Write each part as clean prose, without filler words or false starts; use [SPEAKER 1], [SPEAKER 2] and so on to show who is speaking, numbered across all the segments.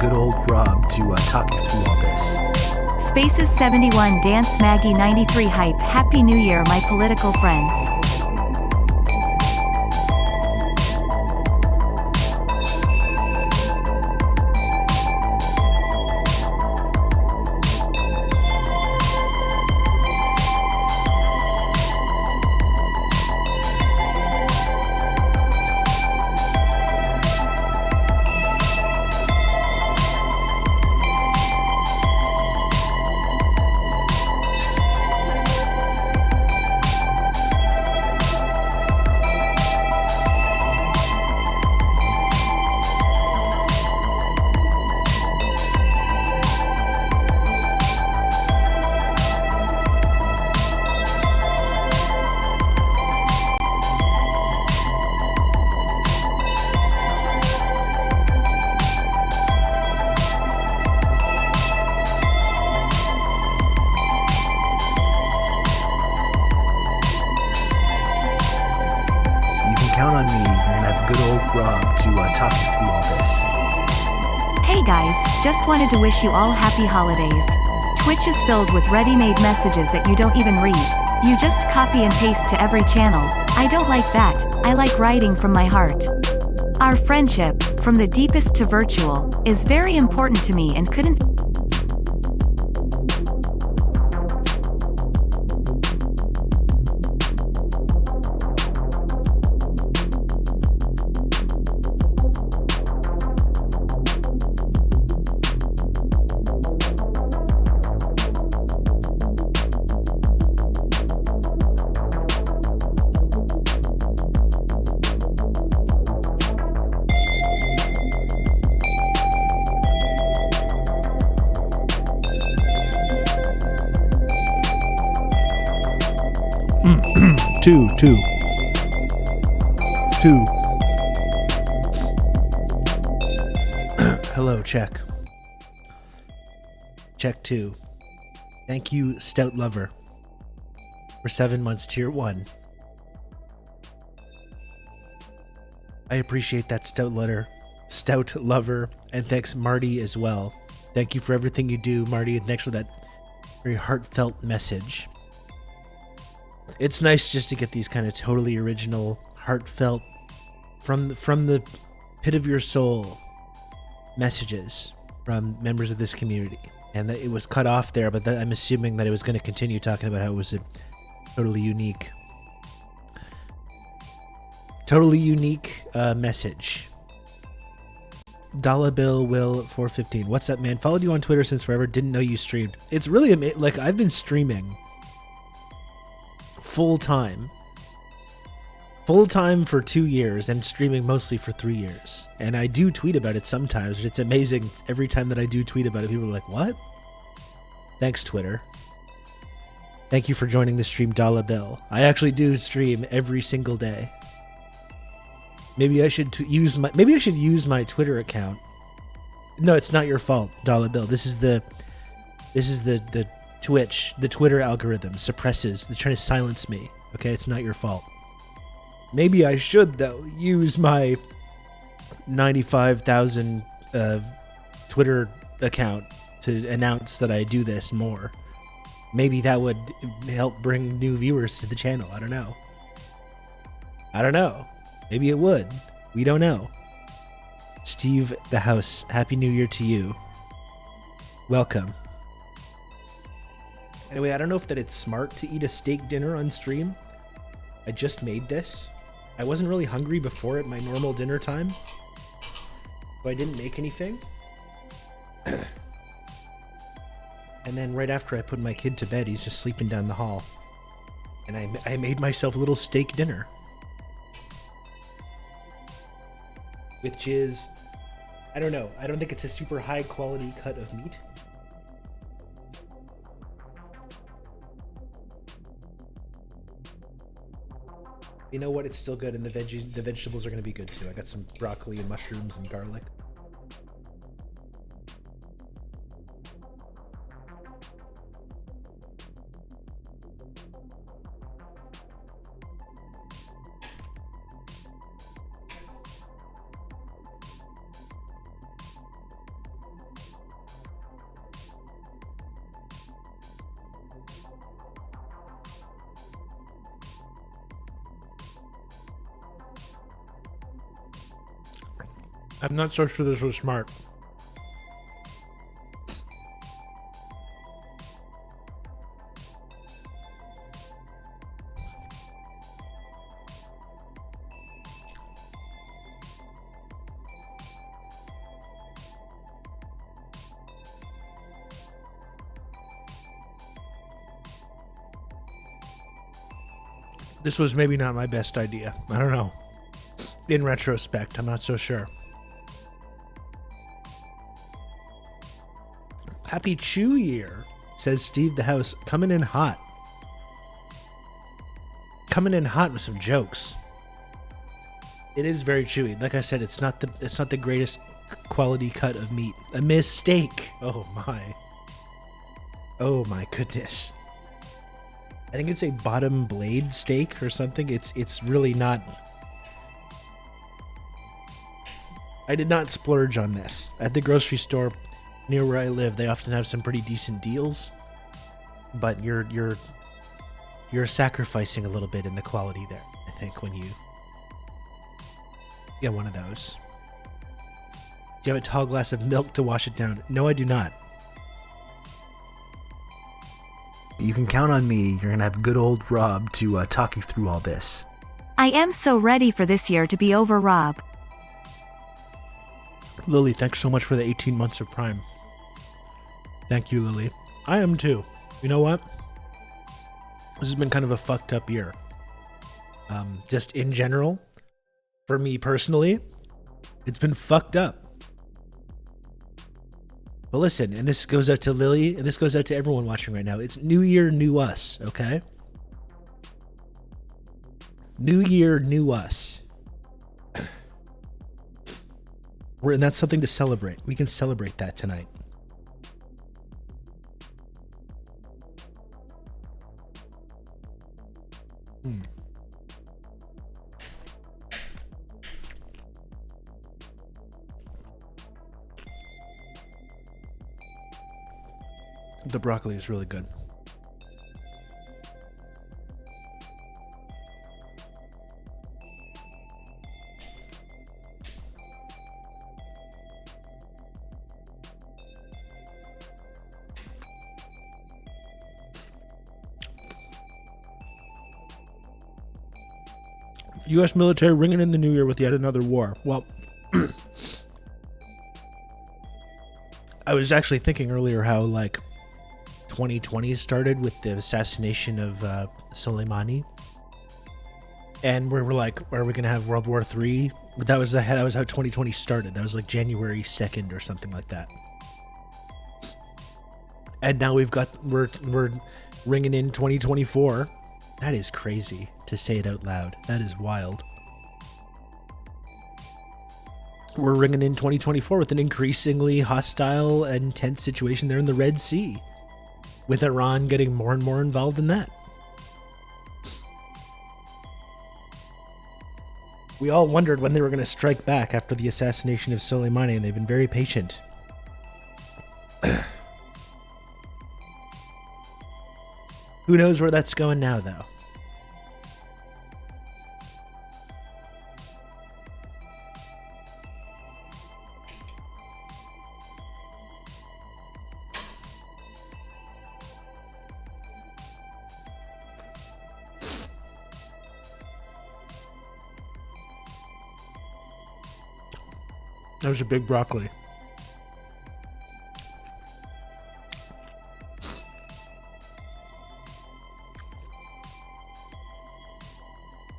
[SPEAKER 1] good old Rob to talk you through all this.
[SPEAKER 2] Spaces 71 Dance Maggie 93 Hype. Happy New Year, my political friends.
[SPEAKER 1] Count on me. You're gonna have good old Rob to talk you through all this.
[SPEAKER 2] Hey guys, just wanted to wish you all happy holidays. Twitch is filled with ready-made messages that you don't even read. You just copy and paste to every channel. I don't like that. I like writing from my heart. Our friendship, from the deepest to virtual, is very important to me and couldn't
[SPEAKER 1] Two. Hello, check. Check 2. Thank you, Stout Lover, for 7 months tier 1. I appreciate that, Stout Lover, and thanks Marty as well. Thank you for everything you do, Marty, and thanks for that very heartfelt message. It's nice just to get these kind of totally original, heartfelt, from the pit of your soul messages from members of this community. And that it was cut off there, but I'm assuming that it was going to continue talking about how it was a totally unique message. Dollar Bill Will 415. What's up, man? Followed you on Twitter since forever. Didn't know you streamed. It's really amazing. Like, I've been streaming full time for 2 years and streaming mostly for 3 years. And I do tweet about it sometimes. It's amazing. Every time that I do tweet about it, people are like, what? Thanks, Twitter. Thank you for joining the stream, Dollar Bill. I actually do stream every single day. Maybe I should use my Twitter account. No, it's not your fault, Dollar Bill. This is the Twitch, the Twitter algorithm suppresses. They're trying to silence me. Okay, it's not your fault. Maybe I should, though, use my 95,000 Twitter account to announce that I do this more. Maybe that would help bring new viewers to the channel. I don't know. Maybe it would. We don't know. Steve the House, Happy New Year to you. Welcome. Anyway, I don't know if that it's smart to eat a steak dinner on stream. I just made this. I wasn't really hungry before at my normal dinner time, so I didn't make anything. And then right after I put my kid to bed, he's just sleeping down the hall. And I made myself a little steak dinner. Which is, I don't know. I don't think it's a super high quality cut of meat. You know what? It's still good, and the vegetables are going to be good too. I got some broccoli and mushrooms and garlic. I'm not so sure this was smart. This was maybe not my best idea. I don't know. In retrospect, I'm not so sure. Happy Chew Year, says Steve the House, coming in hot. Coming in hot with some jokes. It is very chewy. Like I said, it's not the greatest quality cut of meat. A mistake. Oh my goodness. I think it's a bottom blade steak or something. It's really not. I did not splurge on this. At the grocery store near where I live, they often have some pretty decent deals, but you're sacrificing a little bit in the quality there, I think, when you get one of those. Do you have a tall glass of milk to wash it down? No, I do not. You can count on me. You're going to have good old Rob to talk you through all this.
[SPEAKER 2] I am so ready for this year to be over, Rob.
[SPEAKER 1] Lily, thanks so much for the 18 months of Prime. Thank you, Lily. I am too. You know what? This has been kind of a fucked up year. Just in general, for me personally, it's been fucked up. But listen, and this goes out to Lily, and this goes out to everyone watching right now. It's New Year, New Us, okay? New Year, New Us. And that's something to celebrate. We can celebrate that tonight. The broccoli is really good. U.S. military ringing in the new year with yet another war. Well, I was actually thinking earlier how, like, 2020 started with the assassination of Soleimani. And we were like, are we going to have World War III? But that was how 2020 started. That was like January 2nd or something like that. And now we're ringing in 2024. That is crazy to say it out loud. That is wild. We're ringing in 2024 with an increasingly hostile and tense situation there in the Red Sea, with Iran getting more and more involved in that. We all wondered when they were going to strike back after the assassination of Soleimani, and they've been very patient. Who knows where that's going now, though? That was a big broccoli.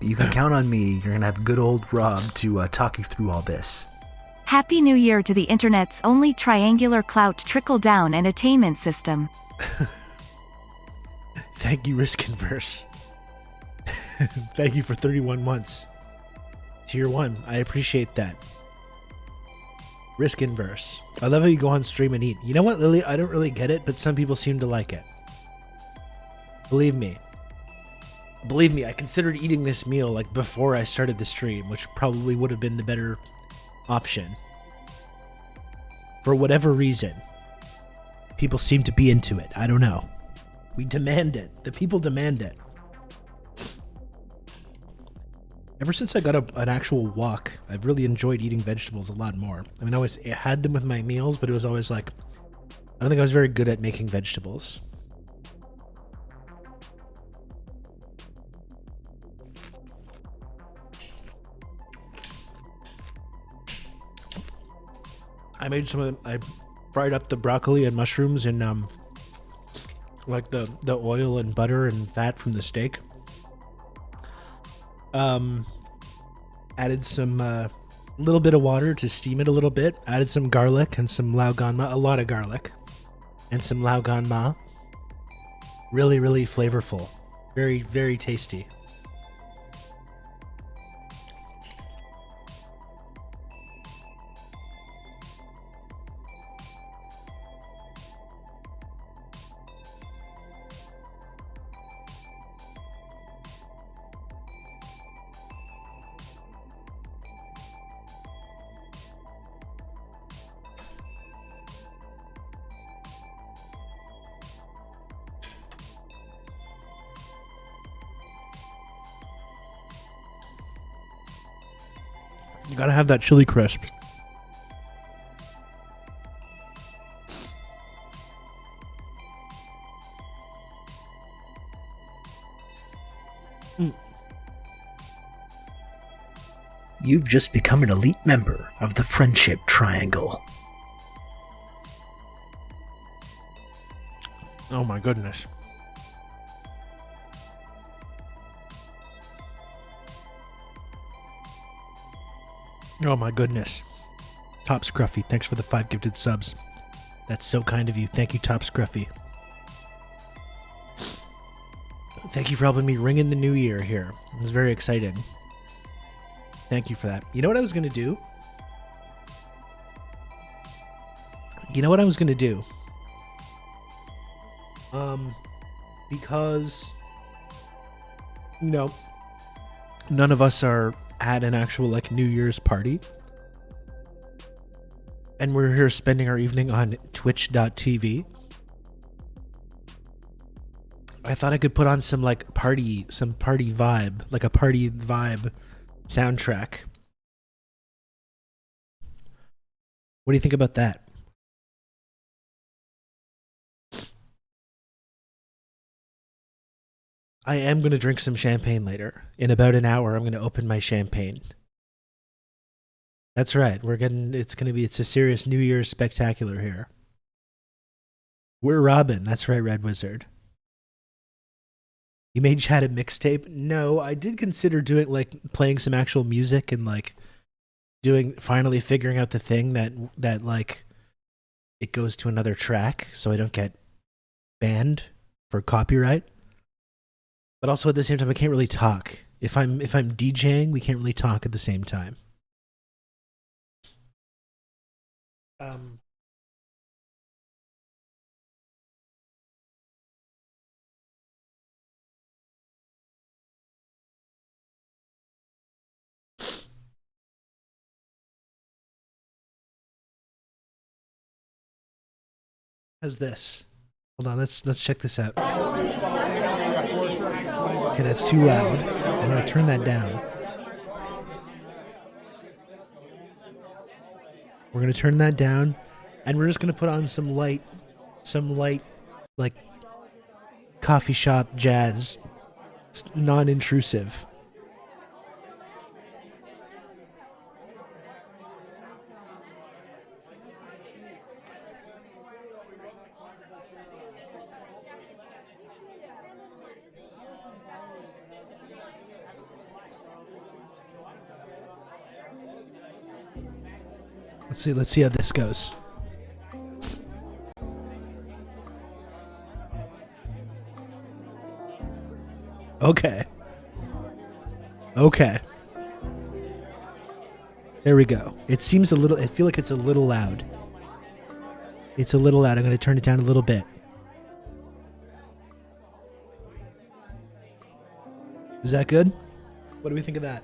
[SPEAKER 1] You can count on me. You're going to have good old Rob to talk you through all this.
[SPEAKER 2] Happy New Year to the internet's only triangular clout trickle-down and attainment system.
[SPEAKER 1] Thank you, Risk Inverse. Thank you for 31 months. Tier 1. I appreciate that. Risk Inverse. I love how you go on stream and eat. You know what, Lily? I don't really get it, but some people seem to like it. Believe me. Believe me, I considered eating this meal like before I started the stream, which probably would have been the better option. For whatever reason, people seem to be into it. I don't know. We demand it. The people demand it. Ever since I got an actual wok, I've really enjoyed eating vegetables a lot more. I mean, I always had them with my meals, but it was always like, I don't think I was very good at making vegetables. I made some of them. I fried up the broccoli and mushrooms in like the oil and butter and fat from the steak. Added some little bit of water to steam it a little bit. Added some garlic and some lao gan ma, a lot of garlic, and some lao gan ma. Really, really flavorful. Very, very tasty. You gotta have that chili crisp.
[SPEAKER 3] You've just become an elite member of the Friendship Triangle.
[SPEAKER 1] Oh my goodness. Oh my goodness. Top Scruffy, thanks for the 5 gifted subs. That's so kind of you. Thank you, Top Scruffy. Thank you for helping me ring in the new year here. It was very exciting. Thank you for that. You know what I was going to do? Because, none of us are at an actual like New Year's party. And we're here spending our evening on twitch.tv. I thought I could put on some party vibe, like a party vibe soundtrack. What do you think about that? I am going to drink some champagne later. In about an hour, I'm going to open my champagne. That's right. It's a serious New Year's spectacular here. We're Robin. That's right, Red Wizard. You made Chad a mixtape? No, I did consider playing some actual music and finally figuring out the thing that it goes to another track so I don't get banned for copyright. But also at the same time, I can't really talk. If I'm DJing, we can't really talk at the same time. How's this? Hold on, let's check this out. Okay, that's too loud. I'm gonna turn that down. We're gonna turn that down, and we're just gonna put on some light, like coffee shop jazz, non-intrusive. Let's see how this goes. Okay. There we go. I feel like it's a little loud. I'm going to turn it down a little bit. Is that good? What do we think of that?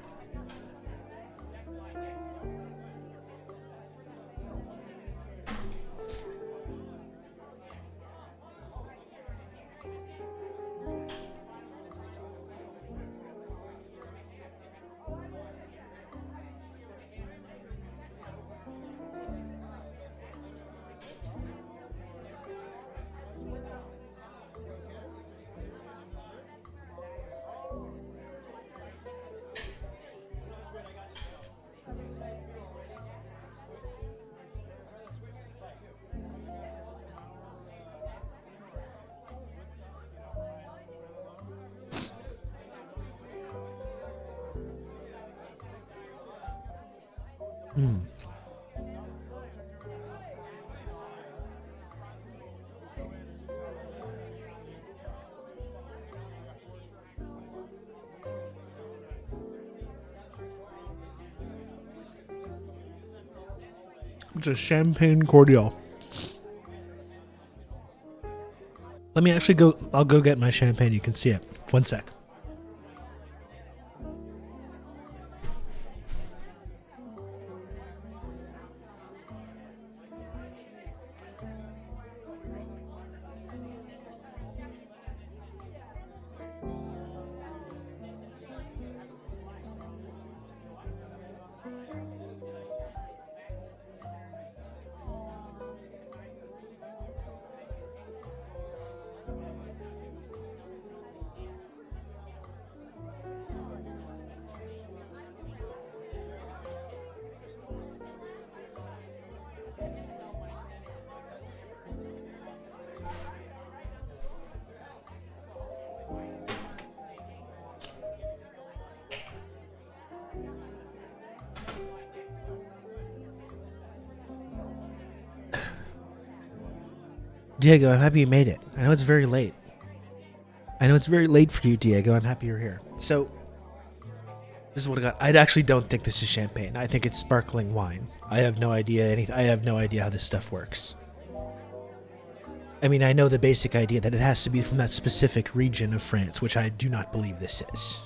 [SPEAKER 1] Mm. It's a champagne cordial. Let me actually go. I'll go get my champagne. You can see it. One sec. Diego, I'm happy you made it. I know it's very late. I know it's very late for you, Diego. I'm happy you're here. So, this is what I got. I actually don't think this is champagne. I think it's sparkling wine. I have no idea I have no idea how this stuff works. I mean, I know the basic idea that it has to be from that specific region of France, which I do not believe this is.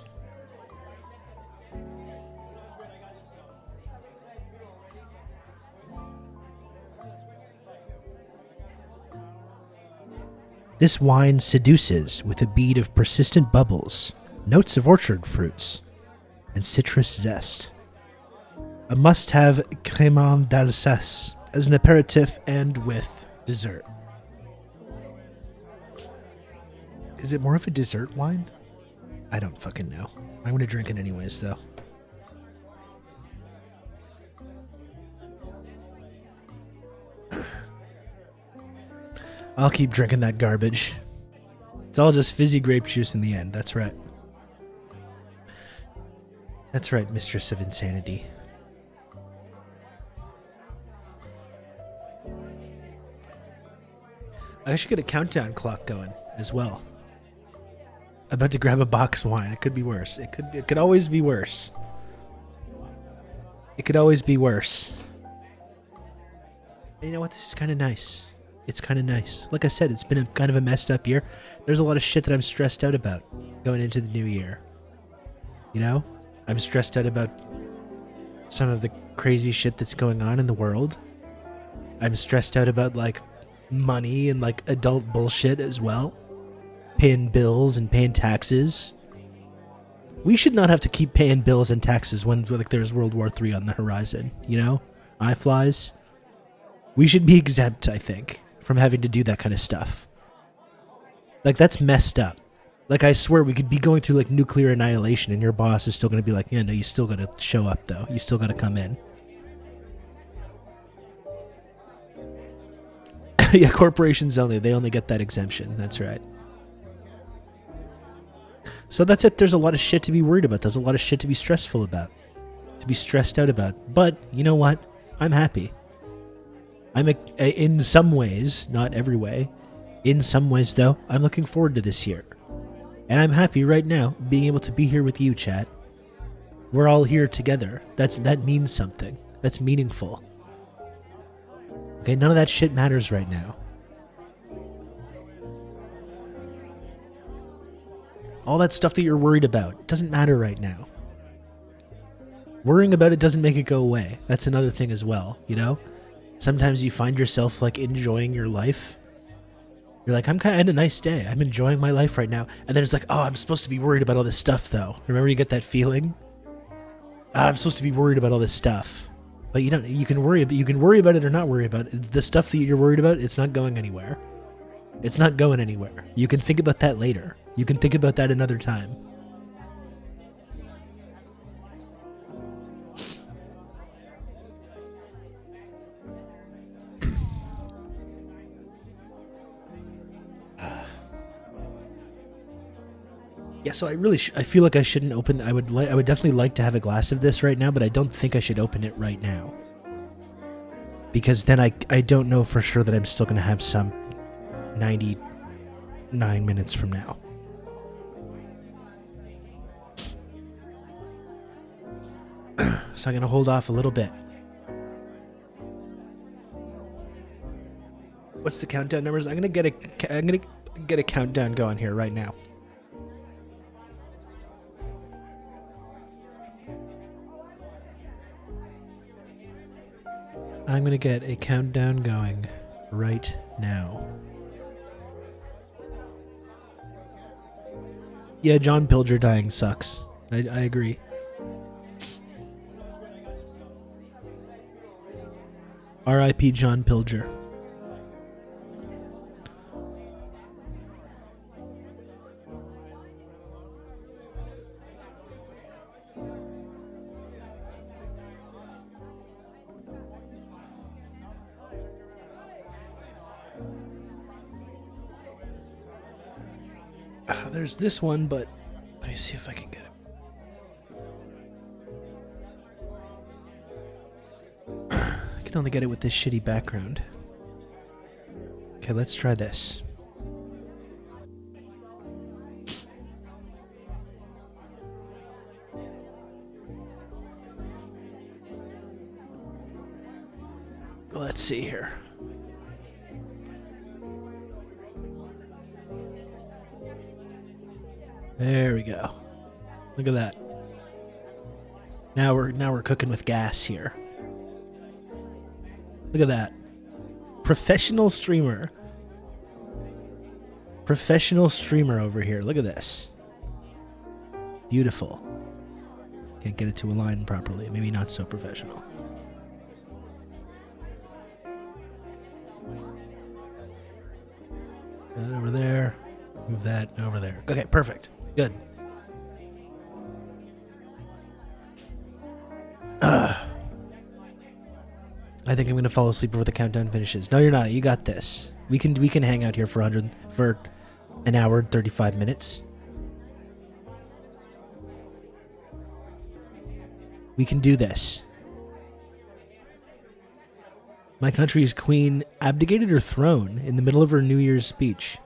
[SPEAKER 1] This wine seduces with a bead of persistent bubbles, notes of orchard fruits, and citrus zest. A must-have crémant d'Alsace as an aperitif and with dessert. Is it more of a dessert wine? I don't fucking know. I'm gonna drink it anyways, though. I'll keep drinking that garbage. It's all just fizzy grape juice in the end. That's right. That's right, Mistress of Insanity. I should get a countdown clock going as well. About to grab a box wine. It could be worse. It could always be worse. It could always be worse. And you know what? This is kind of nice. It's kind of nice. Like I said, it's been kind of a messed up year. There's a lot of shit that I'm stressed out about going into the new year. You know? I'm stressed out about some of the crazy shit that's going on in the world. I'm stressed out about, like, money and, like, adult bullshit as well. Paying bills and paying taxes. We should not have to keep paying bills and taxes when, like, there's World War III on the horizon, you know? Eye flies. We should be exempt, I think, from having to do that kind of stuff. Like, that's messed up. Like, I swear we could be going through, like, nuclear annihilation and your boss is still going to be like, yeah, no, you still got to show up, though. You still got to come in. Yeah, corporations only. They only get that exemption. That's right. So that's it. There's a lot of shit to be worried about. There's a lot of shit to be stressful about. To be stressed out about. But, you know what? I'm happy. I'm in some ways, not every way. In some ways, though, I'm looking forward to this year. And I'm happy right now being able to be here with you, chat. We're all here together. That means something. That's meaningful. Okay, none of that shit matters right now. All that stuff that you're worried about doesn't matter right now. Worrying about it doesn't make it go away. That's another thing as well, you know? Sometimes you find yourself, like, enjoying your life. You're like, I'm kind of had a nice day. I'm enjoying my life right now. And then it's like, oh, I'm supposed to be worried about all this stuff, though. Remember you get that feeling? I'm supposed to be worried about all this stuff. But you don't. You can worry about it or not worry about it. The stuff that you're worried about, it's not going anywhere. It's not going anywhere. You can think about that later. You can think about that another time. Yeah, so I feel like I shouldn't open. I would definitely like to have a glass of this right now, but I don't think I should open it right now. Because then I don't know for sure that I'm still going to have some 99 minutes from now. So I'm going to hold off a little bit. What's the countdown numbers? I'm going to get a countdown going here right now. I'm going to get a countdown going right now. Yeah, John Pilger dying sucks. I agree. R.I.P. John Pilger. There's this one, but let me see if I can get it. I can only get it with this shitty background. Okay, let's try this. Let's see here. There we go. Look at that. Now we're cooking with gas here. Look at that. Professional streamer. Professional streamer over here. Look at this. Beautiful. Can't get it to align properly. Maybe not so professional. That over there. Move that over there. Okay, perfect. Good. I think I'm going to fall asleep before the countdown finishes. No, you're not. You got this. We can hang out here for an hour and 35 minutes. We can do this. My country's queen abdicated her throne in the middle of her New Year's speech.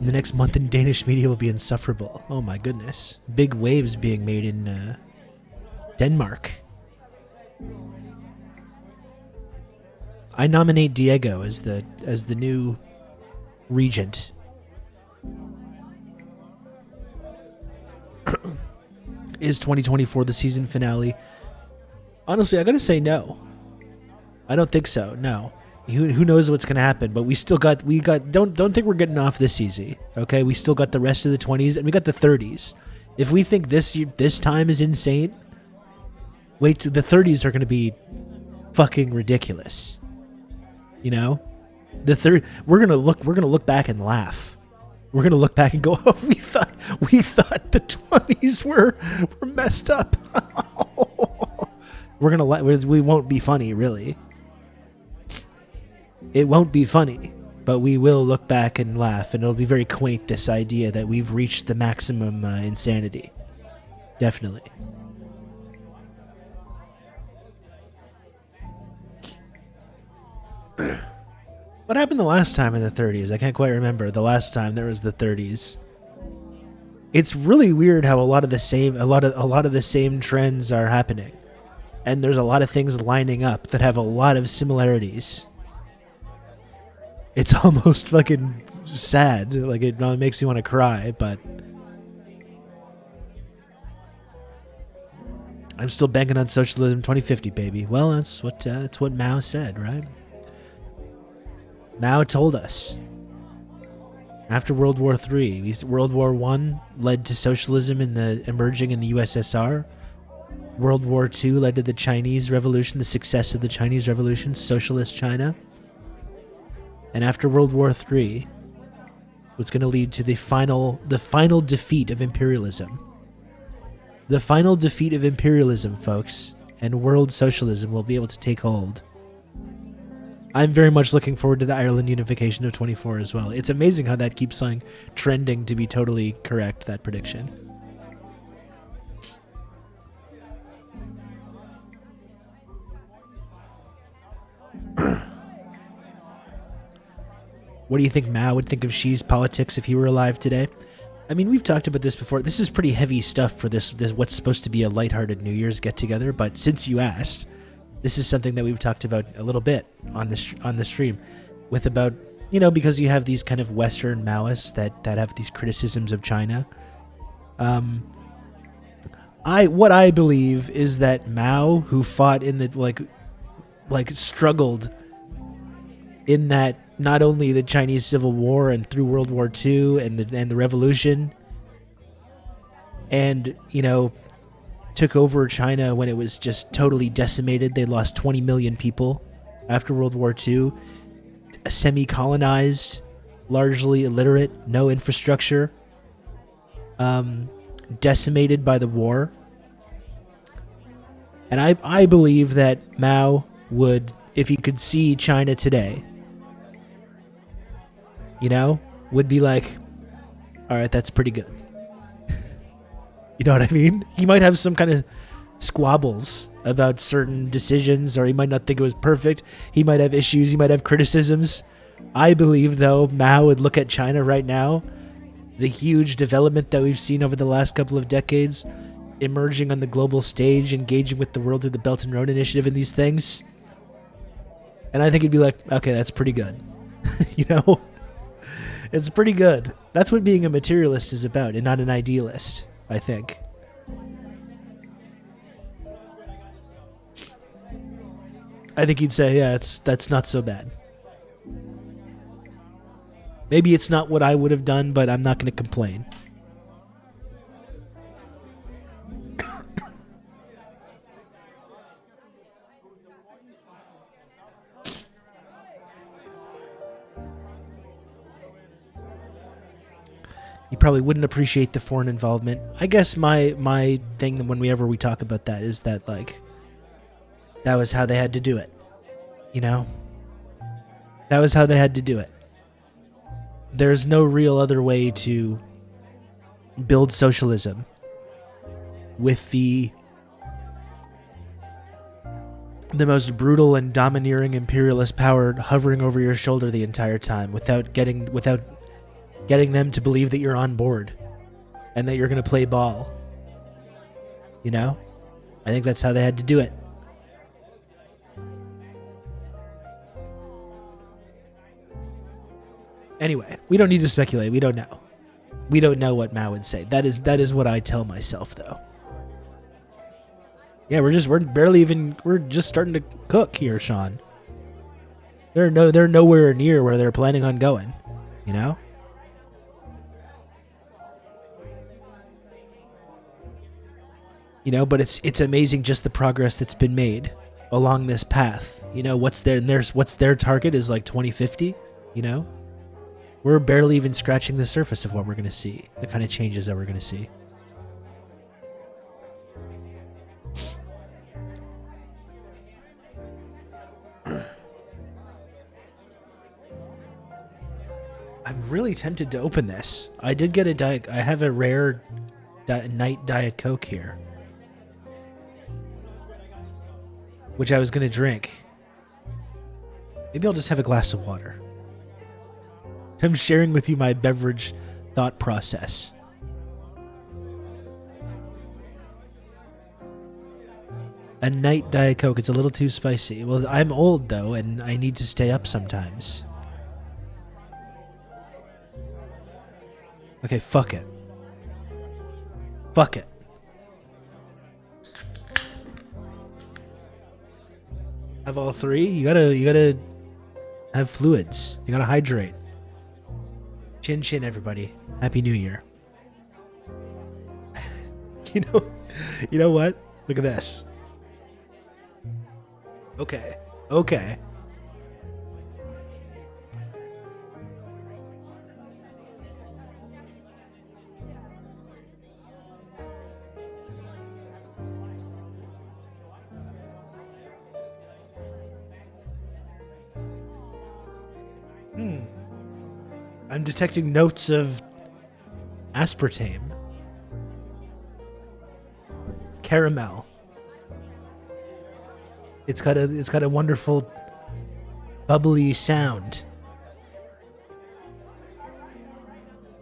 [SPEAKER 1] In the next month in Danish media will be insufferable. Oh my goodness. Big waves being made in Denmark. I nominate Diego as the new regent. Is 2024 the season finale? Honestly, I gotta say no. I don't think so. No. Who knows what's gonna happen? But we got. Don't think we're getting off this easy. Okay, we still got the rest of the 20s and we got the 30s. If we think this time is insane, wait, the 30s are gonna be fucking ridiculous. You know, we're gonna look back and laugh. We're gonna look back and go, oh, we thought the 20s were messed up. We won't be funny, really. It won't be funny, but we will look back and laugh, and it'll be very quaint, this idea that we've reached the maximum insanity. Definitely. What happened the last time in the 30s? I can't quite remember the last time there was the 30s. It's really weird how a lot of the same trends are happening. And there's a lot of things lining up that have a lot of similarities. It's almost fucking sad. Like, it makes me want to cry, but I'm still banking on socialism 2050, baby. Well, that's what Mao said, right? Mao told us. After World War III, World War I led to socialism emerging in the USSR. World War II led to the Chinese Revolution, the success of the Chinese Revolution, socialist China. And after World War III, what's going to lead to the final defeat of imperialism. The final defeat of imperialism, folks, and world socialism will be able to take hold. I'm very much looking forward to the Ireland unification of 24 as well. It's amazing how that keeps on trending to be totally correct, that prediction. What do you think Mao would think of Xi's politics if he were alive today? I mean, we've talked about this before. This is pretty heavy stuff for this what's supposed to be a lighthearted New Year's get-together, but since you asked, this is something that we've talked about a little bit on the stream, with about, you know, because you have these kind of Western Maoists that have these criticisms of China. What I believe is that Mao, who fought in the struggled in that, not only the Chinese Civil War and through World War II and the Revolution, and, you know, took over China when it was just totally decimated. They lost 20 million people after World War II, semi-colonized, largely illiterate, no infrastructure, decimated by the war. And I believe that Mao would, if he could see China today, you know, would be like, all right, that's pretty good. You know what I mean? He might have some kind of squabbles about certain decisions, or he might not think it was perfect. He might have issues. He might have criticisms. I believe, though, Mao would look at China right now, the huge development that we've seen over the last couple of decades, emerging on the global stage, engaging with the world through the Belt and Road Initiative and these things. And I think he'd be like, okay, that's pretty good. You know? It's pretty good. That's what being a materialist is about, and not an idealist, I think. I think he'd say, yeah, that's not so bad. Maybe it's not what I would have done, but I'm not going to complain. You probably wouldn't appreciate the foreign involvement. I guess my thing whenever we talk about that is that, like, that was how they had to do it. You know? That was how they had to do it. There's no real other way to build socialism with the most brutal and domineering imperialist power hovering over your shoulder the entire time without getting them to believe that you're on board and that you're going to play ball. You know? I think that's how they had to do it. Anyway, we don't need to speculate. We don't know. We don't know what Mao would say. That is what I tell myself, though. Yeah, we're just starting to cook here, Sean. They're nowhere near where they're planning on going, you know? You know, but it's amazing just the progress that's been made along this path. You know, what's their target is like 2050, you know? We're barely even scratching the surface of what we're going to see, the kind of changes that we're going to see. I'm really tempted to open this. I did get I have a rare night Diet Coke here, which I was going to drink. Maybe I'll just have a glass of water. I'm sharing with you my beverage thought process. A night Diet Coke. It's a little too spicy. Well, I'm old, though, and I need to stay up sometimes. Okay, fuck it. Fuck it. Have all three? You gotta have fluids. You gotta hydrate. Chin chin, everybody. Happy New Year. You know what? Look at this. Okay. I'm detecting notes of aspartame. Caramel. It's got a wonderful bubbly sound.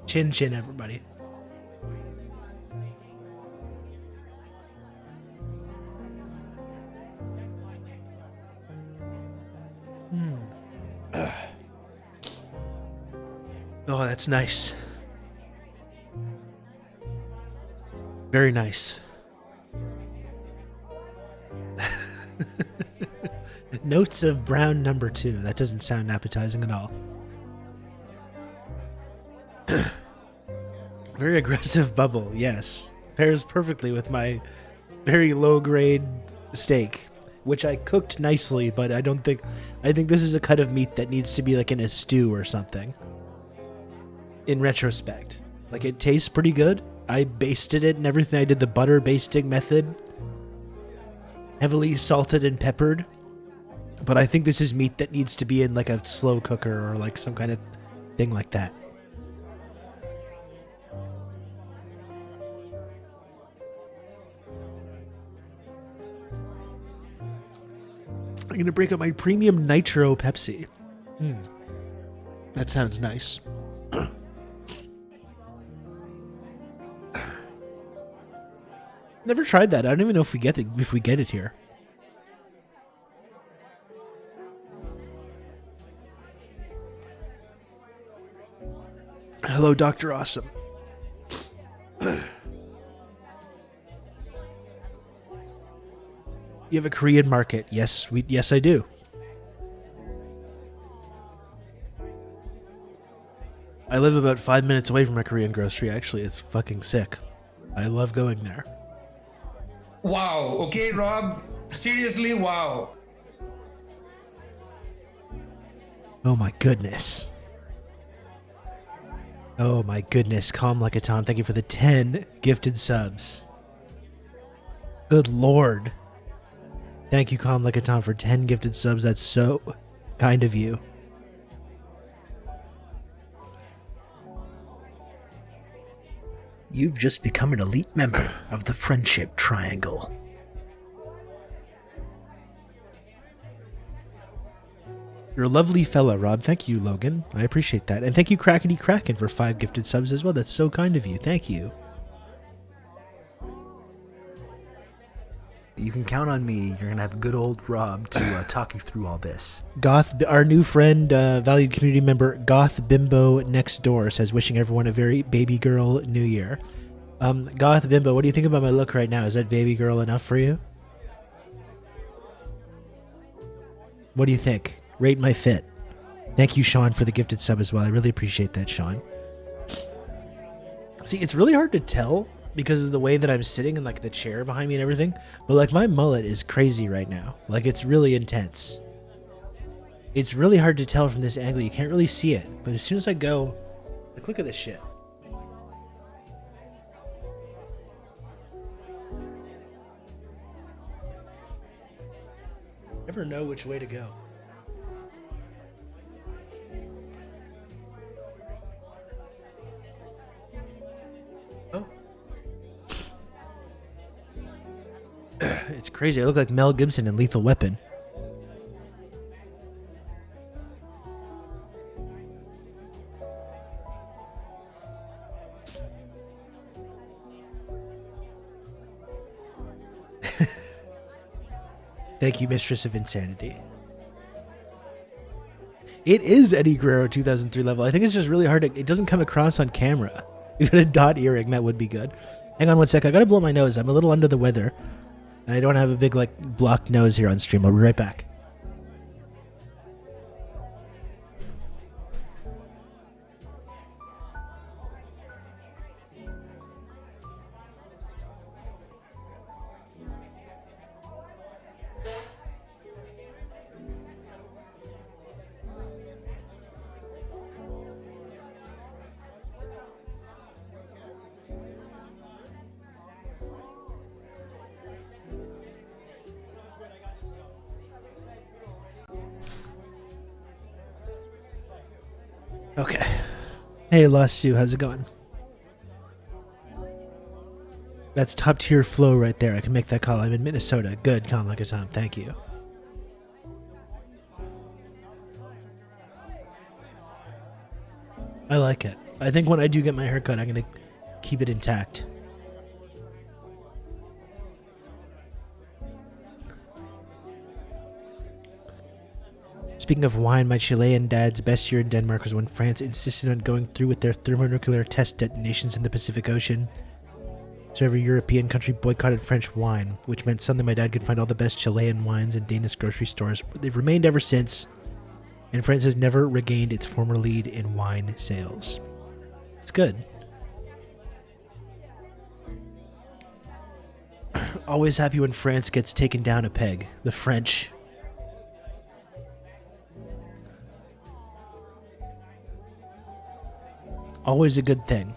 [SPEAKER 1] Chin chin, everybody. Oh, that's nice. Very nice. Notes of brown number 2. That doesn't sound appetizing at all. Very aggressive bubble, yes. Pairs perfectly with my very low grade steak, which I cooked nicely, but I think this is a cut of meat that needs to be like in a stew or something. In retrospect. Like, it tastes pretty good. I basted it and everything. I did the butter basting method. Heavily salted and peppered. But I think this is meat that needs to be in like a slow cooker or like some kind of thing like that. I'm going to break up my premium nitro Pepsi. That sounds nice. Never tried that. I don't even know if we get it here. Hello, Dr. Awesome. You have a Korean market. Yes, I do. I live about 5 minutes away from a Korean grocery, actually. It's fucking sick. I love going there.
[SPEAKER 4] Wow. Okay, Rob. Seriously, wow.
[SPEAKER 1] Oh my goodness. Oh my goodness. Calm like a Tom. Thank you for the 10 gifted subs. Good Lord. Thank you, Calm like a Tom, for 10 gifted subs. That's so kind of you.
[SPEAKER 3] You've just become an elite member of the Friendship Triangle.
[SPEAKER 1] You're a lovely fella, Rob. Thank you, Logan. I appreciate that. And thank you, Crackety Kraken, for 5 gifted subs as well. That's so kind of you. Thank you.
[SPEAKER 5] You can count on me. You're going to have good old Rob to talk you through all this.
[SPEAKER 1] Goth, our new friend, valued community member, Goth Bimbo Next Door, says, wishing everyone a very baby girl new year. Goth Bimbo, what do you think about my look right now? Is that baby girl enough for you? What do you think? Rate my fit. Thank you, Sean, for the gifted sub as well. I really appreciate that, Sean. See, it's really hard to tell because of the way that I'm sitting and like the chair behind me and everything, but like my mullet is crazy right now. Like, it's really intense. It's really hard to tell from this angle. You can't really see it, but as soon as I go, like, look at this shit. Never know which way to go. Oh. It's crazy. I look like Mel Gibson in Lethal Weapon. Thank you, Mistress of Insanity. It is Eddie Guerrero 2003 level. I think it's just really hard to... It doesn't come across on camera. You got a dot earring. That would be good. Hang on one sec. I gotta blow my nose. I'm a little under the weather. And I don't have a big, like, blocked nose here on stream. I'll be right back. Okay. Hey, Lasu, how's it going? That's top tier flow right there. I can make that call. I'm in Minnesota. Good, calm like a tom. Thank you. I like it. I think when I do get my haircut, I'm going to keep it intact. Speaking of wine, my Chilean dad's best year in Denmark was when France insisted on going through with their thermonuclear test detonations in the Pacific Ocean. So every European country boycotted French wine, which meant suddenly my dad could find all the best Chilean wines in Danish grocery stores. They've remained ever since, and France has never regained its former lead in wine sales. It's good. Always happy when France gets taken down a peg. The French. Always a good thing.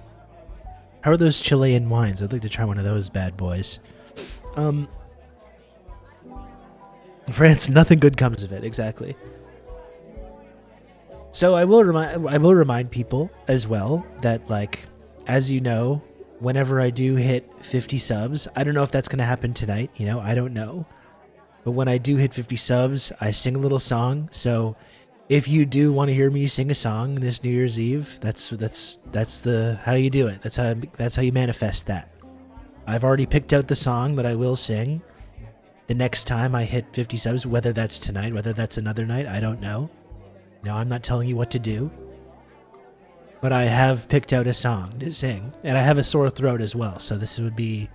[SPEAKER 1] How are those Chilean wines? I'd like to try one of those bad boys. France, nothing good comes of it. Exactly. So I will remind people as well that, like, as you know, whenever I do hit 50 subs, I don't know if that's going to happen tonight. You know, I don't know. But when I do hit 50 subs, I sing a little song. So if you do want to hear me sing a song this New Year's Eve, that's the how you do it. That's how you manifest that. I've already picked out the song that I will sing the next time I hit 50 subs, whether that's tonight, whether that's another night, I don't know. No, I'm not telling you what to do. But I have picked out a song to sing, and I have a sore throat as well. So this would be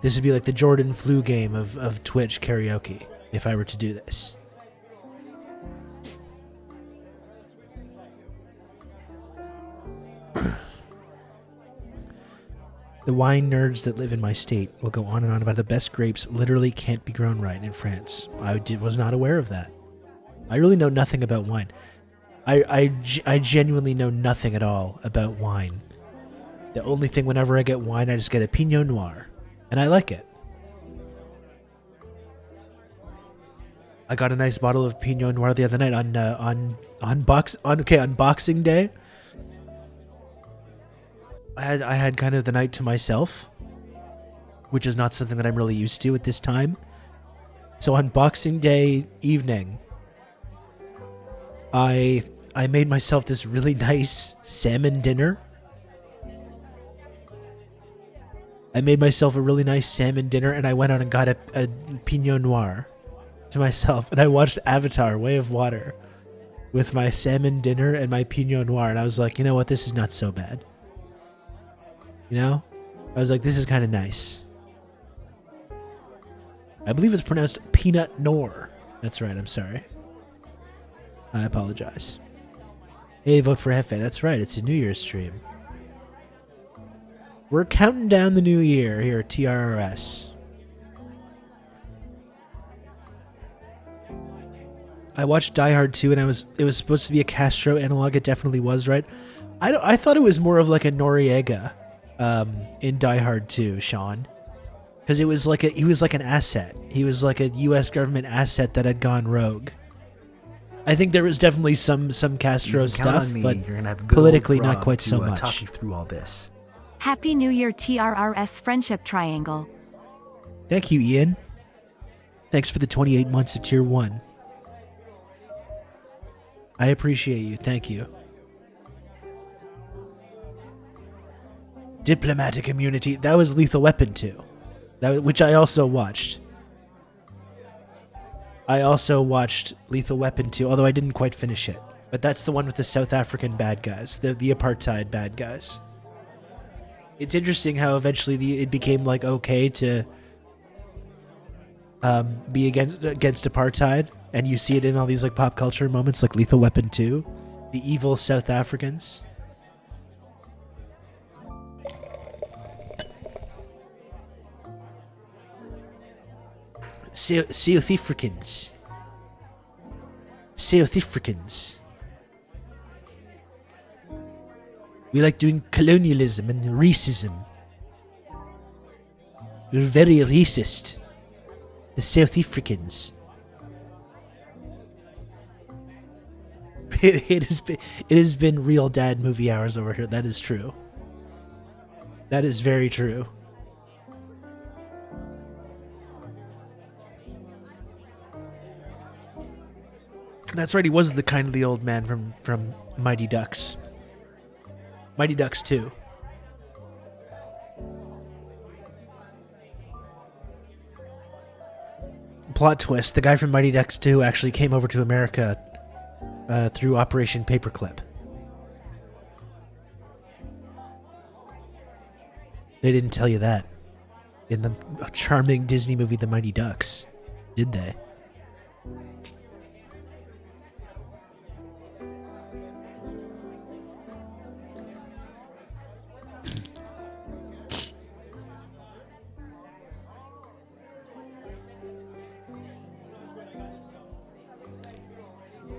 [SPEAKER 1] like the Jordan flu game of Twitch karaoke if I were to do this. The wine nerds that live in my state will go on and on about the best grapes literally can't be grown right in France. I was not aware of that. I really know nothing about wine. I genuinely know nothing at all about wine. The only thing whenever I get wine, I just get a Pinot Noir, and I like it. I got a nice bottle of Pinot Noir the other night on Boxing Day. I had kind of the night to myself, which is not something that I'm really used to at this time. So on Boxing Day evening, I made myself this really nice salmon dinner. And I went out and got a Pinot Noir to myself, and I watched Avatar: Way of Water with my salmon dinner and my Pinot Noir, and I was like, you know what, this is not so bad. You know? I was like, this is kind of nice. I believe it's pronounced Peanut Noir. That's right, I'm sorry. I apologize. Hey, vote for Hefe. That's right, it's a New Year's stream. We're counting down the new year here at TRRS. I watched Die Hard 2, and it was supposed to be a Castro analog. It definitely was, right? I thought it was more of like a Noriega in Die Hard 2, Sean. Because he was like an asset. He was like a U.S. government asset that had gone rogue. I think there was definitely some Castro stuff, but
[SPEAKER 5] you're gonna have
[SPEAKER 1] politically not quite so much.
[SPEAKER 5] Talk you through all this.
[SPEAKER 2] Happy New Year TRRS Friendship Triangle.
[SPEAKER 1] Thank you, Ian. Thanks for the 28 months of Tier 1. I appreciate you. Thank you. Diplomatic immunity. That was Lethal Weapon 2. Which I also watched. I also watched Lethal Weapon 2, although I didn't quite finish it. But that's the one with the South African bad guys. The apartheid bad guys. It's interesting how eventually it became like okay to be against apartheid, and you see it in all these like pop culture moments like Lethal Weapon 2, the evil South Africans. South Africans. We like doing colonialism and racism. We're very racist. The South Africans. it has been real dad movie hours over here. That is true. That is very true. That's right. He was the kindly old man from Mighty Ducks. Mighty Ducks 2. Plot twist: the guy from Mighty Ducks 2 actually came over to America through Operation Paperclip. They didn't tell you that in the charming Disney movie The Mighty Ducks, did they?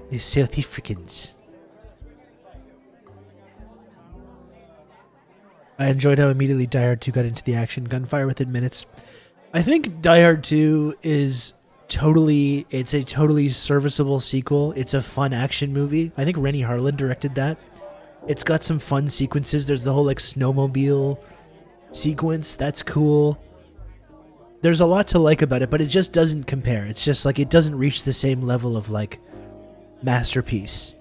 [SPEAKER 1] The South Africans. I enjoyed how immediately Die Hard 2 got into the action, gunfire within minutes. I think Die Hard 2 is it's a totally serviceable sequel. It's a fun action movie. I think Rennie Harlan directed that. It's got some fun sequences. There's the whole like snowmobile sequence. That's cool. There's a lot to like about it, but it just doesn't compare. It's just like it doesn't reach the same level of like masterpiece.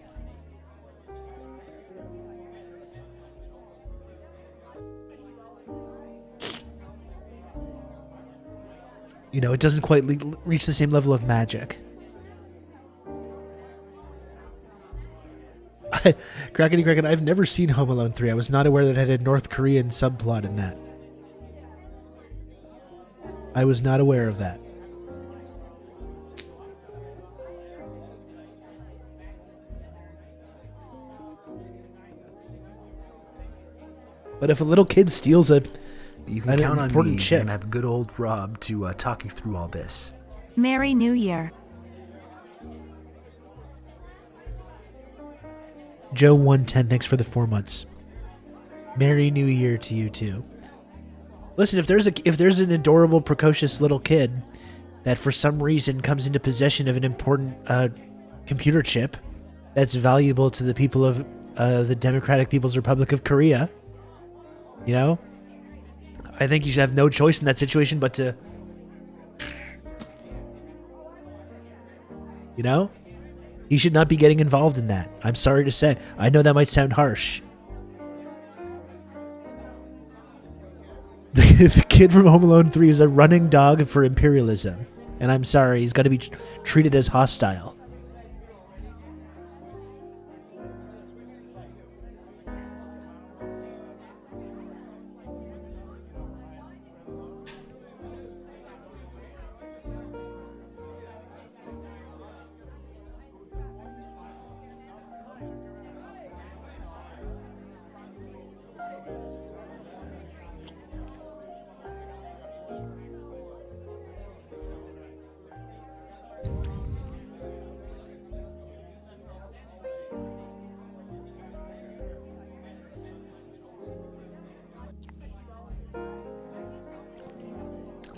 [SPEAKER 1] You know, it doesn't quite reach the same level of magic. Crackety Cracken, I've never seen Home Alone 3. I was not aware that it had a North Korean subplot in that. I was not aware of that. But if a little kid steals an
[SPEAKER 5] You can count on
[SPEAKER 1] important
[SPEAKER 5] me
[SPEAKER 1] ship,
[SPEAKER 5] and have good old Rob to talk you through all this.
[SPEAKER 2] Merry New Year.
[SPEAKER 1] Joe 110, thanks for the 4 months. Merry New Year to you too. Listen, if there's an adorable, precocious little kid that for some reason comes into possession of an important computer chip that's valuable to the people of the Democratic People's Republic of Korea, you know, I think you should have no choice in that situation but to, you know, he should not be getting involved in that. I'm sorry to say. I know that might sound harsh. The kid from Home Alone 3 is a running dog for imperialism. And I'm sorry, he's got to be treated as hostile.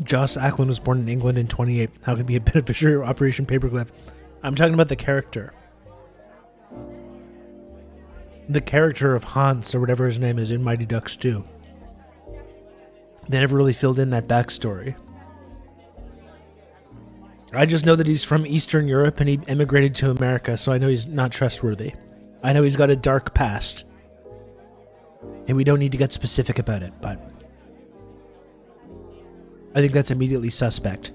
[SPEAKER 1] Joss Ackland was born in England in 28. How can he be a beneficiary of Operation Paperclip? I'm talking about the character. The character of Hans, or whatever his name is, in Mighty Ducks 2. They never really filled in that backstory. I just know that he's from Eastern Europe and he immigrated to America, so I know he's not trustworthy. I know he's got a dark past. And we don't need to get specific about it, but I think that's immediately suspect.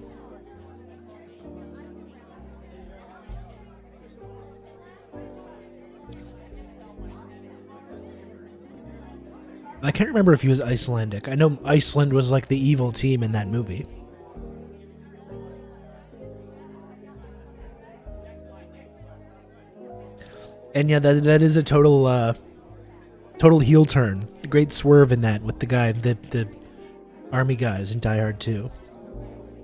[SPEAKER 1] I can't remember if he was Icelandic. I know Iceland was like the evil team in that movie. And yeah, that is a total heel turn. A great swerve in that with the guy, the army guys in Die Hard 2.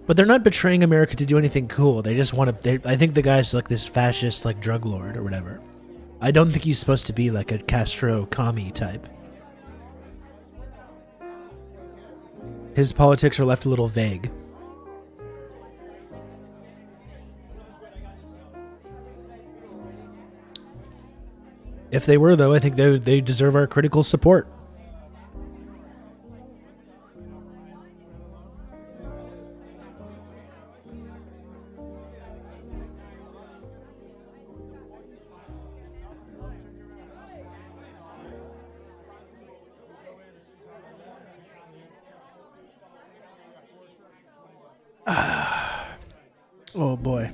[SPEAKER 1] But they're not betraying America to do anything cool. They just want to. I think the guy's like this fascist, like drug lord or whatever. I don't think he's supposed to be like a Castro commie type. His politics are left a little vague. If they were, though, I think they deserve our critical support. Oh boy.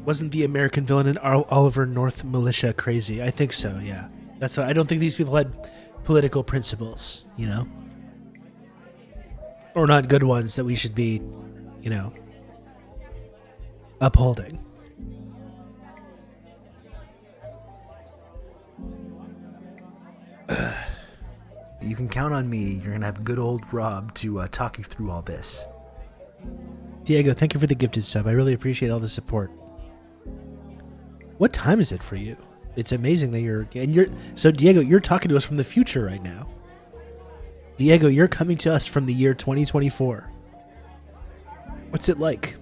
[SPEAKER 1] Wasn't the American villain in Oliver North Militia crazy? I think so, yeah. That's what, I don't think these people had political principles, you know? Or not good ones that we should be, you know, upholding.
[SPEAKER 5] You can count on me. You're gonna have good old Rob to talk you through all this.
[SPEAKER 1] Diego, thank you for the gifted sub. I really appreciate all the support. What time is it for you? It's amazing that you're so Diego, you're talking to us from the future right now. Diego, you're coming to us from the year 2024. What's it like?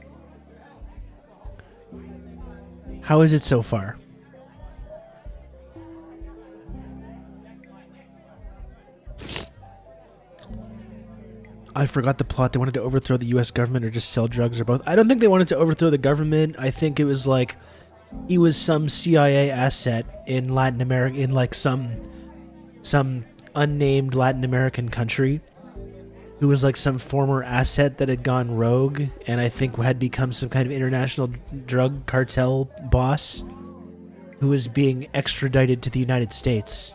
[SPEAKER 1] How is it so far? I forgot the plot. They wanted to overthrow the U.S. government or just sell drugs or both. I don't think they wanted to overthrow the government. I think it was like he was some CIA asset in Latin America, in like some unnamed Latin American country, who was like some former asset that had gone rogue and I think had become some kind of international drug cartel boss who was being extradited to the United States.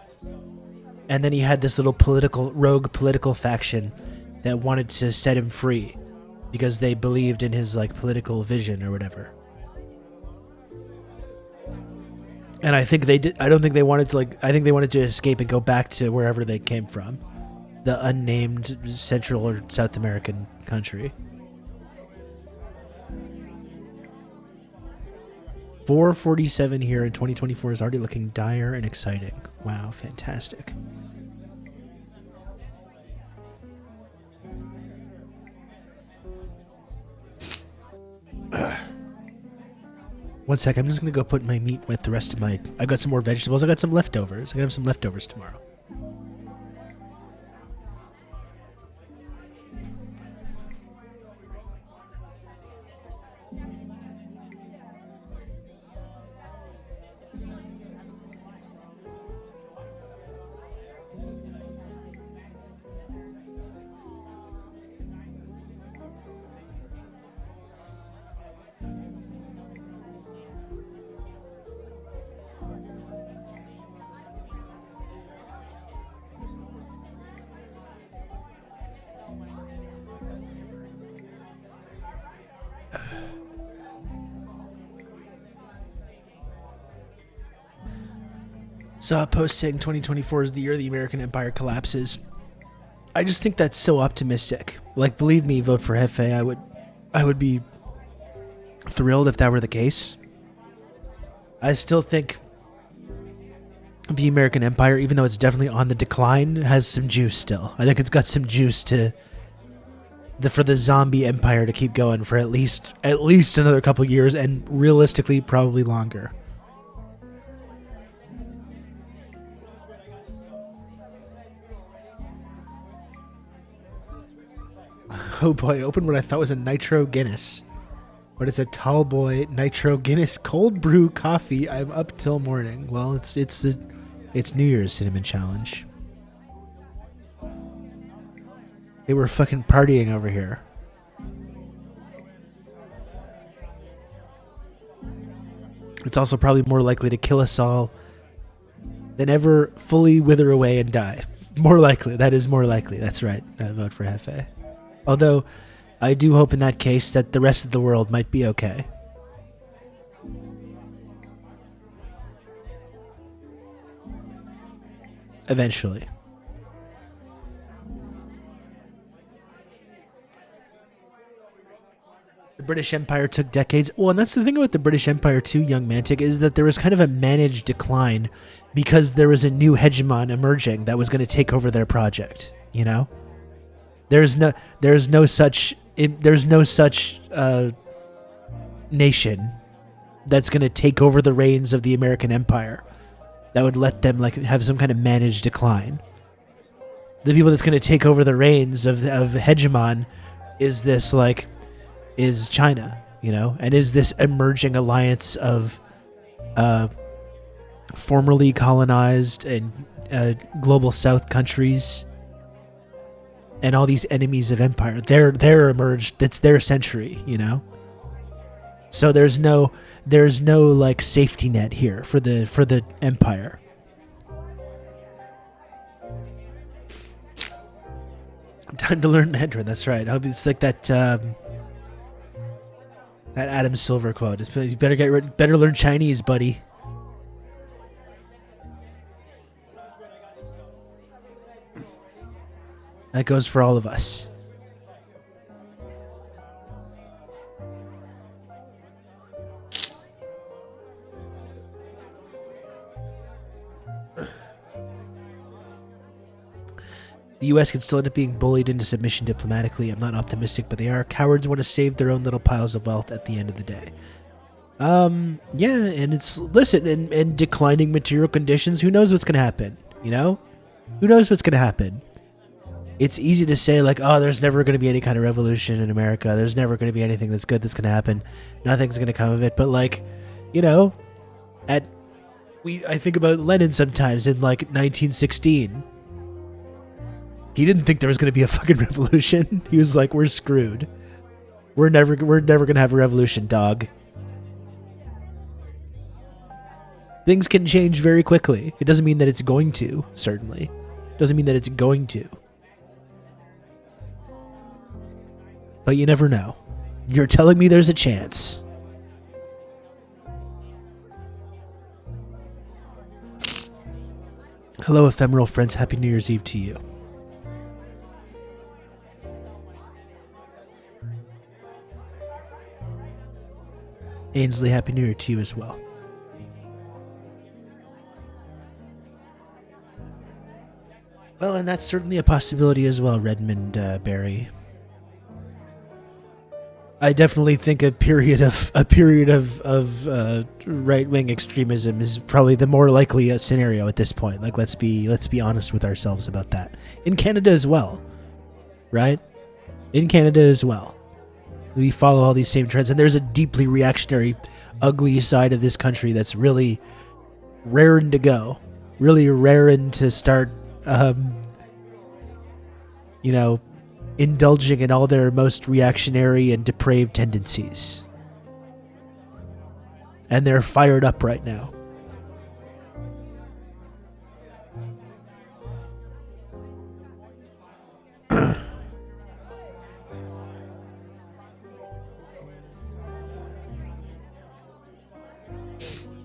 [SPEAKER 1] And then he had this little rogue political faction that wanted to set him free because they believed in his like political vision or whatever. And I think they did. I don't think they wanted to I think they wanted to escape and go back to wherever they came from, the unnamed Central or South American country. 447 here in 2024 is already looking dire and exciting. Wow, fantastic. One sec, I'm just going to go put my meat with the rest of my... I got some more vegetables. I got some leftovers. I'm going to have some leftovers tomorrow. Saw a post saying 2024 is the year the American empire collapses. I just think that's so optimistic. Like, believe me, vote for Hefe. I would be thrilled if that were the case. I still think the American empire, even though it's definitely on the decline, has some juice still. I think it's got some juice for the zombie empire to keep going for at least another couple years, and realistically probably longer. Oh boy, open what I thought was a Nitro Guinness. But it's a tall boy Nitro Guinness cold brew coffee. I'm up till morning. Well, it's New Year's Cinnamon Challenge. They were fucking partying over here. It's also probably more likely to kill us all than ever fully wither away and die. More likely. That is more likely. That's right. I vote for Hefe. Although, I do hope in that case that the rest of the world might be okay. Eventually. The British Empire took decades. Well, and that's the thing about the British Empire too, young Mantic, is that there was kind of a managed decline because there was a new hegemon emerging that was going to take over their project, you know? There's no such nation that's going to take over the reins of the American empire that would let them like have some kind of managed decline. The people that's going to take over the reins of hegemon is China, you know, and is this emerging alliance of formerly colonized and global South countries and all these enemies of empire. They're emerged. It's their century, you know. So there's no like safety net here for the empire. Time to learn Mandarin. That's right. It's like that Adam Silver quote. You better learn Chinese, buddy. That goes for all of us. The U.S. could still end up being bullied into submission diplomatically. I'm not optimistic, but they are. Cowards want to save their own little piles of wealth at the end of the day. Yeah, and it's, listen, and declining material conditions, who knows what's going to happen, you know? Who knows what's going to happen? It's easy to say, like, oh, there's never going to be any kind of revolution in America. There's never going to be anything that's good that's going to happen. Nothing's going to come of it. But, like, you know, I think about Lenin sometimes in, like, 1916. He didn't think there was going to be a fucking revolution. He was like, we're screwed. We're never going to have a revolution, dog. Things can change very quickly. It doesn't mean that it's going to, certainly. It doesn't mean that it's going to. But you never know. You're telling me there's a chance. Hello, ephemeral friends. Happy New Year's Eve to you. Ainsley, Happy New Year to you as well. Well, and that's certainly a possibility as well, Redmond Barry. I definitely think a period of right-wing extremism is probably the more likely scenario at this point. Like, let's be honest with ourselves about that. In Canada as well, right? In Canada as well, we follow all these same trends, and there's a deeply reactionary, ugly side of this country that's really raring to go, really raring to start, you know, indulging in all their most reactionary and depraved tendencies. And they're fired up right now.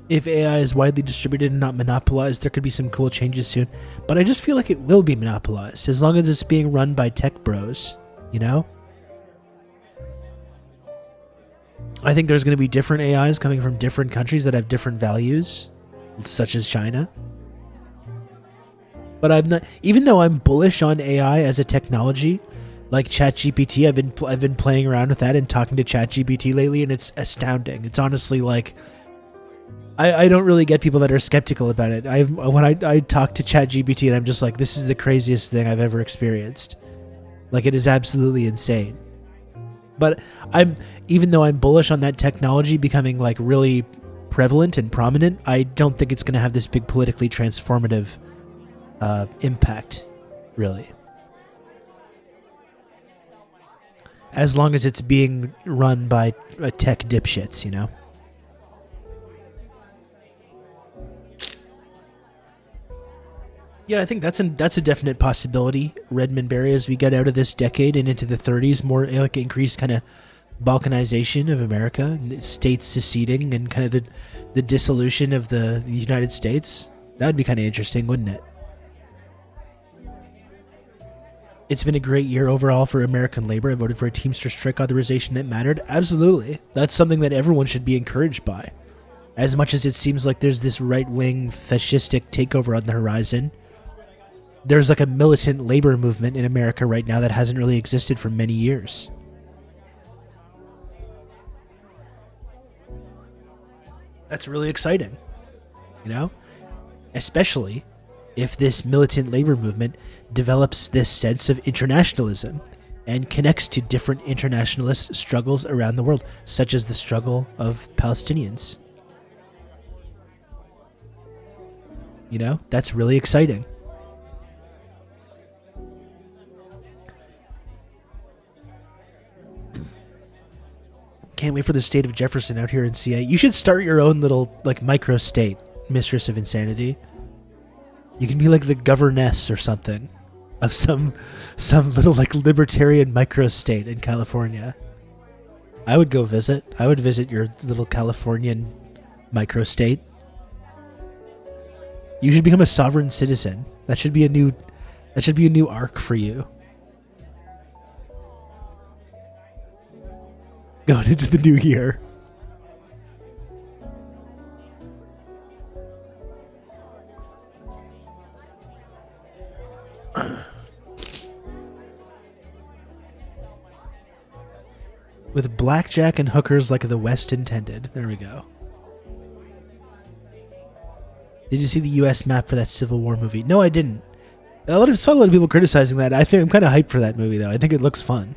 [SPEAKER 1] If AI is widely distributed and not monopolized, there could be some cool changes soon. But I just feel like it will be monopolized as long as it's being run by tech bros, you know? I think there's going to be different AIs coming from different countries that have different values, such as China. But I'm not, even though I'm bullish on AI as a technology, like ChatGPT, I've been playing around with that and talking to ChatGPT lately, and it's astounding. It's honestly like, I don't really get people that are skeptical about it. When I talk to ChatGPT, and I'm just like, this is the craziest thing I've ever experienced. Like, it is absolutely insane. But even though I'm bullish on that technology becoming like really prevalent and prominent, I don't think it's going to have this big politically transformative impact, really. As long as it's being run by tech dipshits, you know? Yeah, I think that's a definite possibility, Redmond Barry, as we get out of this decade and into the 30s, more like increased kind of balkanization of America, states seceding, and kind of the dissolution of the United States. That would be kind of interesting, wouldn't it? It's been a great year overall for American labor. I voted for a Teamster strike authorization that mattered. Absolutely. That's something that everyone should be encouraged by. As much as it seems like there's this right-wing fascistic takeover on the horizon, there's like a militant labor movement in America right now that hasn't really existed for many years. That's really exciting, you know? Especially if this militant labor movement develops this sense of internationalism and connects to different internationalist struggles around the world, such as the struggle of Palestinians. You know, that's really exciting. Can't wait for the state of Jefferson out here in CA. You should start your own little, like, micro state, Mistress of Insanity. You can be like the governess or something of some little, like, libertarian micro state in California. I would go visit. I would visit your little Californian micro state. You should become a sovereign citizen. That should be a new arc for you. Going into the new year. With blackjack and hookers like the West intended. There we go. Did you see the U.S. map for that Civil War movie? No, I didn't. Saw a lot of people criticizing that. I think I'm kind of hyped for that movie, though. I think it looks fun.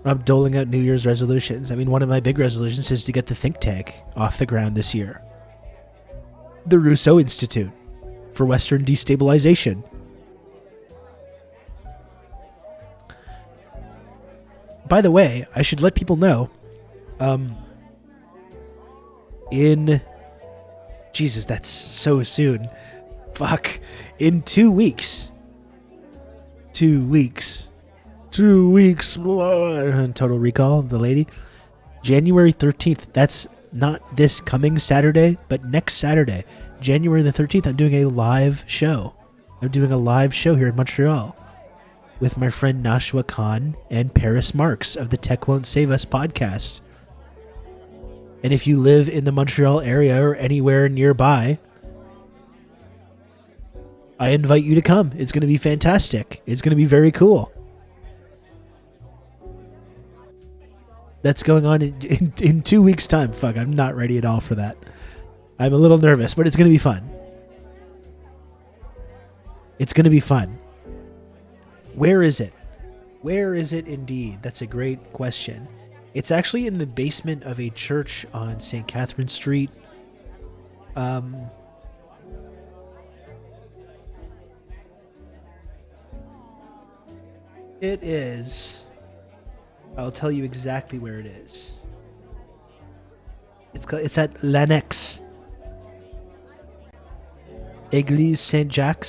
[SPEAKER 1] I'm doling out New Year's resolutions. I mean, one of my big resolutions is to get the think tank off the ground this year. The Rousseau Institute for Western Destabilization. By the way, I should let people know, Jesus, that's so soon. Fuck. In 2 weeks. 2 weeks. 2 weeks. Total Recall, the lady. January 13th. That's not this coming Saturday, but next Saturday, January the 13th, I'm doing a live show. I'm doing a live show here in Montreal with my friend Nashua Khan and Paris Marks of the Tech Won't Save Us podcast. And if you live in the Montreal area or anywhere nearby, I invite you to come. It's going to be fantastic. It's going to be very cool. That's going on in 2 weeks' time. Fuck, I'm not ready at all for that. I'm a little nervous, but it's going to be fun. It's going to be fun. Where is it? Where is it indeed? That's a great question. It's actually in the basement of a church on St. Catherine Street. It is. I'll tell you exactly where it is. It's at L'Annexe. Église Saint-Jacques,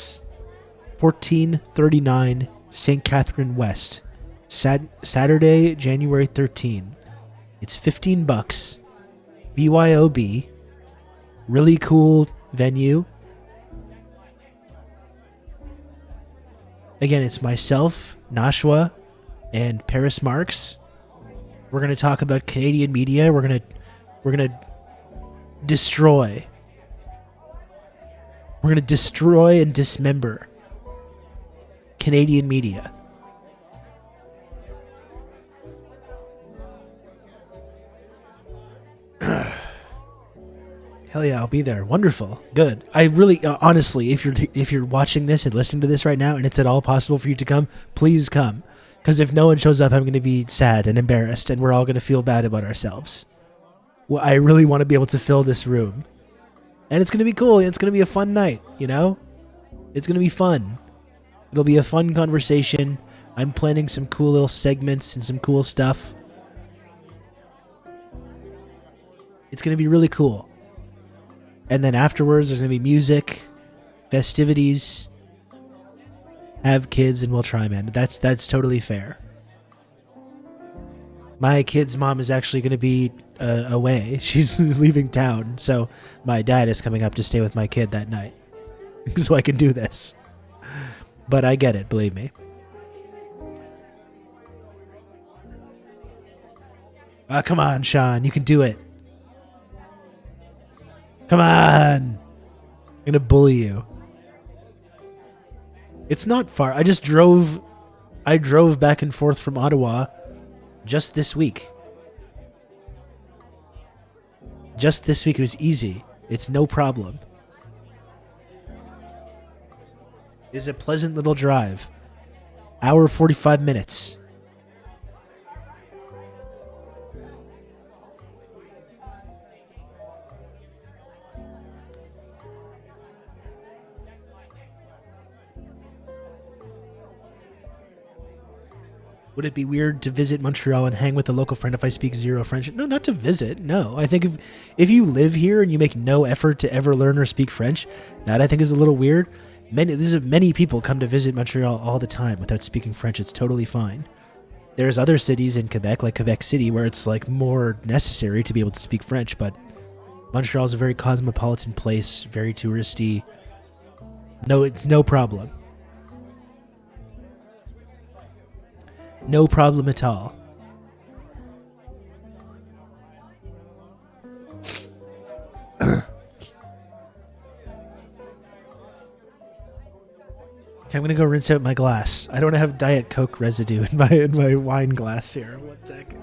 [SPEAKER 1] 1439 St. Catherine West. Saturday, January 13. It's $15. BYOB. Really cool venue. Again, it's myself, Nashua, and Paris Marks. We're going to talk about Canadian media. We're going to destroy. We're going to destroy and dismember Canadian media. Hell yeah, I'll be there. Wonderful. Good. I really, honestly, if you're watching this and listening to this right now and it's at all possible for you to come, please come. Because if no one shows up, I'm going to be sad and embarrassed and we're all going to feel bad about ourselves. Well, I really want to be able to fill this room. And it's going to be cool. It's going to be a fun night, you know? It's going to be fun. It'll be a fun conversation. I'm planning some cool little segments and some cool stuff. It's going to be really cool. And then afterwards, there's going to be music, festivities, have kids, and we'll try, man. That's totally fair. My kid's mom is actually going to be away. She's leaving town, so my dad is coming up to stay with my kid that night. So I can do this. But I get it, believe me. Come on, Sean. You can do it. Come on. gonna bully you. It's not far. I drove back and forth from Ottawa just this week. Just this week. It was easy. It's no problem. It's a pleasant little drive. Hour 45 minutes. Would it be weird to visit Montreal and hang with a local friend if I speak zero French? No, not to visit. No, I think if you live here and you make no effort to ever learn or speak French, that I think is a little weird. Many people come to visit Montreal all the time without speaking French. It's totally fine. There's other cities in Quebec, like Quebec City, where it's like more necessary to be able to speak French, but Montreal is a very cosmopolitan place, very touristy. No, it's no problem. No problem at all. Okay, I'm gonna go rinse out my glass. I don't have Diet Coke residue in my wine glass here. 1 sec.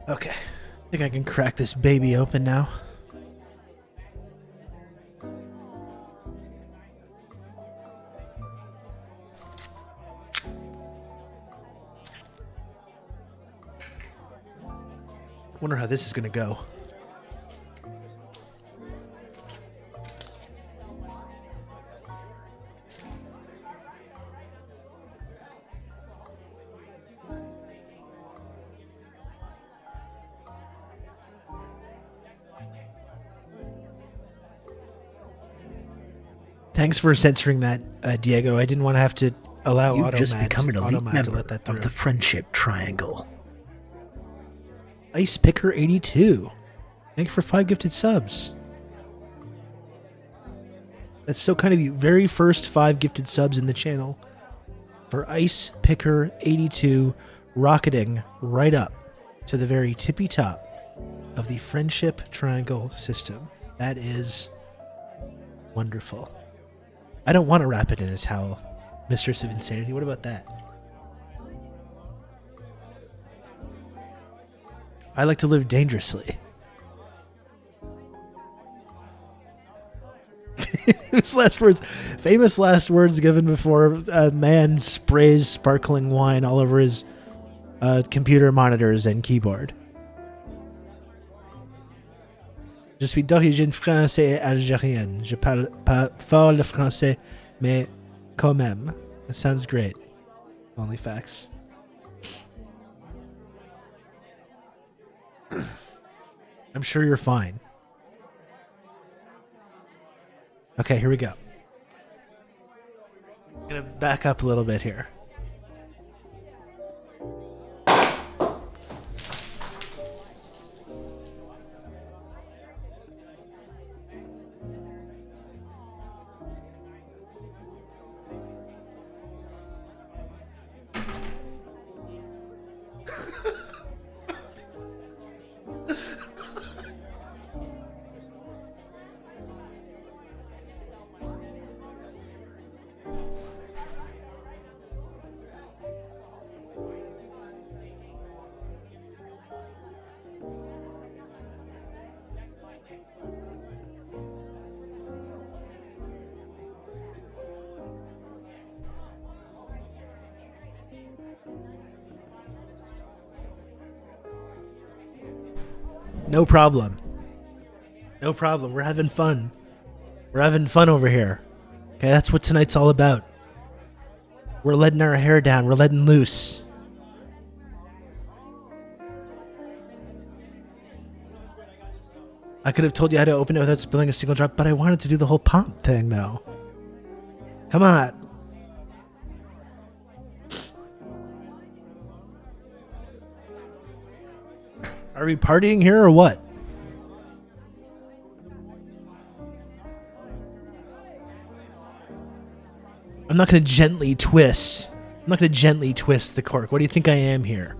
[SPEAKER 1] Okay, I think I can crack this baby open now. Wonder how this is gonna go. Thanks for censoring that, Diego. I didn't want to have to allow
[SPEAKER 3] You've just
[SPEAKER 1] Automat
[SPEAKER 3] become an elite
[SPEAKER 1] to
[SPEAKER 3] member
[SPEAKER 1] let that through.
[SPEAKER 3] of the Friendship Triangle.
[SPEAKER 1] Ice Picker 82. Thank you for 5 gifted subs. That's so kind of you. Very first 5 gifted subs in the channel for Ice Picker 82, rocketing right up to the very tippy top of the Friendship Triangle system. That is wonderful. I don't want to wrap it in a towel, Mistress of Insanity. What about that? I like to live dangerously. Famous last words given before a man sprays sparkling wine all over his computer monitors and keyboard. Je suis d'origine française et algérienne. Je parle pas fort le français, mais quand même. That sounds great. Only facts. I'm sure you're fine. Okay, here we go. I'm gonna back up a little bit here. No problem. No problem. We're having fun. We're having fun over here. Okay, that's what tonight's all about. We're letting our hair down. We're letting loose. I could have told you how to open it without spilling a single drop, but I wanted to do the whole pump thing, though. Come on. Are we partying here or what? I'm not going to gently twist. I'm not going to gently twist the cork. What do you think I am here?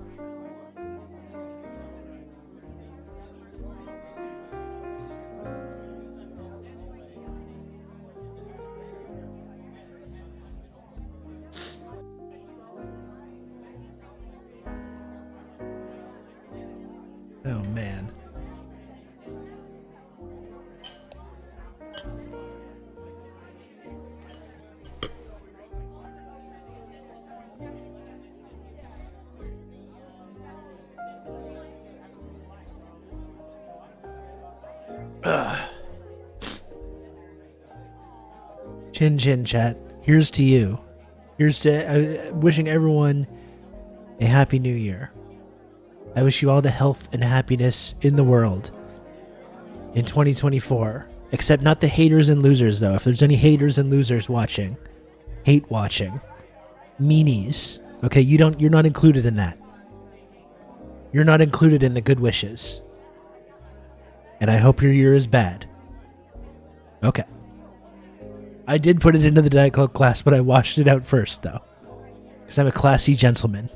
[SPEAKER 1] Oh, man. Chin chin chat. Here's to you. Here's to wishing everyone a happy new year. I wish you all the health and happiness in the world in 2024. Except not the haters and losers, though. If there's any haters and losers watching, hate watching, meanies. Okay, you're not included in that. You're not included in the good wishes. And I hope your year is bad. Okay. I did put it into the Diet Coke glass, but I washed it out first, though. Because I'm a classy gentleman.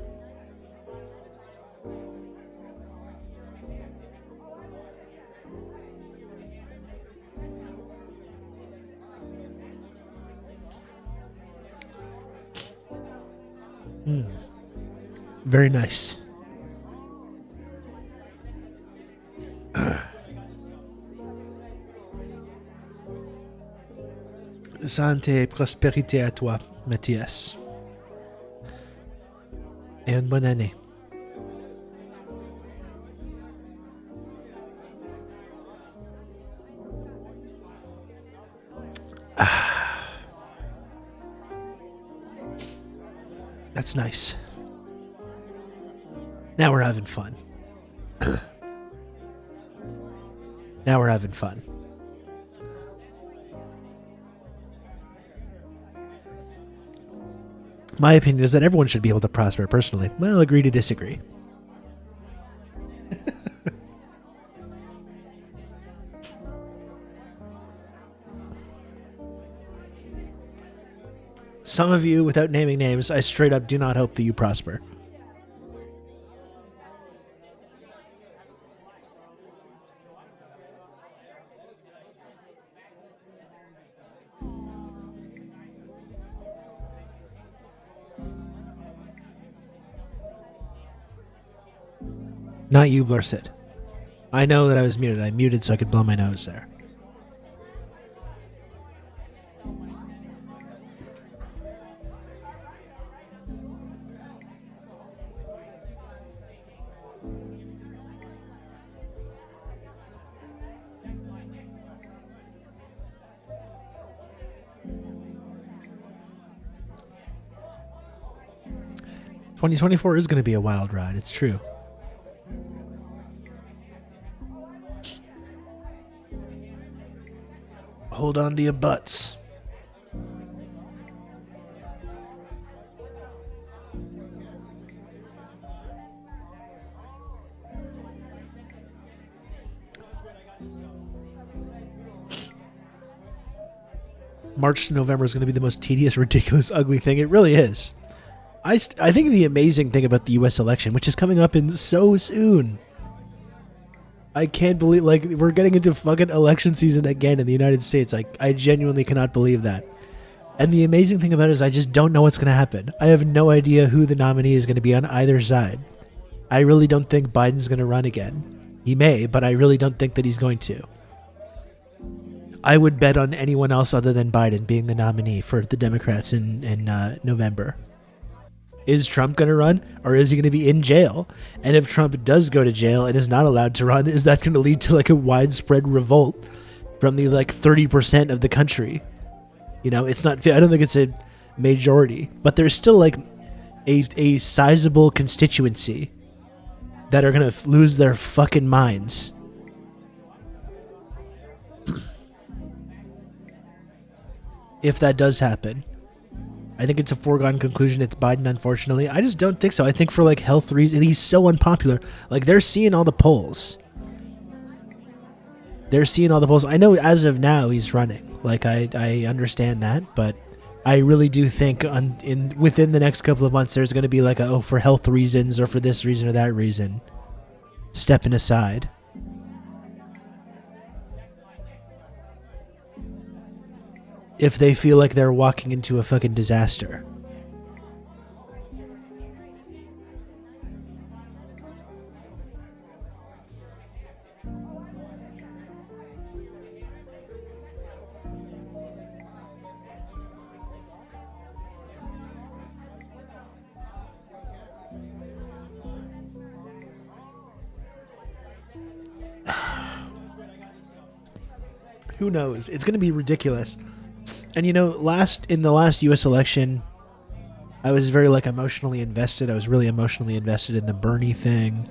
[SPEAKER 1] Very nice. Santé et prospérité à toi, Mathias. Et une bonne année. That's nice. Now we're having fun. Now we're having fun. My opinion is that everyone should be able to prosper personally. Well, agree to disagree. Some of you, without naming names, I straight up do not hope that you prosper. Not you, Blursit. I know that I was muted. I muted so I could blow my nose there. "2024 is going to be a wild ride. It's true. Hold on to your butts." March to November is going to be the most tedious, ridiculous, ugly thing. It really is. I think the amazing thing about the U.S. election, which is coming up in so soon, I can't believe, like, we're getting into fucking election season again in the United States. I genuinely cannot believe that. And the amazing thing about it is I just don't know what's going to happen. I have no idea who the nominee is going to be on either side. I really don't think Biden's going to run again. He may, but I really don't think that he's going to. I would bet on anyone else other than Biden being the nominee for the Democrats in November. Is Trump going to run, or is he going to be in jail? And if Trump does go to jail and is not allowed to run, is that going to lead to like a widespread revolt from the like 30% of the country? You know, it's not, I don't think it's a majority, but there's still like a sizable constituency that are going to lose their fucking minds if that does happen. I think it's a foregone conclusion it's Biden, unfortunately. I just don't think so. I think for like health reasons, he's so unpopular. Like they're seeing all the polls. I know as of now he's running. Like I understand that, but I really do think within the next couple of months there's going to be like for health reasons or for this reason or that reason, stepping aside. If they feel like they're walking into a fucking disaster. Who knows? It's going to be ridiculous. And in the last U.S. election, I was very emotionally invested. I was really emotionally invested in the Bernie thing,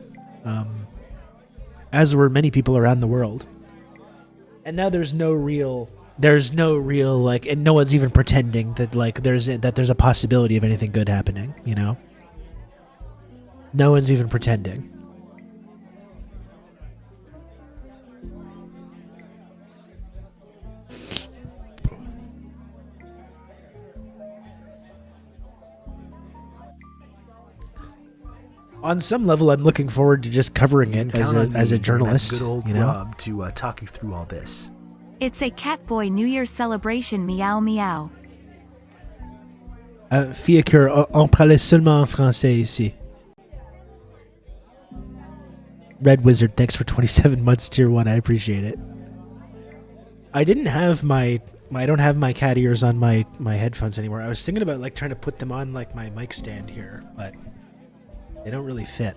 [SPEAKER 1] as were many people around the world. And now there's no real and no one's even pretending that there's a possibility of anything good happening. No one's even pretending. On some level, I'm looking forward to just covering it as a journalist.
[SPEAKER 5] Good old Rob to talk you through all this.
[SPEAKER 2] It's a Catboy New Year celebration, meow meow.
[SPEAKER 1] Fiacre, on parlait seulement en français ici. Red Wizard, thanks for 27 months tier 1. I appreciate it. I don't have my cat ears on my headphones anymore. I was thinking about trying to put them on my mic stand here, but they don't really fit.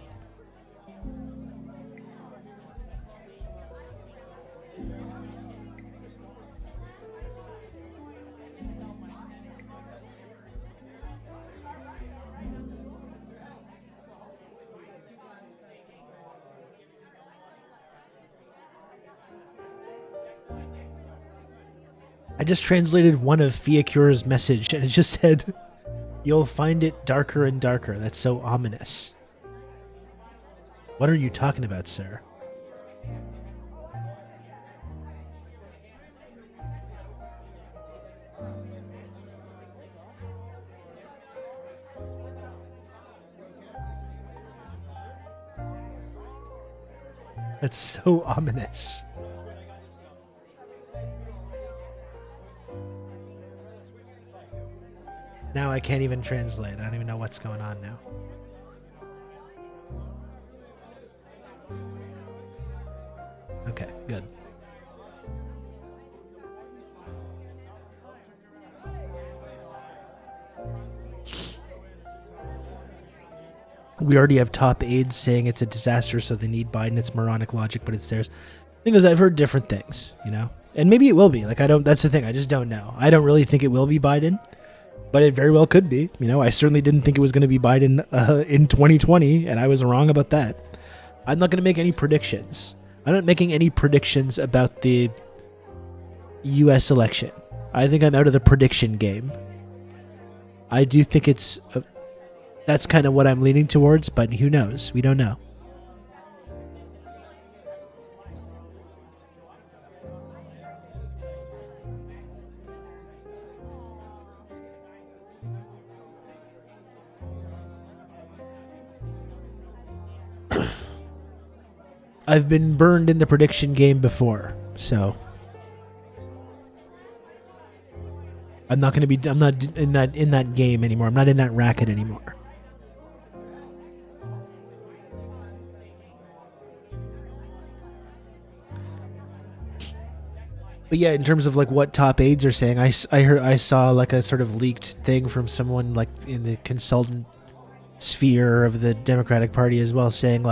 [SPEAKER 1] I just translated one of Fiacure's message and it just said, "You'll find it darker and darker." That's so ominous. What are you talking about, sir? That's so ominous. Now I can't even translate. I don't even know what's going on now. Okay, good. We already have top aides saying it's a disaster, so they need Biden. It's moronic logic, but it's theirs. The thing is, I've heard different things, and maybe it will be. That's the thing. I just don't know. I don't really think it will be Biden, but it very well could be. I certainly didn't think it was going to be Biden in 2020, and I was wrong about that. I'm not going to make any predictions. I'm not making any predictions about the U.S. election. I think I'm out of the prediction game. I do think that's kind of what I'm leaning towards, but who knows? We don't know. I've been burned in the prediction game before, so I'm not in that game anymore. I'm not in that racket anymore. But yeah, in terms of what top aides are saying, I saw a sort of leaked thing from someone in the consultant sphere of the Democratic Party as well, saying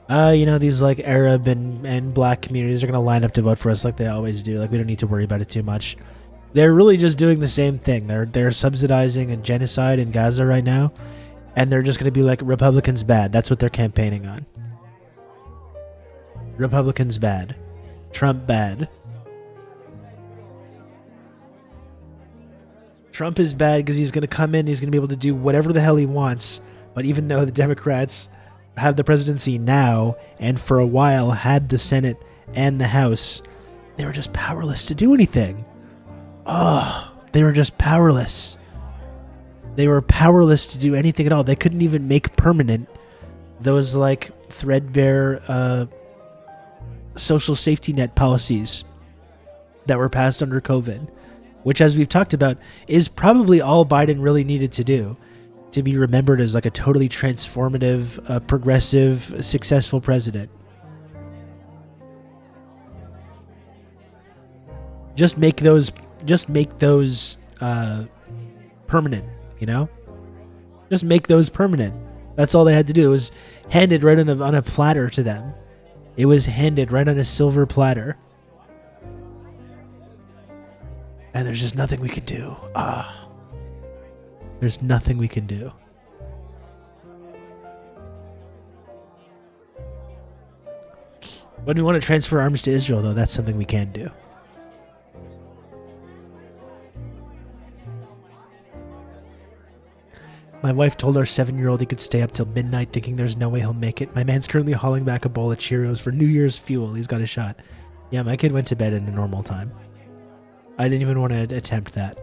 [SPEAKER 1] these Arab and black communities are going to line up to vote for us like they always do. We don't need to worry about it too much. They're really just doing the same thing. They're subsidizing a genocide in Gaza right now, and they're just going to be Republicans bad. That's what they're campaigning on. Republicans bad. Trump bad. Trump is bad because he's going to come in, he's going to be able to do whatever the hell he wants. But even though the Democrats have the presidency now and for a while had the Senate and the House, they were just powerless to do anything. Oh, they were just powerless. They were powerless to do anything at all. They couldn't even make permanent those like threadbare social safety net policies that were passed under COVID, which, as we've talked about, is probably all Biden really needed to do to be remembered as like a totally transformative, progressive, successful president. Just make those permanent, you know? Just make those permanent. That's all they had to do. It was handed right on a platter to them. It was handed right on a silver platter. And there's just nothing we can do. There's nothing we can do. When we want to transfer arms to Israel, though, that's something we can do. My wife told our 7-year-old he could stay up till midnight thinking there's no way he'll make it. My man's currently hauling back a bowl of Cheerios for New Year's fuel. He's got a shot. Yeah, my kid went to bed at a normal time. I didn't even want to attempt that.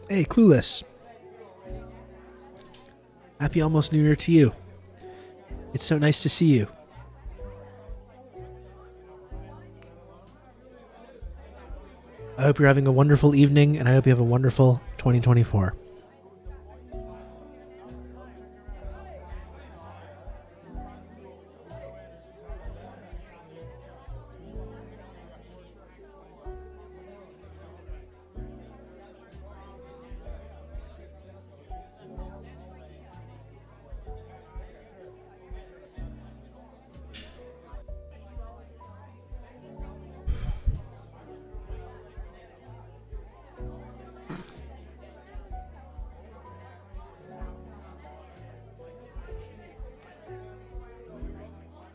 [SPEAKER 1] Hey, Clueless. Happy almost New Year to you. It's so nice to see you. I hope you're having a wonderful evening, and I hope you have a wonderful 2024.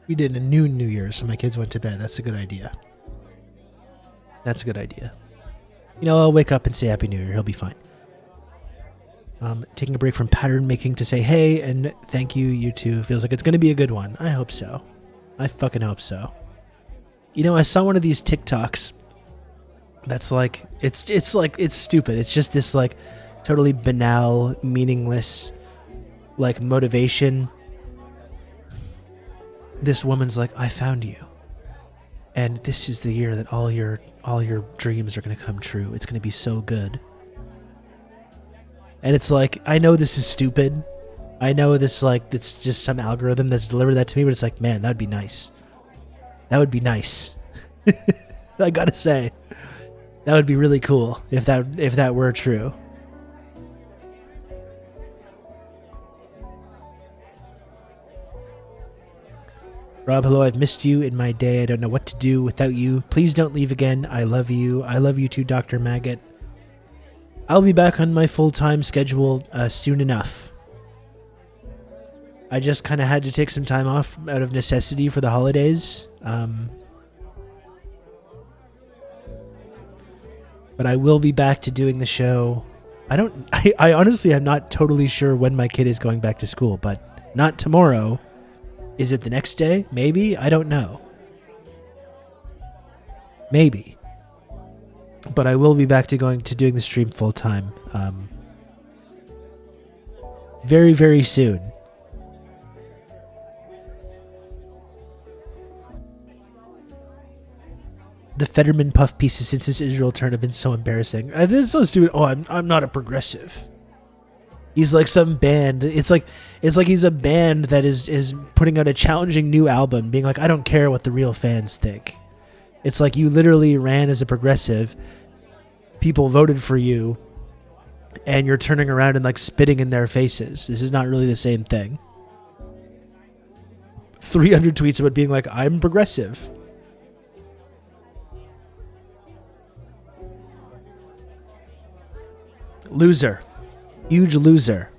[SPEAKER 1] We did a noon New Year's, so my kids went to bed. That's a good idea. That's a good idea. You know, I'll wake up and say Happy New Year. He'll be fine. Taking a break from pattern making to say hey and thank you, you two. Feels like it's going to be a good one. I hope so. I fucking hope so. You know, I saw one of these TikToks that's like, it's stupid. It's just this like totally banal, meaningless, like motivation. This woman's like, I found you. And this is the year that all your dreams are going to come true. It's going to be so good. And it's like, I know this is stupid. I know this, like, it's just some algorithm that's delivered that to me, but it's like, man, that would be nice. That would be nice. I gotta say, that would be really cool if that were true. Rob, hello, I've missed you in my day. I don't know what to do without you. Please don't leave again. I love you. I love you too, Dr. Maggot. I'll be back on my full-time schedule soon enough. I just kind of had to take some time off out of necessity for the holidays. But I will be back to doing the show. I honestly am not totally sure when my kid is going back to school, but not tomorrow. Is it the next day? Maybe? I don't know. Maybe. But I will be back to doing the stream full time. Very, very soon. The Fetterman puff pieces since his Israel turn have been so embarrassing. This is so stupid. Oh, I'm not a progressive. He's like some band. It's like he's a band that is putting out a challenging new album, being like, I don't care what the real fans think. It's like you literally ran as a progressive. People voted for you, and you're turning around and like spitting in their faces. This is not really the same thing. 300 tweets about being like, I'm progressive. Loser. Huge loser.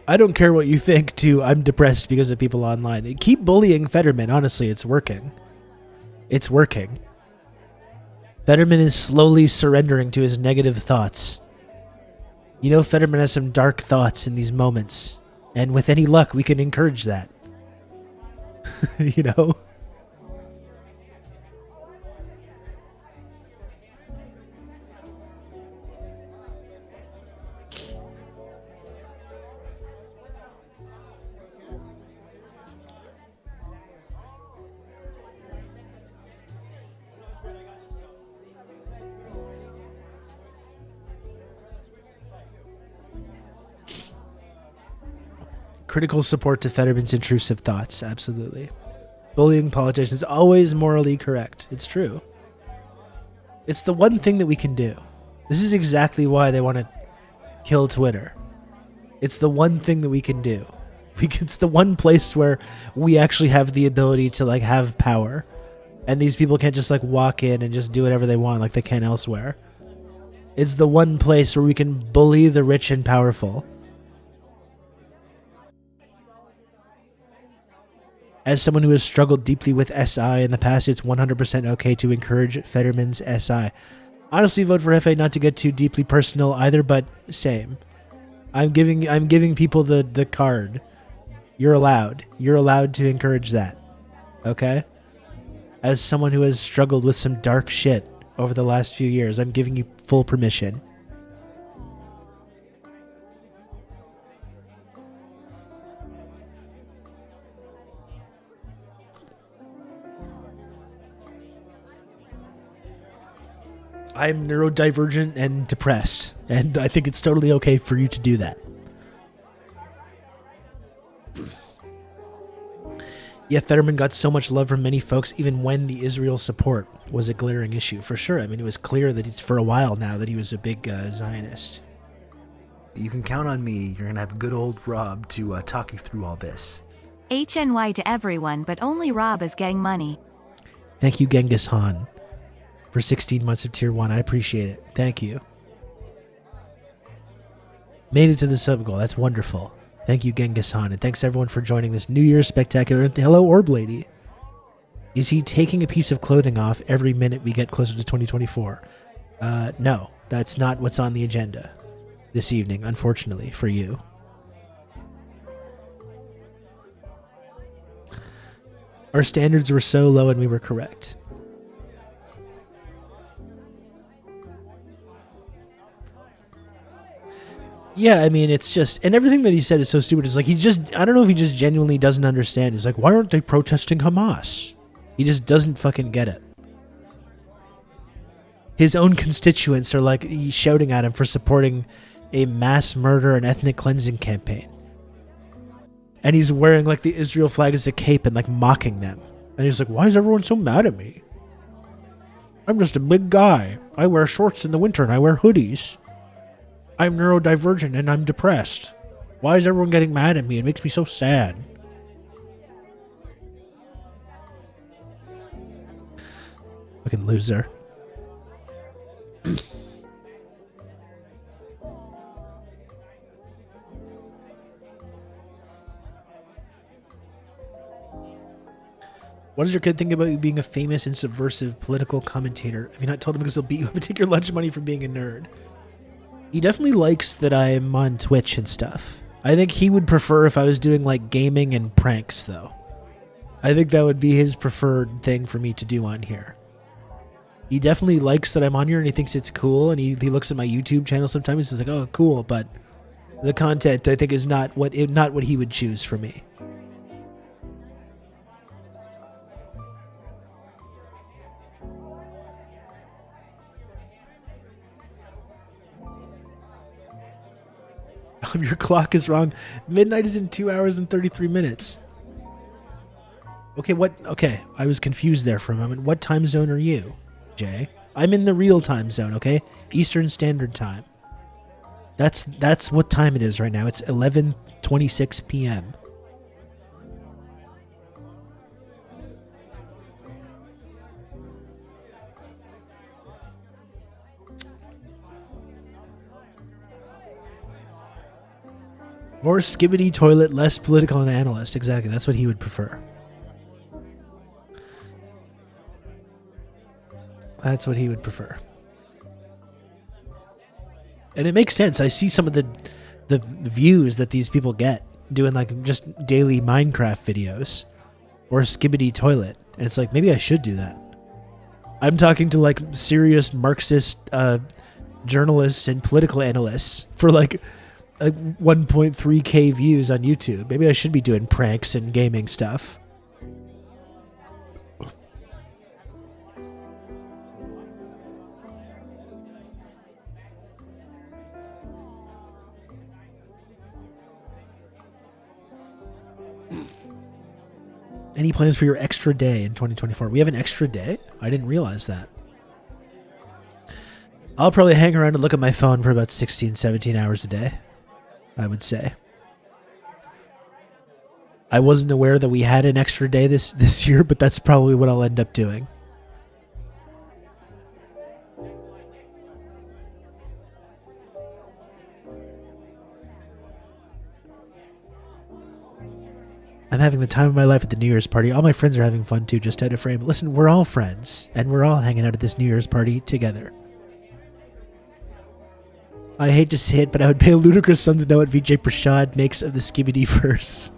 [SPEAKER 1] I don't care what you think, too. I'm depressed because of people online. Keep bullying Fetterman. Honestly, it's working. It's working. Fetterman is slowly surrendering to his negative thoughts. You know, Fetterman has some dark thoughts in these moments. And with any luck, we can encourage that. You know? Critical support to Fetterman's intrusive thoughts. Absolutely. Bullying politicians, always morally correct. It's true. It's the one thing that we can do. This is exactly why they want to kill Twitter. It's the one thing that we can do. It's the one place where we actually have the ability to like have power. And these people can't just like walk in and just do whatever they want like they can elsewhere. It's the one place where we can bully the rich and powerful. As someone who has struggled deeply with SI in the past, it's 100% okay to encourage Fetterman's SI. Honestly, vote for FA, not to get too deeply personal either, but same. I'm giving people the card. You're allowed. You're allowed to encourage that. Okay? As someone who has struggled with some dark shit over the last few years, I'm giving you full permission. I'm neurodivergent and depressed, and I think it's totally okay for you to do that. Yeah, Fetterman got so much love from many folks, even when the Israel support was a glaring issue, for sure. I mean, it was clear that he's, for a while now, that he was a big Zionist.
[SPEAKER 5] You can count on me. You're going to have good old Rob to talk you through all this.
[SPEAKER 2] HNY to everyone, but only Rob is getting money.
[SPEAKER 1] Thank you, Genghis Khan, for 16 months of Tier 1. I appreciate it. Thank you. Made it to the sub goal. That's wonderful. Thank you, Genghis Khan. And thanks, everyone, for joining this New Year's Spectacular. Hello, Orb Lady. Is he taking a piece of clothing off every minute we get closer to 2024? No, that's not what's on the agenda this evening, unfortunately, for you. Our standards were so low and we were correct. Yeah, I mean, it's just, and everything that he said is so stupid. It's like, I don't know if he just genuinely doesn't understand. He's like, why aren't they protesting Hamas? He just doesn't fucking get it. His own constituents are like shouting at him for supporting a mass murder and ethnic cleansing campaign. And he's wearing like the Israel flag as a cape and like mocking them. And he's like, why is everyone so mad at me? I'm just a big guy. I wear shorts in the winter and I wear hoodies. I'm neurodivergent and I'm depressed. Why is everyone getting mad at me? It makes me so sad. Fucking loser. What does your kid think about you being a famous and subversive political commentator? Have you not told him because he'll beat you up and take your lunch money for being a nerd? He definitely likes that I'm on Twitch and stuff. I think he would prefer if I was doing like gaming and pranks, though. I think that would be his preferred thing for me to do on here. He definitely likes that I'm on here and he thinks it's cool, and he looks at my YouTube channel sometimes. He's like, oh, cool, but the content I think is not what he would choose for me. Your clock is wrong. Midnight is in 2 hours and 33 minutes. Okay, what? Okay, I was confused there for a moment. What time zone are you? VJ. I'm in the real time zone, okay? Eastern Standard Time. That's what time it is right now. It's 11:26 p.m. More skibbity toilet, less political and analyst. Exactly. That's what he would prefer. That's what he would prefer. And it makes sense. I see some of the views that these people get doing like just daily Minecraft videos or skibbity toilet. And it's like, maybe I should do that. I'm talking to like serious Marxist journalists and political analysts for like 1.3k views on YouTube. Maybe I should be doing pranks and gaming stuff. Any plans for your extra day in 2024? We have an extra day? I didn't realize that. I'll probably hang around and look at my phone for about 16, 17 hours a day, I would say. I wasn't aware that we had an extra day this year, but that's probably what I'll end up doing. I'm having the time of my life at the New Year's party. All my friends are having fun too, just out of frame. Listen, we're all friends, and we're all hanging out at this New Year's party together. I hate to say it, but I would pay a ludicrous sum to know what VJ Prashad makes of the Skibbity verse.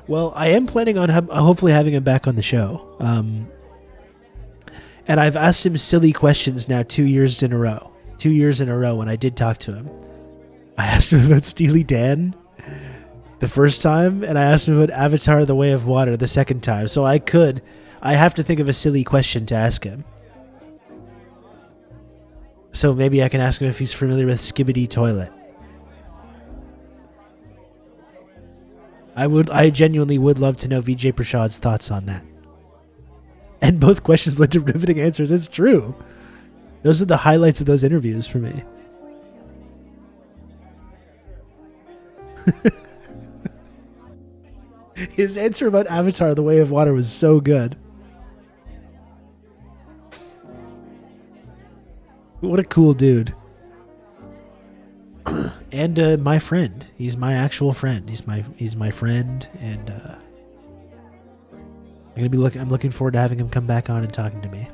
[SPEAKER 1] Well, I am planning on hopefully having him back on the show. And I've asked him silly questions now 2 years in a row. 2 years in a row when I did talk to him. I asked him about Steely Dan the first time, and I asked him about Avatar The Way of Water the second time. So I have to think of a silly question to ask him. So maybe I can ask him if he's familiar with Skibbity Toilet. I genuinely would love to know VJ Prashad's thoughts on that. And both questions led to riveting answers. It's true. Those are the highlights of those interviews for me. His answer about Avatar The Way of Water was so good. What a cool dude. And my friend. He's my actual friend. He's my friend, and I'm looking forward to having him come back on and talking to me.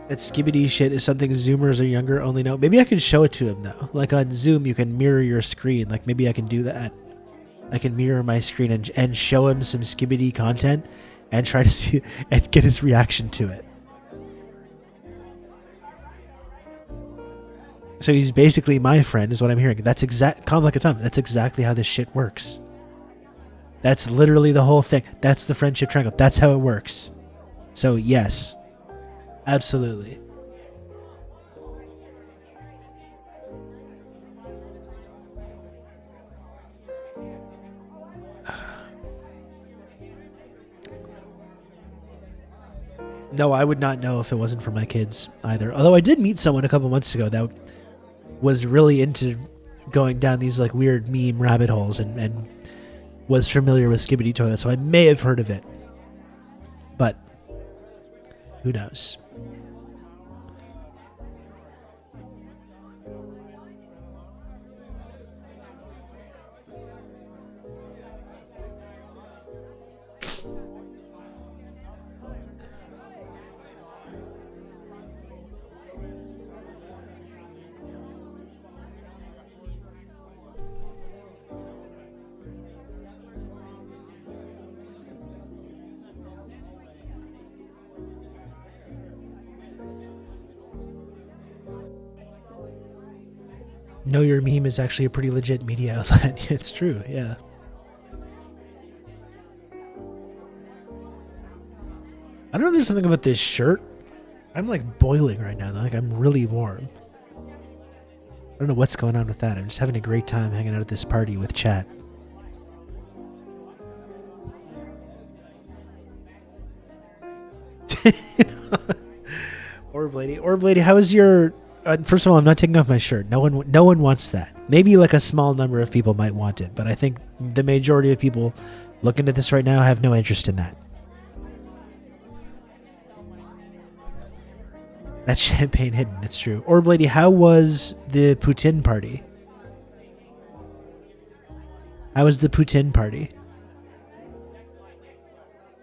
[SPEAKER 1] That skibbity shit is something Zoomers or younger only know. Maybe I can show it to him though. Like on Zoom, you can mirror your screen. Like maybe I can do that. I can mirror my screen and show him some skibbity content and try to see and get his reaction to it. So he's basically my friend, is what I'm hearing. That's calm like a time. That's exactly how this shit works. That's literally the whole thing. That's the friendship triangle. That's how it works. So yes, absolutely. No, I would not know if it wasn't for my kids either. Although I did meet someone a couple months ago that was really into going down these like weird meme rabbit holes and was familiar with Skibbity Toilet, so I may have heard of it. But who knows? Know Your Meme is actually a pretty legit media outlet. It's true, yeah. I don't know if there's something about this shirt. I'm like boiling right now, though. Like I'm really warm. I don't know what's going on with that. I'm just having a great time hanging out at this party with chat. Orb lady, how is your? First of all, I'm not taking off my shirt. No one wants that. Maybe like a small number of people might want it, but I think the majority of people looking at this right now have no interest in that. That's champagne hidden. It's true. Orb lady, how was the Putin party? How was the Putin party?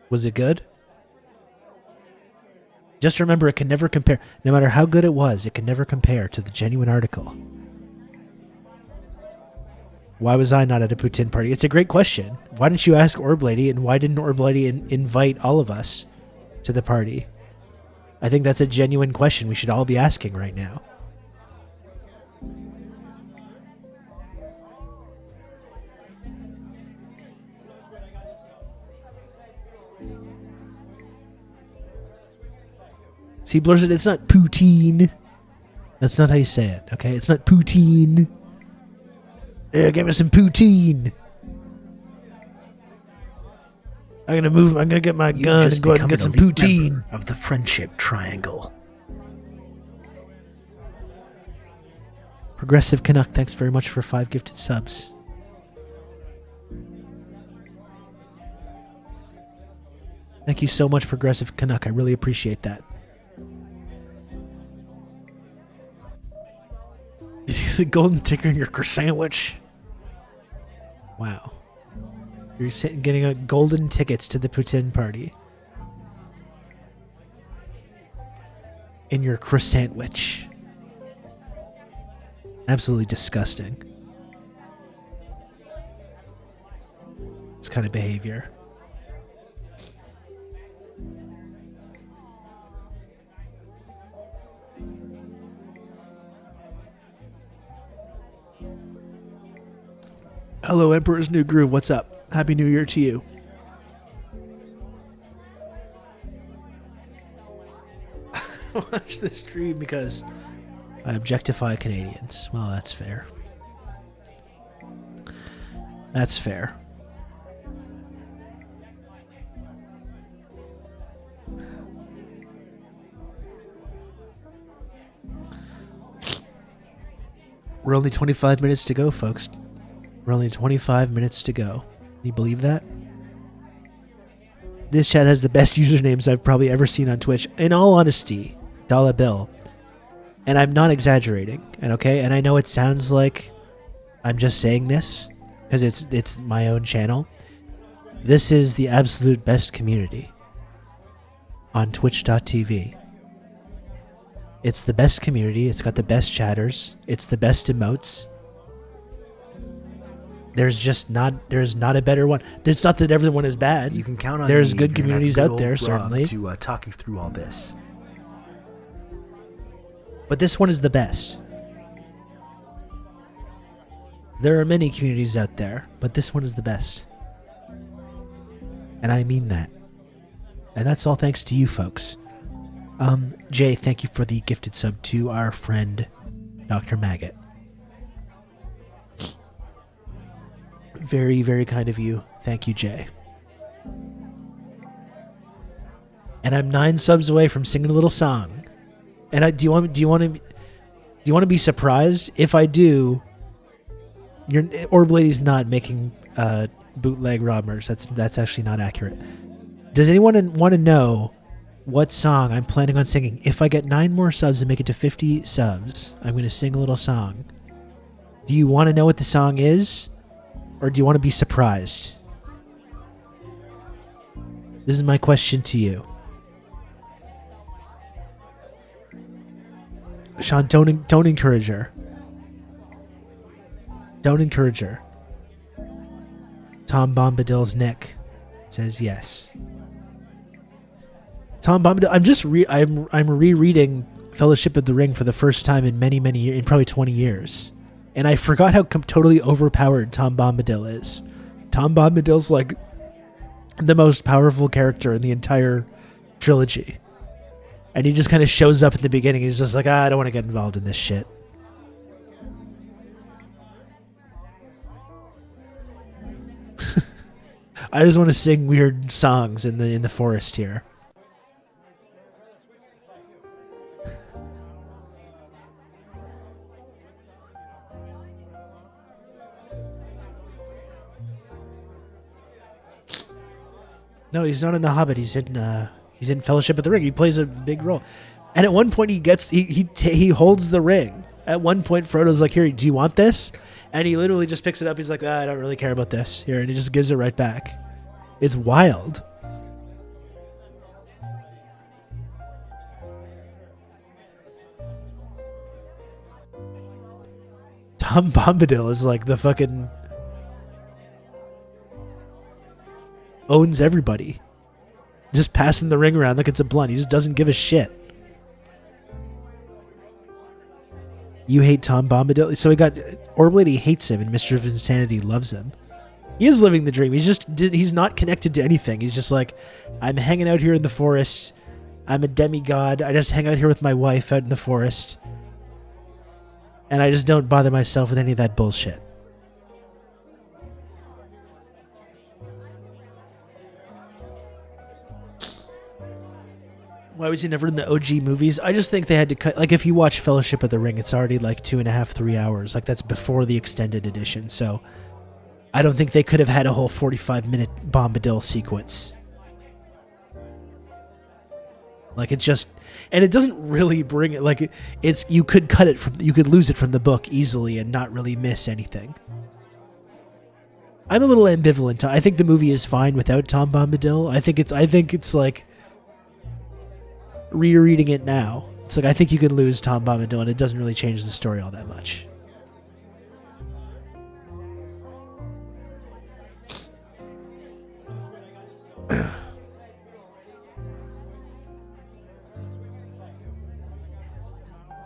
[SPEAKER 1] Was it good? Just remember, it can never compare. No matter how good it was, it can never compare to the genuine article. Why was I not at a Putin party? It's a great question. Why didn't you ask Orb Lady, and why didn't Orb Lady invite all of us to the party? I think that's a genuine question we should all be asking right now. See, Blur said it's not poutine. That's not how you say it, okay? It's not poutine. Yeah, give me some poutine. I'm gonna get my gun and go ahead and get some poutine.
[SPEAKER 3] Of the Friendship Triangle.
[SPEAKER 1] Progressive Canuck, thanks very much for 5 gifted subs. Thank you so much, Progressive Canuck. I really appreciate that. Did you get a golden ticker in your sandwich? Wow. You're getting a golden tickets to the Putin party. In your croissantwich. Absolutely disgusting. This kind of behavior. Hello, Emperor's New Groove. What's up? Happy New Year to you. Watch this stream because I objectify Canadians. Well, that's fair. That's fair. We're only 25 minutes to go, folks. We're only 25 minutes to go. Can you believe that? This chat has the best usernames I've probably ever seen on Twitch. In all honesty, Dollar Bill. And I'm not exaggerating. And I know it sounds like I'm just saying this because it's my own channel. This is the absolute best community on Twitch.tv. It's the best community. It's got the best chatters. It's the best emotes. There's not a better one. It's not that everyone is bad.
[SPEAKER 5] You can count on
[SPEAKER 1] There's
[SPEAKER 5] me.
[SPEAKER 1] good communities out there,
[SPEAKER 5] Rob
[SPEAKER 1] certainly.
[SPEAKER 5] To talk you through all this.
[SPEAKER 1] But this one is the best. There are many communities out there, but this one is the best. And I mean that. And that's all thanks to you folks. Jay, thank you for the gifted sub to our friend, Dr. Maggot. Very, very kind of you. Thank you, Jay. And I'm 9 subs away from singing a little song. And do you want to be surprised? If I do, your Orb Lady's not making bootleg Rob merch. That's actually not accurate. Does anyone want to know what song I'm planning on singing? If I get 9 more subs and make it to 50 subs, I'm going to sing a little song. Do you want to know what the song is? Or do you want to be surprised? This is my question to you. Sean, don't encourage her. Don't encourage her. Tom Bombadil's Nick says yes. Tom Bombadil, I'm rereading Fellowship of the Ring for the first time in many years, in probably 20 years. And I forgot how totally overpowered Tom Bombadil is. Tom Bombadil's like the most powerful character in the entire trilogy. And he just kind of shows up at the beginning. He's just like, I don't want to get involved in this shit. I just want to sing weird songs in the forest here. No, he's not in The Hobbit. He's in Fellowship of the Ring. He plays a big role. And at one point he holds the ring. At one point Frodo's like, "Here, do you want this?" And he literally just picks it up. He's like, "I don't really care about this." Here, and he just gives it right back. It's wild. Tom Bombadil is like the fucking owns everybody. Just passing the ring around like it's a blunt. He just doesn't give a shit. You hate Tom Bombadil? So we got Orb Lady hates him and Mistress of Insanity loves him. He is living the dream. He's not connected to anything. He's just like, I'm hanging out here in the forest. I'm a demigod. I just hang out here with my wife out in the forest. And I just don't bother myself with any of that bullshit. Why was he never in the OG movies? I just think they had to cut. Like, if you watch Fellowship of the Ring, it's already like 2.5, 3 hours. Like, that's before the extended edition. So, I don't think they could have had a whole 45-minute Bombadil sequence. Like, it just, and it doesn't really bring it. Like, it's, you could cut it from, you could lose it from the book easily and not really miss anything. I'm a little ambivalent. I think the movie is fine without Tom Bombadil. I think it's like, rereading it now, it's like I think you could lose Tom Bombadil and it doesn't really change the story all that much.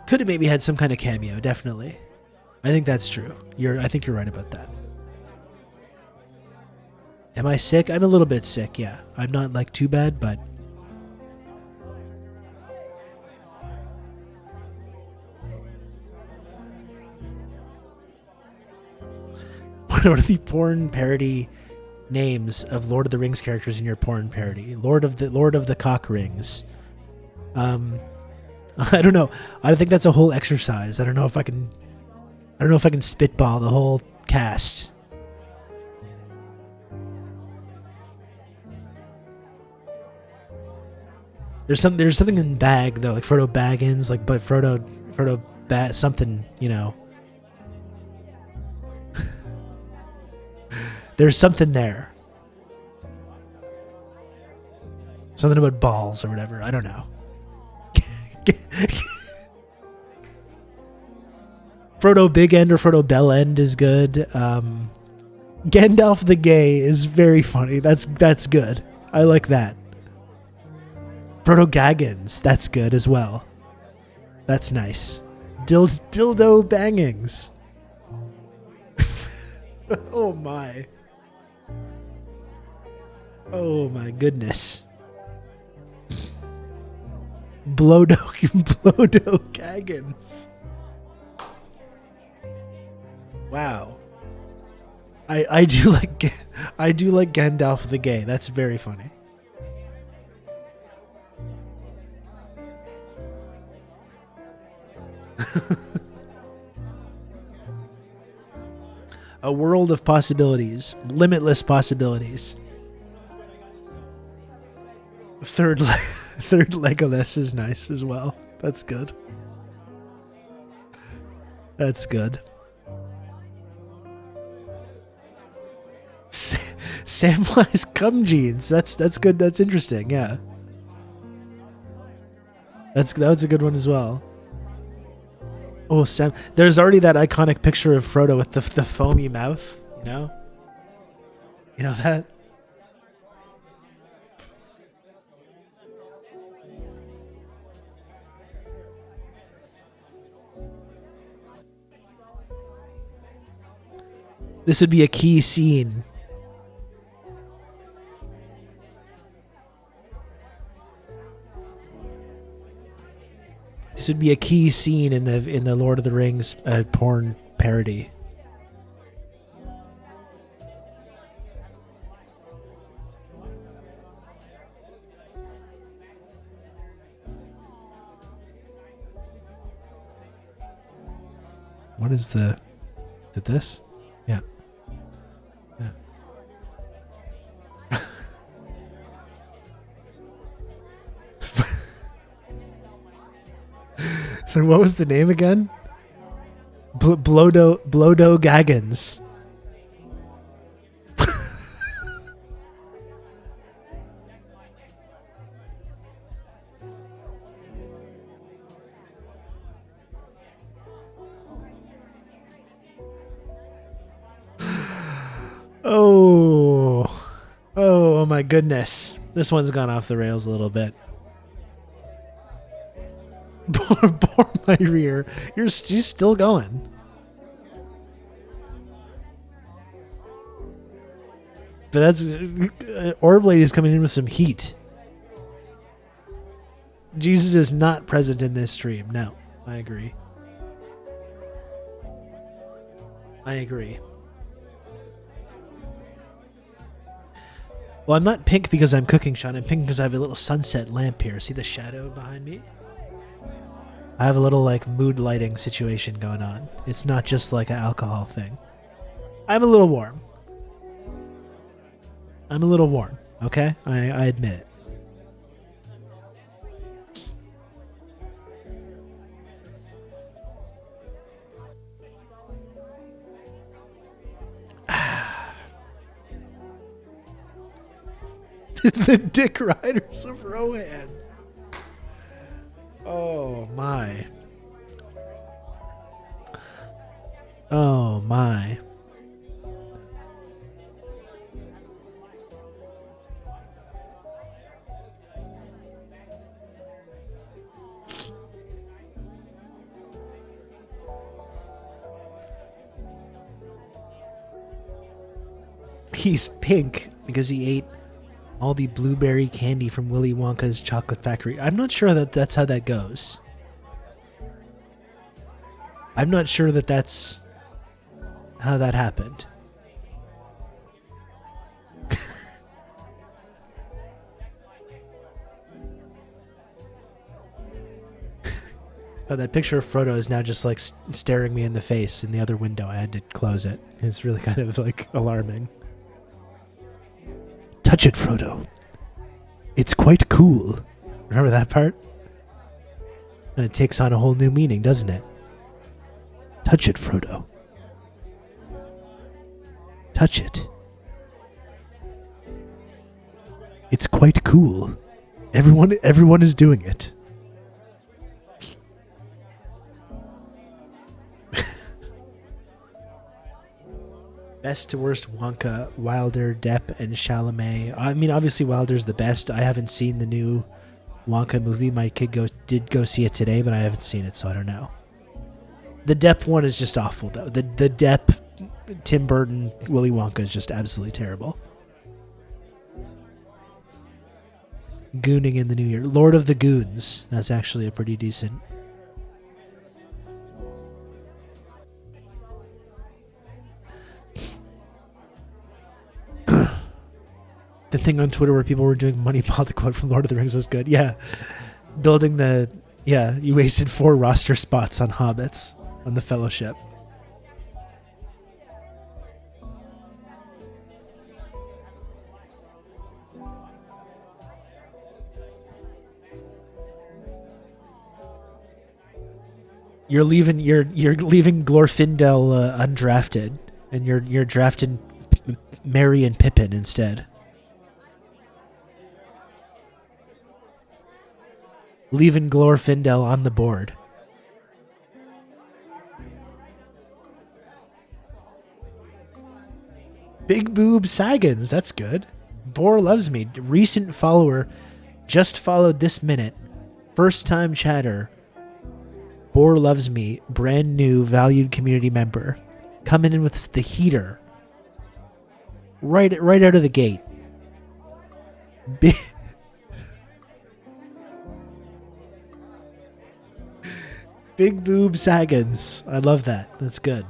[SPEAKER 1] Could have maybe had some kind of cameo, definitely. I think that's true. I think you're right about that. Am I sick? I'm a little bit sick, yeah. I'm not like too bad, but what are the porn parody names of Lord of the Rings characters in your porn parody? Lord of the Cock Rings. I don't know. I think that's a whole exercise. I don't know if I can spitball the whole cast. There's something in Bag though, like Frodo Baggins, like, but Frodo something, you know. There's something there. Something about balls or whatever. I don't know. Frodo Big End or Frodo Bell End is good. Gandalf the Gay is very funny. That's good. I like that. Frodo Gaggins, that's good as well. That's nice. Dildo Bangings. Oh my. Oh my goodness. Blodo Gaggins. Wow. I do like Gandalf the Gay. That's very funny. A world of possibilities, limitless possibilities. Third Legolas is nice as well. That's good. That's good. Samwise cum jeans. That's good. That's interesting. Yeah. That was a good one as well. Oh, Sam. There's already that iconic picture of Frodo with the foamy mouth. You know. You know that. This would be a key scene. This would be a key scene in the Lord of the Rings porn parody. What is the... Is it this? Yeah. Yeah. So what was the name again? Blodo Gaggins. Oh my goodness. This one's gone off the rails a little bit. Bore my rear. She's still going. But that's Orb Lady's coming in with some heat. Jesus is not present in this stream. No, I agree. I agree. Well, I'm not pink because I'm cooking, Sean. I'm pink because I have a little sunset lamp here. See the shadow behind me? I have a little like mood lighting situation going on. It's not just like an alcohol thing. I'm a little warm. I'm a little warm, okay? I admit it. The Dick Riders of Rohan. Oh my. Oh my. He's pink because he ate all the blueberry candy from Willy Wonka's chocolate factory. I'm not sure that that's how that goes. I'm not sure that that's how that happened. But that picture of Frodo is now just like staring me in the face in the other window. I had to close it. It's really kind of like alarming. Touch it, Frodo. It's quite cool. Remember that part? And it takes on a whole new meaning, doesn't it? Touch it, Frodo. Touch it. It's quite cool. Everyone is doing it. Best to worst Wonka, Wilder, Depp, and Chalamet. I mean, obviously Wilder's the best. I haven't seen the new Wonka movie. My kid did go see it today, but I haven't seen it, so I don't know. The Depp one is just awful, though. The Depp, Tim Burton, Willy Wonka is just absolutely terrible. Gooning in the New Year. Lord of the Goons. That's actually a pretty decent. The thing on Twitter where people were doing Moneyball, the quote from Lord of the Rings was good. Yeah. Building the... Yeah, you wasted 4 roster spots on Hobbits on the Fellowship. You're leaving Glorfindel undrafted, and you're drafting Merry and Pippin instead. Leaving Glorfindel on the board. Big Boob Saggins, that's good. Boar loves me. Recent follower, just followed this minute. First time chatter. Boar loves me. Brand new valued community member. Coming in with the heater. Right out of the gate. Big Boob Saggins. I love that. That's good.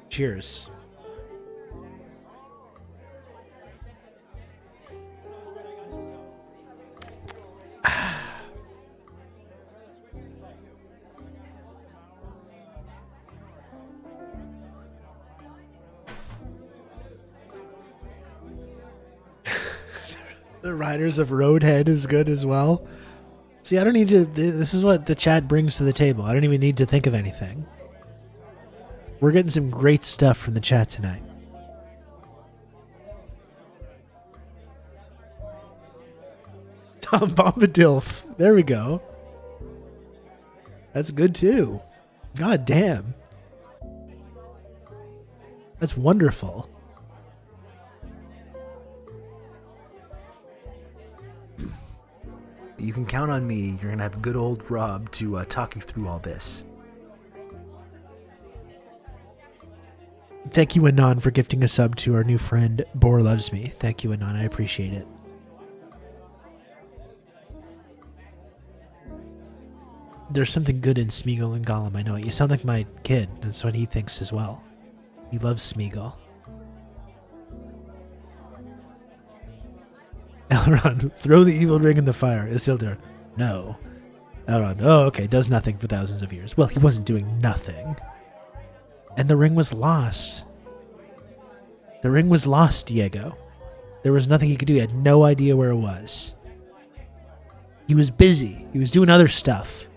[SPEAKER 1] Cheers. The Riders of Roadhead is good as well. See, I don't need to. This is what the chat brings to the table. I don't even need to think of anything. We're getting some great stuff from the chat tonight. Tom Bombadilf. There we go. That's good too. God damn. That's wonderful.
[SPEAKER 5] You can count on me. You're gonna have good old Rob to talk you through all this.
[SPEAKER 1] Thank you, Anon, for gifting a sub to our new friend, Boar Loves Me. Thank you, Anon. I appreciate it. There's something good in Smeagol and Gollum. I know it. You sound like my kid. That's what he thinks as well. He loves Smeagol. Elrond, throw the evil ring in the fire. Isildur, no. Elrond, oh, okay, does nothing for thousands of years. Well, he wasn't doing nothing. And the ring was lost. The ring was lost, Diego. There was nothing he could do. He had no idea where it was. He was busy. He was doing other stuff.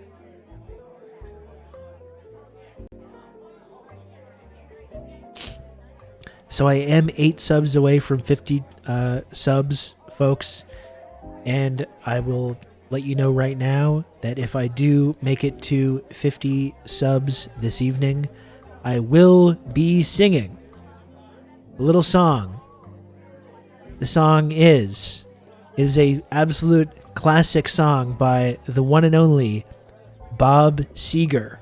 [SPEAKER 1] So I am 8 subs away from 50 subs, folks. And I will let you know right now that if I do make it to 50 subs this evening, I will be singing a little song. The song is a absolute classic song by the one and only Bob Seger.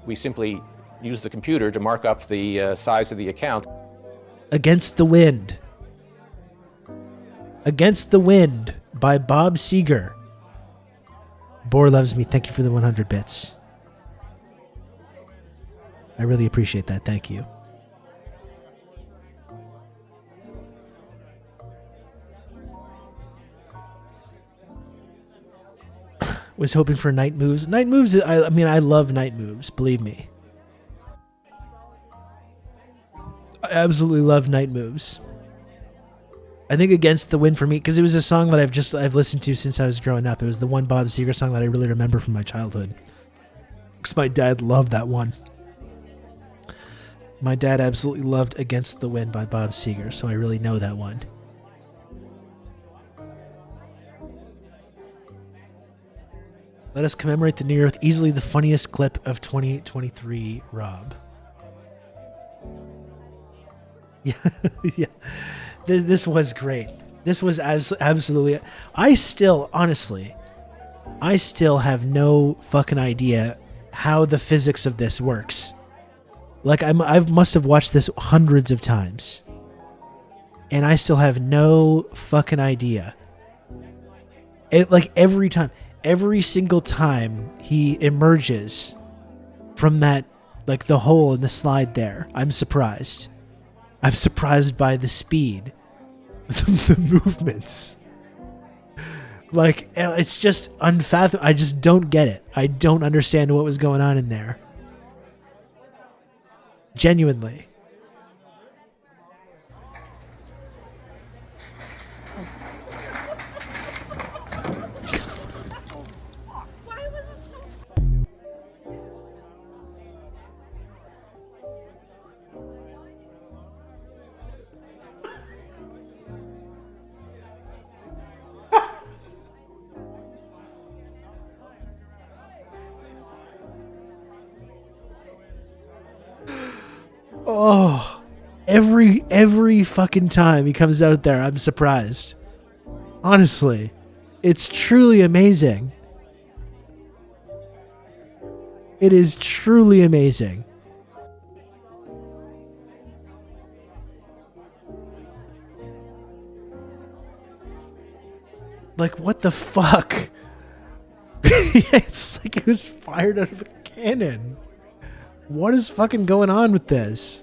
[SPEAKER 6] We simply use the computer to mark up the size of the account.
[SPEAKER 1] Against the Wind. Against the Wind by Bob Seger. Boar Loves Me. Thank you for the 100 bits. I really appreciate that. Thank you. Was hoping for Night Moves. Night Moves, I mean, I love Night Moves, believe me. I absolutely love Night Moves. I think Against the Wind for me, because it was a song that I've listened to since I was growing up. It was the one Bob Seger song that I really remember from my childhood. Because my dad loved that one. My dad absolutely loved Against the Wind by Bob Seger, so I really know that one. Let us commemorate the New Year with easily the funniest clip of 2023, Rob. Yeah, yeah. This was great. This was absolutely... I still have no fucking idea how the physics of this works. Like, I must have watched this hundreds of times. And I still have no fucking idea. Like, every single time he emerges from that, like, the hole in the slide there, I'm surprised. I'm surprised by the speed, the movements. Like, it's just unfathomable. I just don't get it. I don't understand what was going on in there. Genuinely. Oh, every fucking time he comes out there, I'm surprised. Honestly, it's truly amazing. It is truly amazing. Like, what the fuck? It's like it was fired out of a cannon. What is fucking going on with this?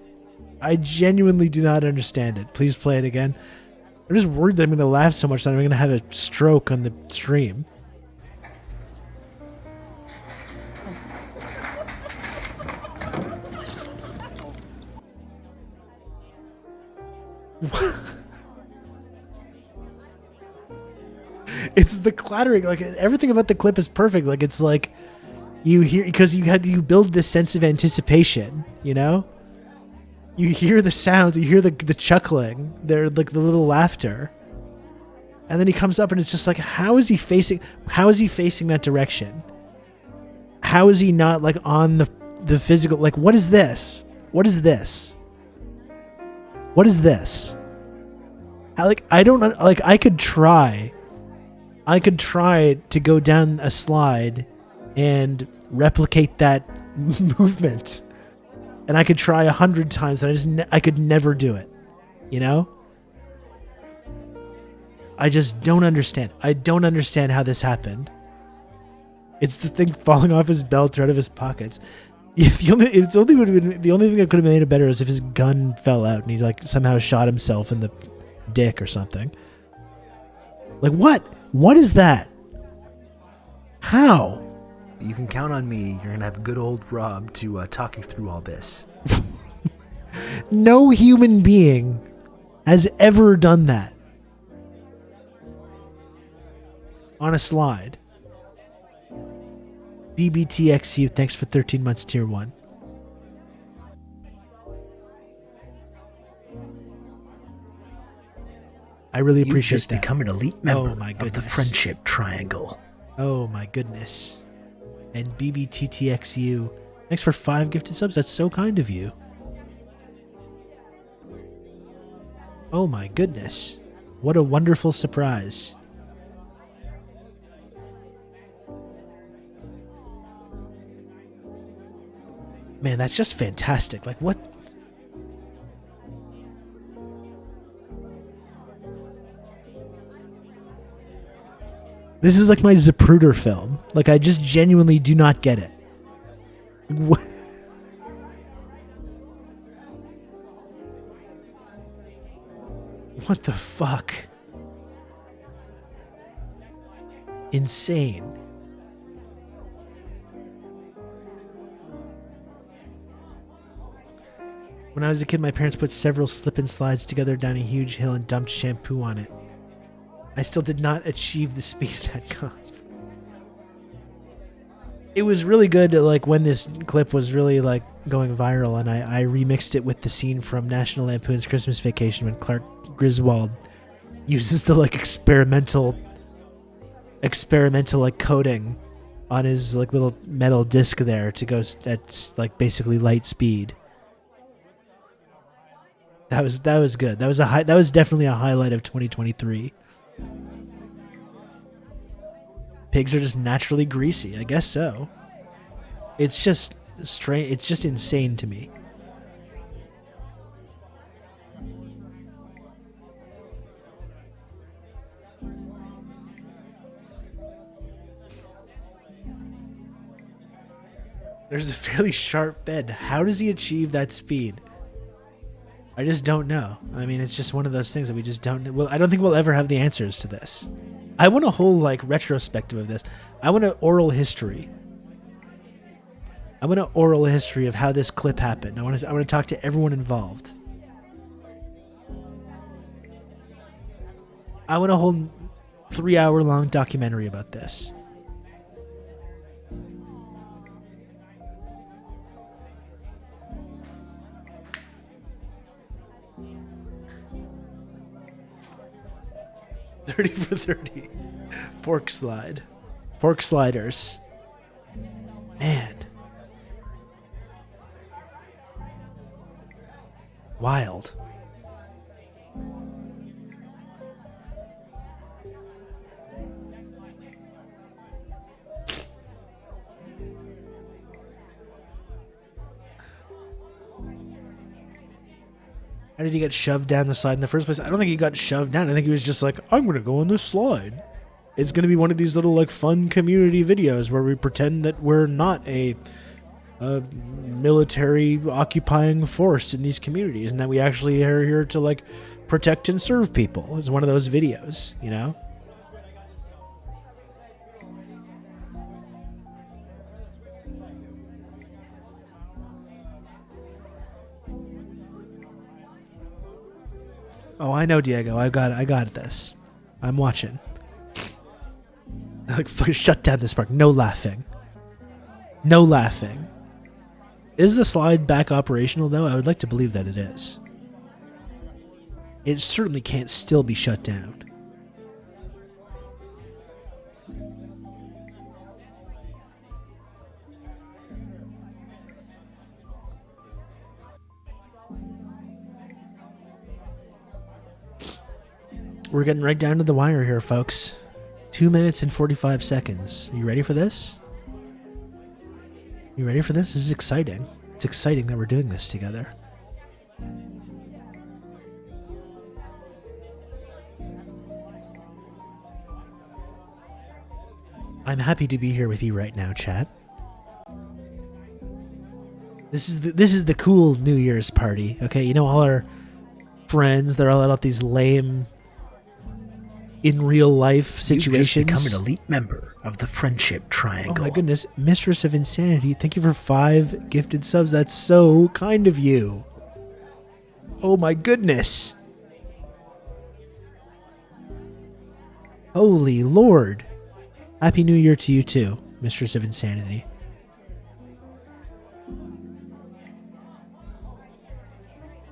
[SPEAKER 1] I genuinely do not understand it. Please play it again. I'm just worried that I'm going to laugh so much that I'm going to have a stroke on the stream. It's the clattering. Like everything about the clip is perfect. Like it's like you hear because you build this sense of anticipation. You know, you hear the sounds, you hear the chuckling, they're like the little laughter, and then he comes up and it's just like, how is he facing that direction? How is he not like on the physical? Like, what is this? What is this? What is this? I don't like. I could try to go down a slide and replicate that movement, and I could try 100 times, and I could never do it. You know? I just don't understand. I don't understand how this happened. It's the thing falling off his belt or out of his pockets. The only thing that could have made it better is if his gun fell out and he like somehow shot himself in the dick or something. Like what? What is that? How?
[SPEAKER 5] You can count on me. You're gonna have good old Rob to talk you through all this.
[SPEAKER 1] No human being has ever done that on a slide. BBTXU, thanks for 13 months, tier 1. I really appreciate
[SPEAKER 3] You've just
[SPEAKER 1] that.
[SPEAKER 3] become an elite member
[SPEAKER 1] my
[SPEAKER 3] of the
[SPEAKER 1] goodness.
[SPEAKER 3] Friendship Triangle.
[SPEAKER 1] Oh my goodness. And BBTTXU, thanks for 5 gifted subs. That's so kind of you. Oh my goodness. What a wonderful surprise. Man, that's just fantastic. Like, what? This is like my Zapruder film. Like, I just genuinely do not get it. What? What the fuck? Insane. When I was a kid, my parents put several slip-and slides together down a huge hill and dumped shampoo on it. I still did not achieve the speed of that comp. It was really good, like, when this clip was really, like, going viral, and I remixed it with the scene from National Lampoon's Christmas Vacation when Clark Griswold uses the, like, experimental, like, coating on his, like, little metal disc there to go at, like, basically light speed. That was good. That was definitely a highlight of 2023. Pigs are just naturally greasy. I guess so. It's just strange. It's just insane to me. There's a fairly sharp bend. How does he achieve that speed? I just don't know. I mean, it's just one of those things that we just don't know. Well, I don't think we'll ever have the answers to this. I want a whole, like, retrospective of this. I want an oral history. I want an oral history of how this clip happened. I want to talk to everyone involved. I want a whole 3-hour-long documentary about this. $30 for 30. Pork slide. Pork sliders. Man. Wild. How did he get shoved down the slide in the first place? I don't think he got shoved down. I think he was just like, I'm going to go on this slide. It's going to be one of these little, like, fun community videos where we pretend that we're not a military occupying force in these communities and that we actually are here to, like, protect and serve people. It's one of those videos, you know? Oh, I know, Diego. I got this. I'm watching. Like, fucking shut down this park. No laughing. No laughing. Is the slide back operational, though? I would like to believe that it is. It certainly can't still be shut down. We're getting right down to the wire here, folks. 2 minutes and 45 seconds. You ready for this? You ready for this? This is exciting. It's exciting that we're doing this together. I'm happy to be here with you right now, chat. This is the cool New Year's party, okay? You know, all our friends, they're all out these lame in real life situations.
[SPEAKER 3] You've just become an elite member of the Friendship Triangle.
[SPEAKER 1] Oh my goodness, Mistress of Insanity, thank you for 5 gifted subs. That's so kind of you. Oh my goodness. Holy Lord. Happy New Year to you too, Mistress of Insanity.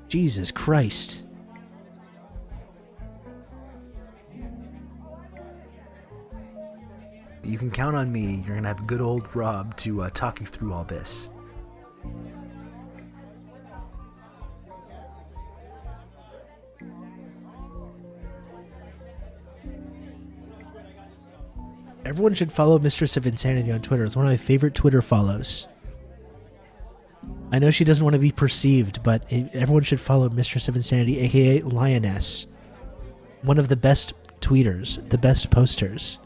[SPEAKER 1] Jesus Christ.
[SPEAKER 5] You can count on me. You're going to have good old Rob to talk you through all this.
[SPEAKER 1] Everyone should follow Mistress of Insanity on Twitter. It's one of my favorite Twitter follows. I know she doesn't want to be perceived, but everyone should follow Mistress of Insanity, aka Lioness. One of the best tweeters, the best posters.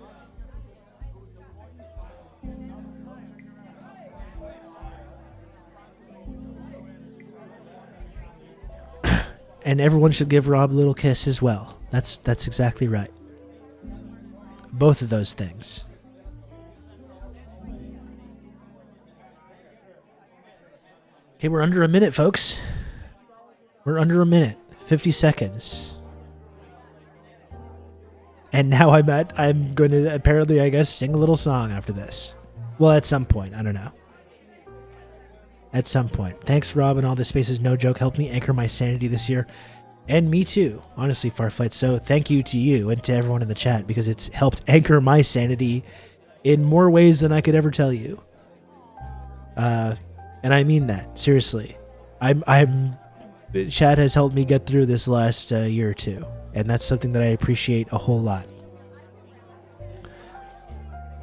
[SPEAKER 1] And everyone should give Rob a little kiss as well. That's exactly right. Both of those things. Okay, we're under a minute, folks. We're under a minute. 50 seconds. And now I'm going to apparently, I guess, sing a little song after this. Well, at some point. I don't know. At some point. Thanks, Rob, and all the spaces. No joke. Helped me anchor my sanity this year. And me too. Honestly, Farflight. So thank you to you and to everyone in the chat because it's helped anchor my sanity in more ways than I could ever tell you. And I mean that. Seriously. Chat has helped me get through this last year or two. And that's something that I appreciate a whole lot.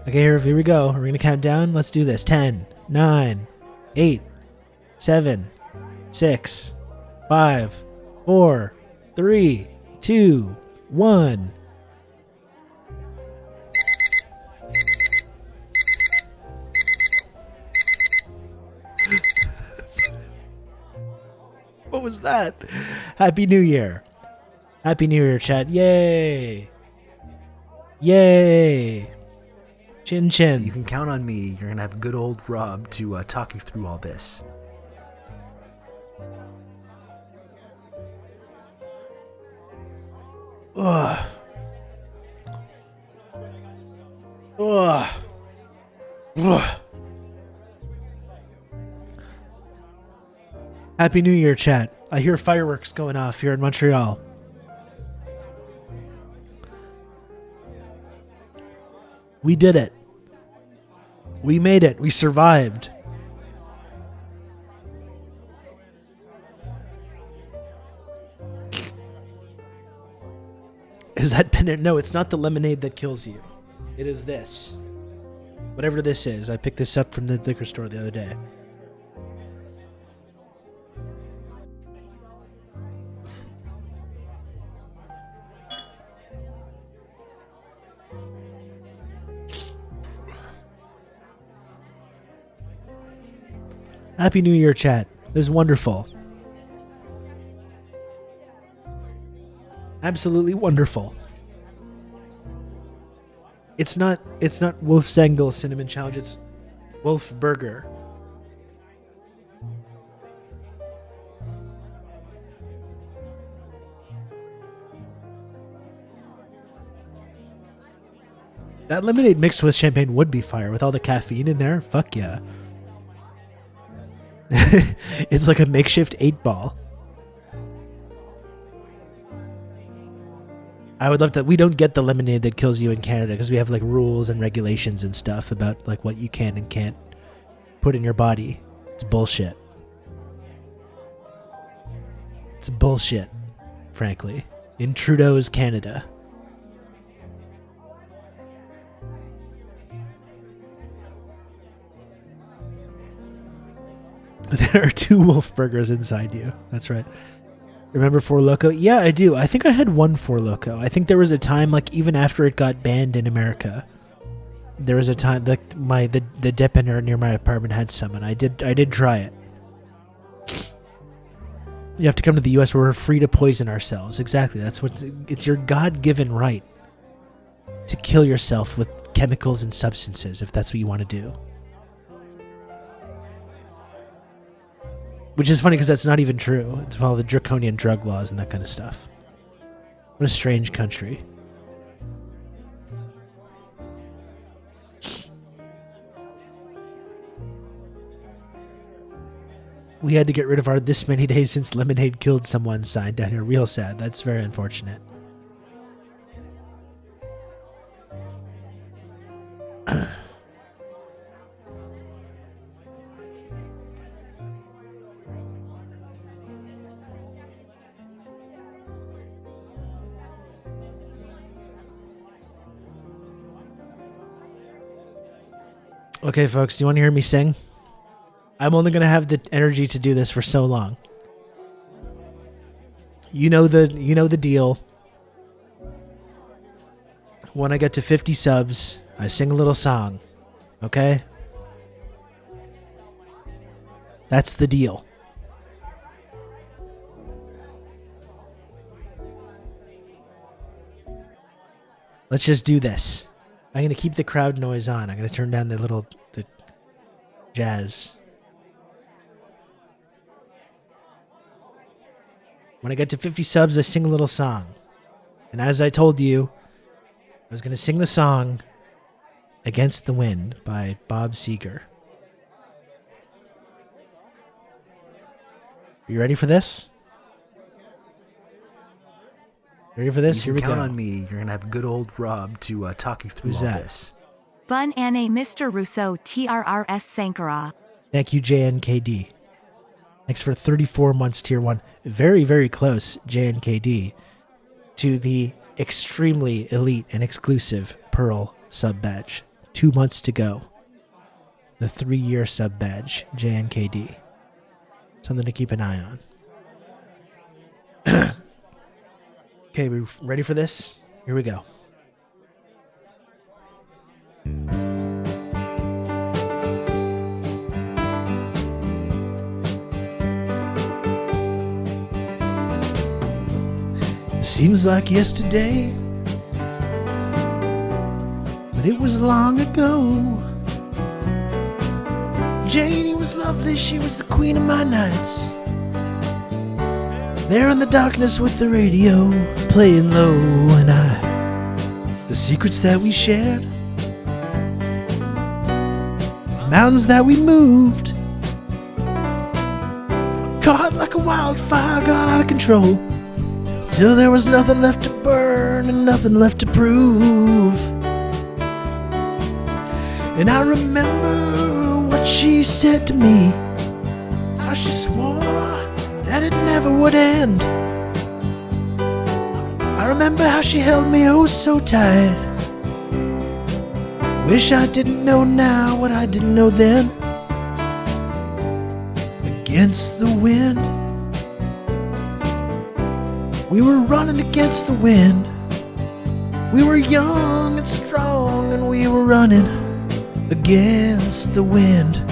[SPEAKER 1] Okay, here we go. We're going to count down. Let's do this. 10, 9, 8, 7, 6, 5, 4, 3, 2, 1. What was that? Happy New Year. Happy New Year, chat. Yay. Yay. Chin chin.
[SPEAKER 5] You can count on me. You're going to have good old Rob to talk you through all this.
[SPEAKER 1] Ugh. Ugh. Ugh. Happy New Year, chat. I hear fireworks going off here in Montreal. We did it. We made it. We survived. Is that pennant? No, it's not the lemonade that kills you. It is this. Whatever this is. I picked this up from the liquor store the other day. Happy New Year, chat. This is wonderful. Absolutely wonderful. It's not Wolfsangel Cinnamon Challenge, it's Wolf Burger. That lemonade mixed with champagne would be fire with all the caffeine in there. Fuck yeah. It's like a makeshift 8-ball. I would love that. We don't get the lemonade that kills you in Canada because we have like rules and regulations and stuff about like what you can and can't put in your body. It's bullshit. It's bullshit, frankly. In Trudeau's Canada. There are 2 wolf burgers inside you. That's right. Remember Four Loko? Yeah, I do. I think I had 1 Four Loko. I think there was a time, like even after it got banned in America, there was a time like the depender near my apartment had some, and I did try it. You have to come to the U.S. where we're free to poison ourselves. Exactly. That's what it's your God-given right to kill yourself with chemicals and substances if that's what you want to do. Which is funny because that's not even true. It's all the draconian drug laws and that kind of stuff. What a strange country. We had to get rid of our "this many days since lemonade killed someone" sign down here. Real sad. That's very unfortunate. Okay, folks, do you want to hear me sing? I'm only going to have the energy to do this for so long. You know the deal. When I get to 50 subs, I sing a little song. Okay? That's the deal. Let's just do this. I'm going to keep the crowd noise on. I'm going to turn down the jazz. When I get to 50 subs, I sing a little song. And as I told you, I was going to sing the song "Against the Wind" by Bob Seger. You ready for this? Ready for this?
[SPEAKER 5] You
[SPEAKER 1] Here we
[SPEAKER 5] can
[SPEAKER 1] go.
[SPEAKER 5] count on me. You're gonna have good old Rob to talk you through
[SPEAKER 1] Who's
[SPEAKER 5] all
[SPEAKER 1] that?
[SPEAKER 5] this.
[SPEAKER 2] Bun Anne Mr. Rousseau TRRS Sankara.
[SPEAKER 1] Thank you, JNKD. Thanks for 34 months, Tier 1. Very, very close, JNKD, to the extremely elite and exclusive Pearl sub badge. 2 months to go. The 3-year sub badge, JNKD. Something to keep an eye on. Okay, we ready for this? Here we go. Seems like yesterday, but it was long ago. Janie was lovely, she was the queen of my nights. There in the darkness with the radio playing low, and the secrets that we shared, mountains that we moved, caught like a wildfire, gone out of control, till there was nothing left to burn and nothing left to prove. And I remember what she said to me, how she swore that it never would end. I remember how she held me oh so tight. Wish I didn't know now what I didn't know then. Against the wind, we were running against the wind. We were young and strong, and we were running against the wind.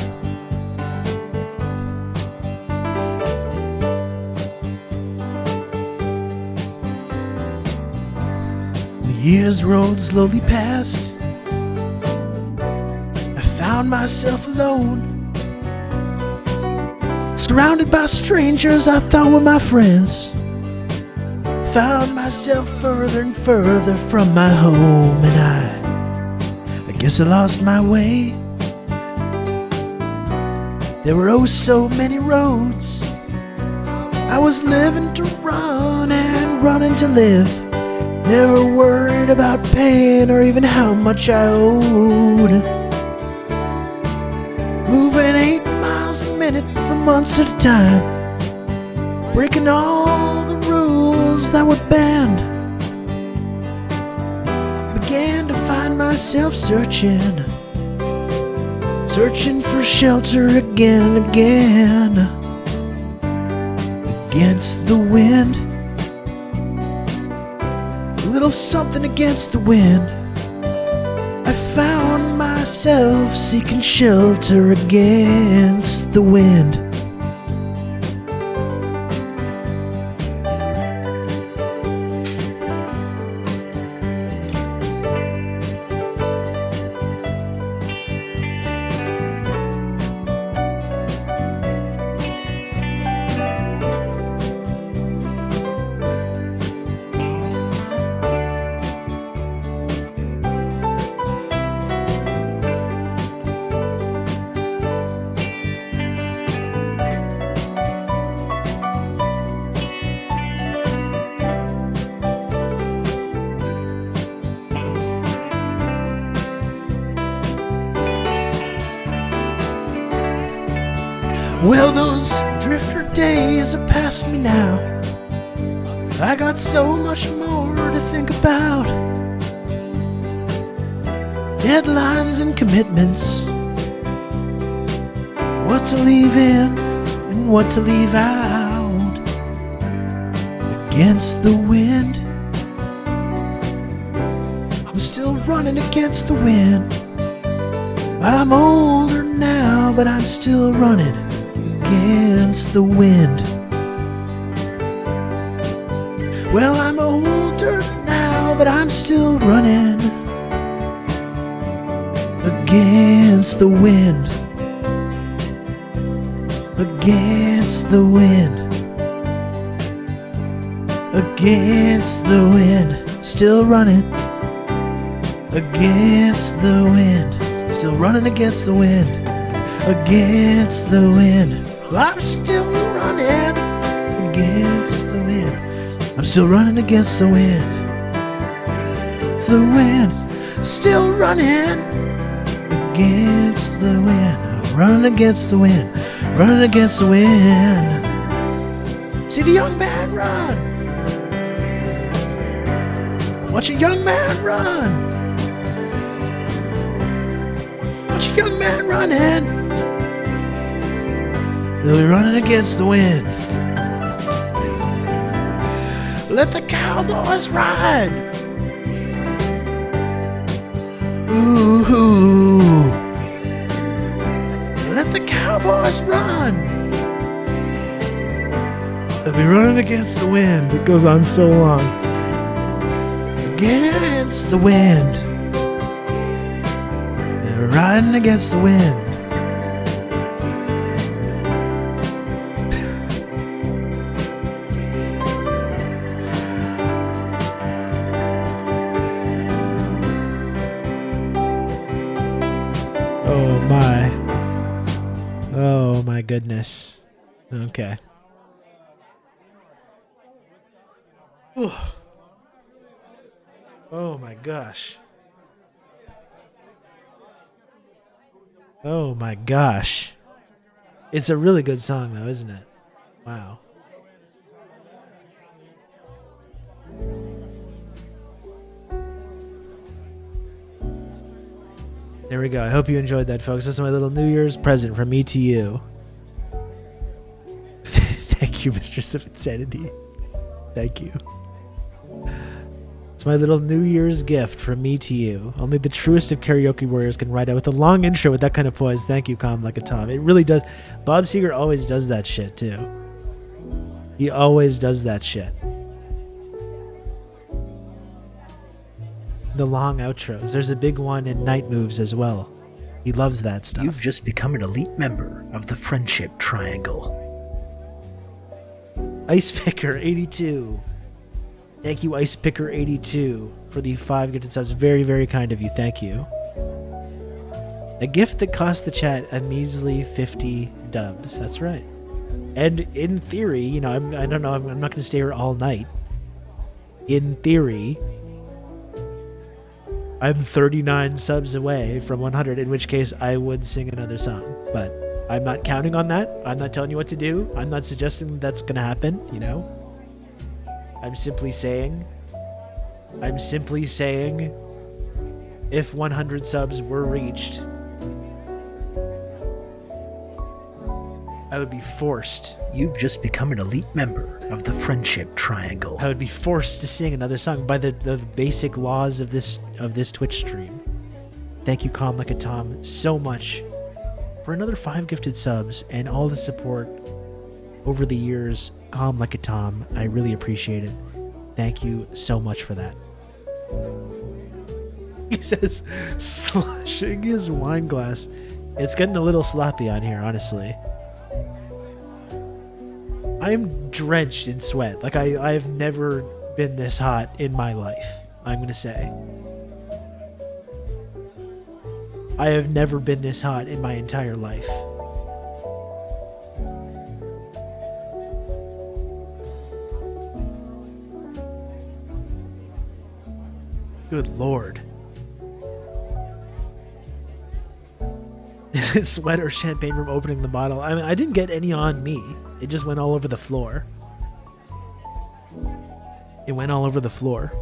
[SPEAKER 1] The years rolled slowly past. I found myself alone, surrounded by strangers I thought were my friends. Found myself further and further from my home, and guess I lost my way. There were oh so many roads. I was living to run and running to live. Never worried about paying or even how much I owed. Moving 8 miles a minute for months at a time. Breaking all the rules that were banned. Began to find myself searching for shelter again and again. Against the wind. A little something against the wind. I found myself seeking shelter against the wind. Well, those drifter days are past me now. I got so much more to think about. Deadlines and commitments. What to leave in and what to leave out. Against the wind. I'm still running against the wind. I'm older now, but I'm still running against the wind. Well, I'm older now, but I'm still running against the wind. Against the wind. Against the wind. Still running against the wind. Still running against the wind. Against the wind. I'm still running against the wind. I'm still running against the wind. It's the wind. Still running against the wind. I'm running against the wind. Running against the wind. See the young man run. Watch a young man run. Watch a young man running. They'll be running against the wind. Let the cowboys ride. Ooh. Let the cowboys run. They'll be running against the wind. It goes on so long. Against the wind. They're riding against the wind. Oh my goodness. Okay. Ooh. Oh my gosh. Oh my gosh. It's a really good song though, isn't it? Wow. There we go. I hope you enjoyed that, folks. This is my little New Year's present from me to you. Thank you, Mistress of Insanity. Thank you. It's my little New Year's gift from me to you. Only the truest of karaoke warriors can ride out with a long intro with that kind of poise. Thank you, Calm Like a Tom. It really does. Bob Seger always does that shit, too. He always does that shit. The long outros. There's a big one in Night Moves as well. He loves that stuff.
[SPEAKER 3] You've just become an elite member of the Friendship Triangle.
[SPEAKER 1] Ice Picker 82. Thank you, Ice Picker 82, for the 5 gifted subs. Very, very kind of you. Thank you. A gift that cost the chat a measly 50 dubs. That's right. And in theory, you know, I don't know, I'm not going to stay here all night. In theory, I'm 39 subs away from 100, in which case I would sing another song. But I'm not counting on that. I'm not telling you what to do. I'm not suggesting that's going to happen, you know? I'm simply saying, if 100 subs were reached, I would be forced.
[SPEAKER 3] You've just become an elite member of the Friendship Triangle.
[SPEAKER 1] I would be forced to sing another song by the basic laws of this Twitch stream. Thank you, Calm Like a Tom, so much for another 5 gifted subs and all the support over the years. Calm Like a Tom, I really appreciate it. Thank you so much for that. He says, slushing his wine glass. It's getting a little sloppy on here, honestly. I'm drenched in sweat. Like, I've never been this hot in my life, I'm going to say. I have never been this hot in my entire life. Good Lord. Is it sweat or champagne from opening the bottle? I mean, I didn't get any on me. It just went all over the floor. It went all over the floor.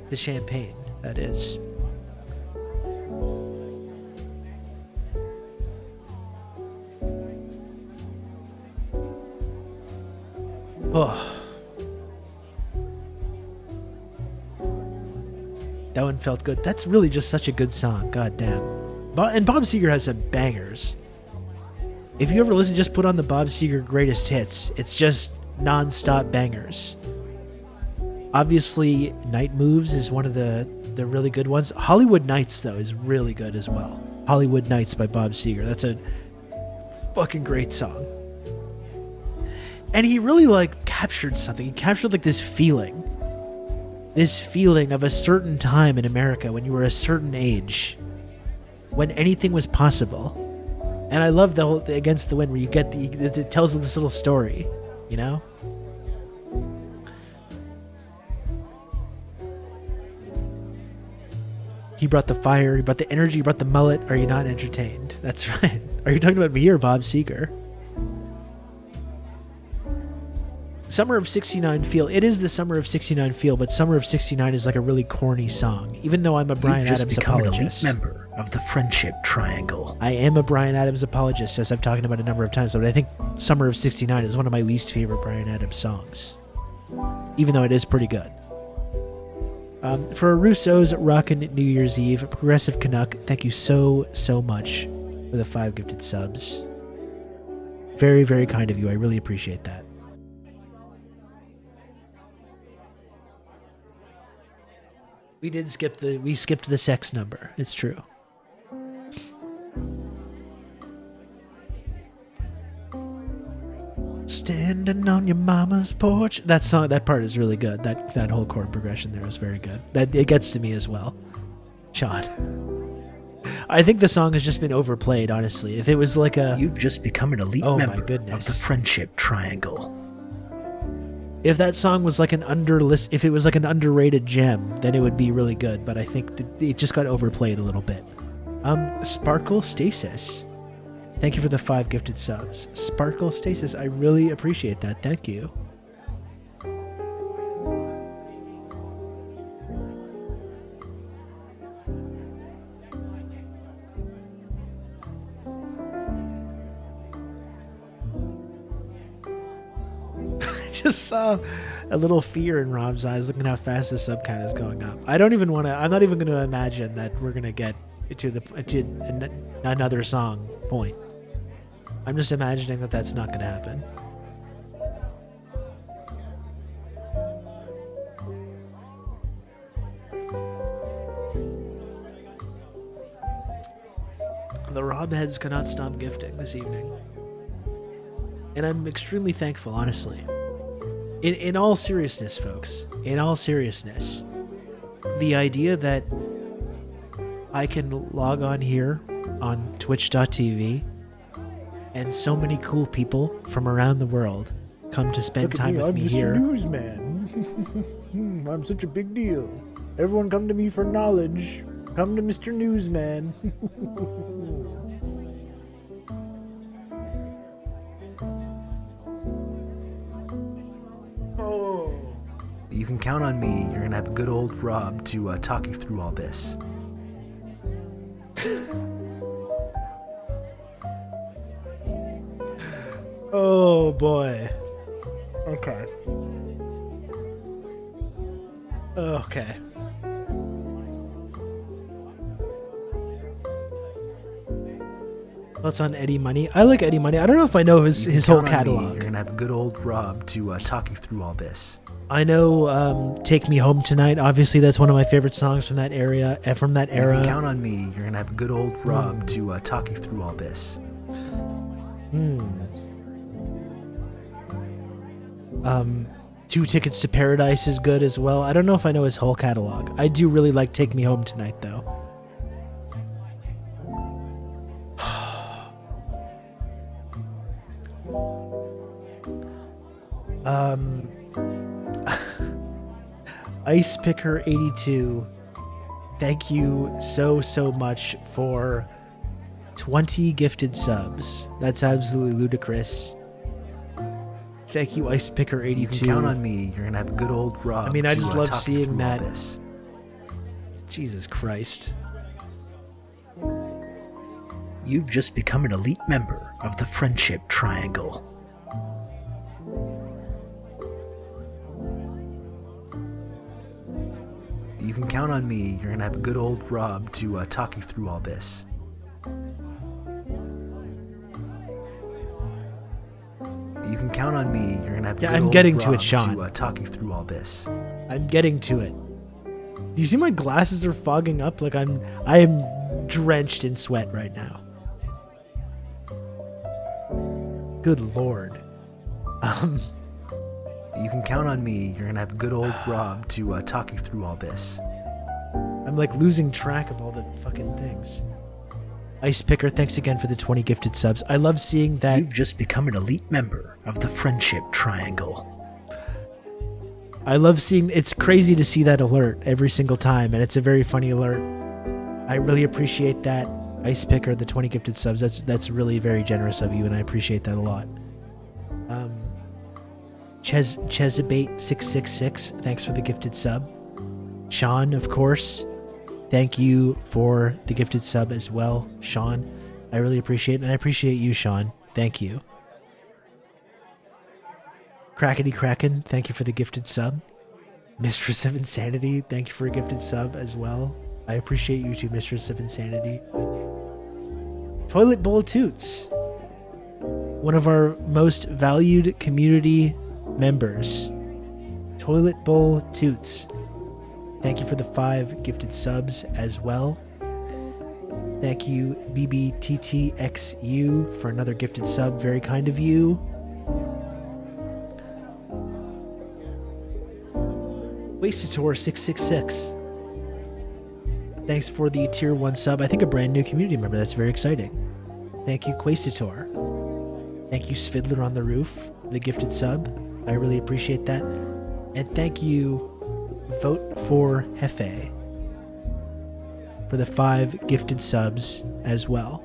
[SPEAKER 1] The champagne, that is. Oh. That one felt good. That's really just such a good song. God damn. And Bob Seger has some bangers. If you ever listen, just put on the Bob Seger greatest hits. It's just non-stop bangers. Obviously, Night Moves is one of the really good ones. Hollywood Nights, though, is really good as well. Hollywood Nights by Bob Seger. That's a fucking great song. And he really, like, captured something. He captured, like, this feeling of a certain time in America when you were a certain age, when anything was possible. And I love the whole Against the Wind, where you get it tells this little story, you know? He brought the fire, he brought the energy, he brought the mullet. Are you not entertained? That's right. Are you talking about me or Bob Seger? Summer of 69 feel. It is the Summer of 69 feel, but Summer of 69 is like a really corny song, even though I'm a Bryan Adams apologist.
[SPEAKER 3] An elite member of the Friendship Triangle.
[SPEAKER 1] I am a Bryan Adams apologist, as I've talked about a number of times, but I think Summer of 69 is one of my least favorite Bryan Adams songs, even though it is pretty good. For Russo's Rockin' New Year's Eve, Progressive Canuck, thank you so much for the 5 gifted subs. Very, very kind of you. I really appreciate that. We skipped the sex number. It's true. Standing on your mama's porch. That part is really good. That whole chord progression there is very good. It gets to me as well. Sean. I think the song has just been overplayed, honestly. If it was like a...
[SPEAKER 3] You've just become an elite member of the Friendship Triangle.
[SPEAKER 1] If that song was like if it was like an underrated gem, then it would be really good. But I think it just got overplayed a little bit. Sparkle Stasis, thank you for the 5 gifted subs. Sparkle Stasis, I really appreciate that. Thank you. Just saw a little fear in Rob's eyes looking how fast the sub count is going up. I'm not even going to imagine that we're going to get to another song point. I'm just imagining that that's not going to happen. The Rob heads cannot stop gifting this evening. And I'm extremely thankful, honestly. In all seriousness, folks, in all seriousness, the idea that I can log on here on twitch.tv, and so many cool people from around the world come to spend time with me here.
[SPEAKER 3] I'm Mr. Newsman. I'm such a big deal. Everyone come to me for knowledge. Come to Mr. Newsman.
[SPEAKER 5] You can count on me. You're gonna have good old Rob to talk you through all this.
[SPEAKER 1] Oh boy. Okay. Okay. Thoughts on Eddie Money? I like Eddie Money. I don't know if I know his whole
[SPEAKER 5] Count on me.
[SPEAKER 1] catalog.
[SPEAKER 5] You're gonna have good old Rob to talk you through all this.
[SPEAKER 1] I know "Take Me Home Tonight." Obviously, that's one of my favorite songs from that area. From that
[SPEAKER 5] You can
[SPEAKER 1] era.
[SPEAKER 5] count on me. You're gonna have good old Rob to talk you through all this.
[SPEAKER 1] Two Tickets to Paradise is good as well. I don't know if I know his whole catalog. I do really like "Take Me Home Tonight," though. Ice Picker 82, thank you so much for 20 gifted subs. That's absolutely ludicrous. Thank you, Ice Picker 82.
[SPEAKER 5] You can count on me. You're gonna have good old Rob.
[SPEAKER 1] I mean, I
[SPEAKER 5] to,
[SPEAKER 1] just love
[SPEAKER 5] talk you
[SPEAKER 1] seeing
[SPEAKER 5] through all
[SPEAKER 1] that.
[SPEAKER 5] This.
[SPEAKER 1] Jesus Christ.
[SPEAKER 3] You've just become an elite member of the Friendship Triangle.
[SPEAKER 5] You can count on me. You're gonna have good old Rob to talk you through all this. You can count on me. You're gonna have
[SPEAKER 1] Yeah,
[SPEAKER 5] good
[SPEAKER 1] I'm
[SPEAKER 5] old
[SPEAKER 1] getting to
[SPEAKER 5] Rob
[SPEAKER 1] it, Sean.
[SPEAKER 5] to talk you through all this.
[SPEAKER 1] I'm getting to it. Do you see my glasses are fogging up? Like I am drenched in sweat right now. Good Lord.
[SPEAKER 5] You can count on me. You're gonna have good old Rob to talk you through all this.
[SPEAKER 1] I'm like losing track of all the fucking things. Ice Picker, thanks again for the 20 gifted subs. I love seeing that.
[SPEAKER 3] You've just become an elite member of the Friendship Triangle.
[SPEAKER 1] I love seeing, it's crazy to see that alert every single time, and it's a very funny alert. I really appreciate that. Ice Picker, the 20 gifted subs, that's really very generous of you, and I appreciate that a lot. Chesabate666, thanks for the gifted sub. Sean, of course, thank you for the gifted sub as well. Sean, I really appreciate it, and I appreciate you, Sean. Thank you. Crackety Kraken, thank you for the gifted sub. Mistress of Insanity, thank you for a gifted sub as well. I appreciate you too, Mistress of Insanity. Toilet Bowl Toots, one of our most valued community members. Toilet Bowl Toots, thank you for the 5 gifted subs as well. Thank you, BBTTXU, for another gifted sub. Very kind of you. Wastator666, thanks for the tier 1 sub. I think a brand new community member. That's very exciting. Thank you, Quastator. Thank you, Svidler on the Roof, the gifted sub. I really appreciate that. And thank you, Vote for Hefe, for the 5 gifted subs as well.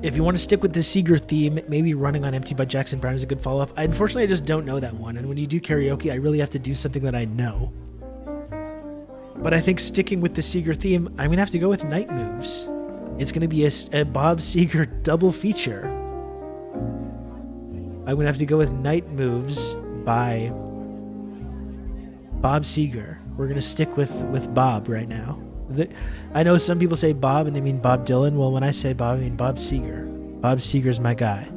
[SPEAKER 1] If you want to stick with the Seeger theme, maybe Running on Empty by Jackson Browne is a good follow-up. Unfortunately, I just don't know that one, and when you do karaoke, I really have to do something that I know. But I think sticking with the Seeger theme, I'm going to have to go with Night Moves. It's going to be a Bob Seger double feature. I'm going to have to go with Night Moves by Bob Seger. We're going to stick with Bob right now. I know some people say Bob and they mean Bob Dylan. Well, when I say Bob, I mean Bob Seger. Bob Seger's my guy.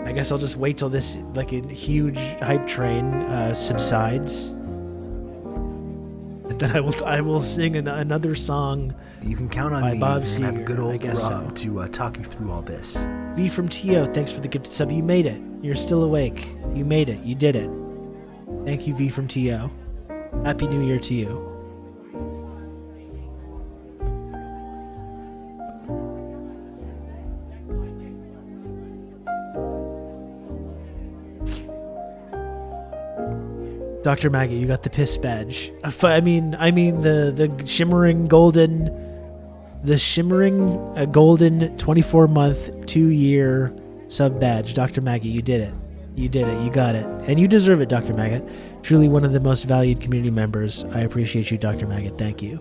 [SPEAKER 1] I guess I'll just wait till this, like, a huge hype train subsides. then I will sing another song.
[SPEAKER 5] You can count on
[SPEAKER 1] by
[SPEAKER 5] me.
[SPEAKER 1] Bob
[SPEAKER 5] You're gonna have
[SPEAKER 1] Seger,
[SPEAKER 5] good
[SPEAKER 1] I
[SPEAKER 5] old
[SPEAKER 1] guess
[SPEAKER 5] Rob
[SPEAKER 1] so.
[SPEAKER 5] to talk you through all this.
[SPEAKER 1] V from Tio, thanks for the gifted sub. You made it. You're still awake. You made it. You did it. Thank you, V from Tio. Happy New Year to you. Dr. Maggie, you got the piss badge. I mean the shimmering golden 24-month 2-year sub badge. Dr. Maggie, you did it. You did it. You got it. And you deserve it, Dr. Maggot. Truly one of the most valued community members. I appreciate you, Dr. Maggot. Thank you.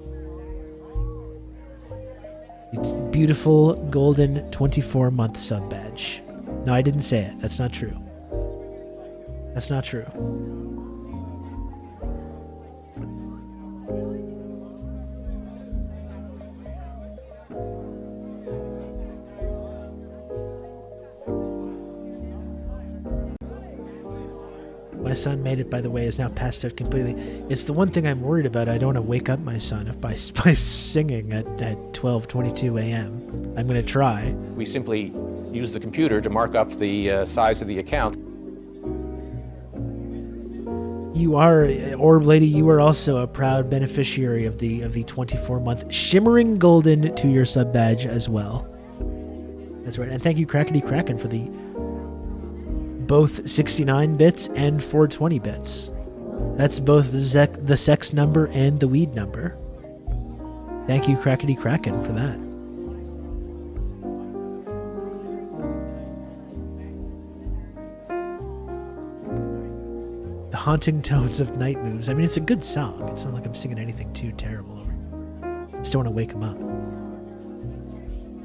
[SPEAKER 1] It's beautiful golden 24-month sub badge. No, I didn't say it. That's not true. That's not true. My son made it, by the way, is now passed out completely. It's the one thing I'm worried about. I don't want to wake up my son by singing at 12:22 a.m. I'm going to try.
[SPEAKER 6] We simply use the computer to mark up the size of the account.
[SPEAKER 1] You are, Orb Lady, you are also a proud beneficiary of the 24-month shimmering golden 2-year sub badge as well. That's right. And thank you, Crackety Kraken, for the both 69 bits and 420 bits. That's both the sex number and the weed number. Thank you, Crackety Kraken, for that. The Haunting Tones of Night Moves. I mean, it's a good song. It's not like I'm singing anything too terrible. Just don't want to wake him up.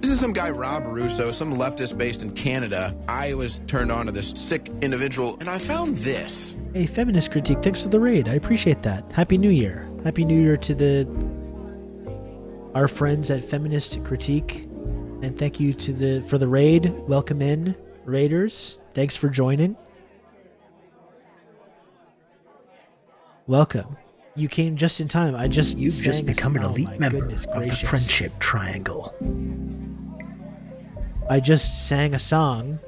[SPEAKER 7] This is some guy, Rob Russo, some leftist based in Canada. I was turned on to this sick individual, and I found this.
[SPEAKER 1] Hey, Feminist Critique, thanks for the raid. I appreciate that. Happy New Year. Happy New Year to our friends at Feminist Critique. And thank you for the raid. Welcome in, raiders. Thanks for joining. Welcome. You came just in time.
[SPEAKER 5] You've just become an elite member of the
[SPEAKER 1] gracious.
[SPEAKER 5] Friendship Triangle.
[SPEAKER 1] I just sang a song.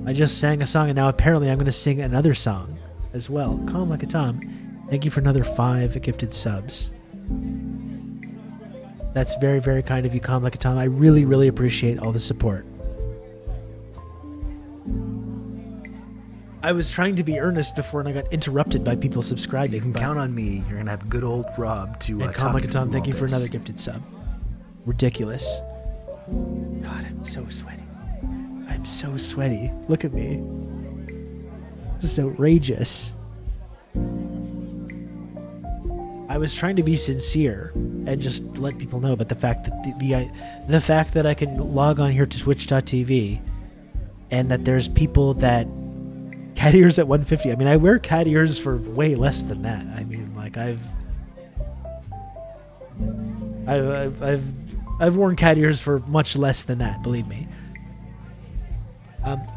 [SPEAKER 1] And now apparently I'm going to sing another song as well. Calm Like a Tom. Thank you for another 5 gifted subs. That's very, very kind of you, Calm Like a Tom. I really, really appreciate all the support. I was trying to be earnest before and I got interrupted by people subscribing.
[SPEAKER 5] You can count on me. You're gonna have good old Rob to
[SPEAKER 1] and
[SPEAKER 5] talk
[SPEAKER 1] Calm Like
[SPEAKER 5] you
[SPEAKER 1] a Tom,
[SPEAKER 5] through
[SPEAKER 1] thank you
[SPEAKER 5] all
[SPEAKER 1] for
[SPEAKER 5] this.
[SPEAKER 1] another gifted sub. Ridiculous. God, I'm so sweaty. I'm so sweaty. Look at me. This is outrageous. I was trying to be sincere and just let people know about the fact that the fact that I can log on here to twitch.tv and that there's people that cat ears at 150. I mean, I wear cat ears for way less than that. I mean, like I've worn cat ears for much less than that, believe me.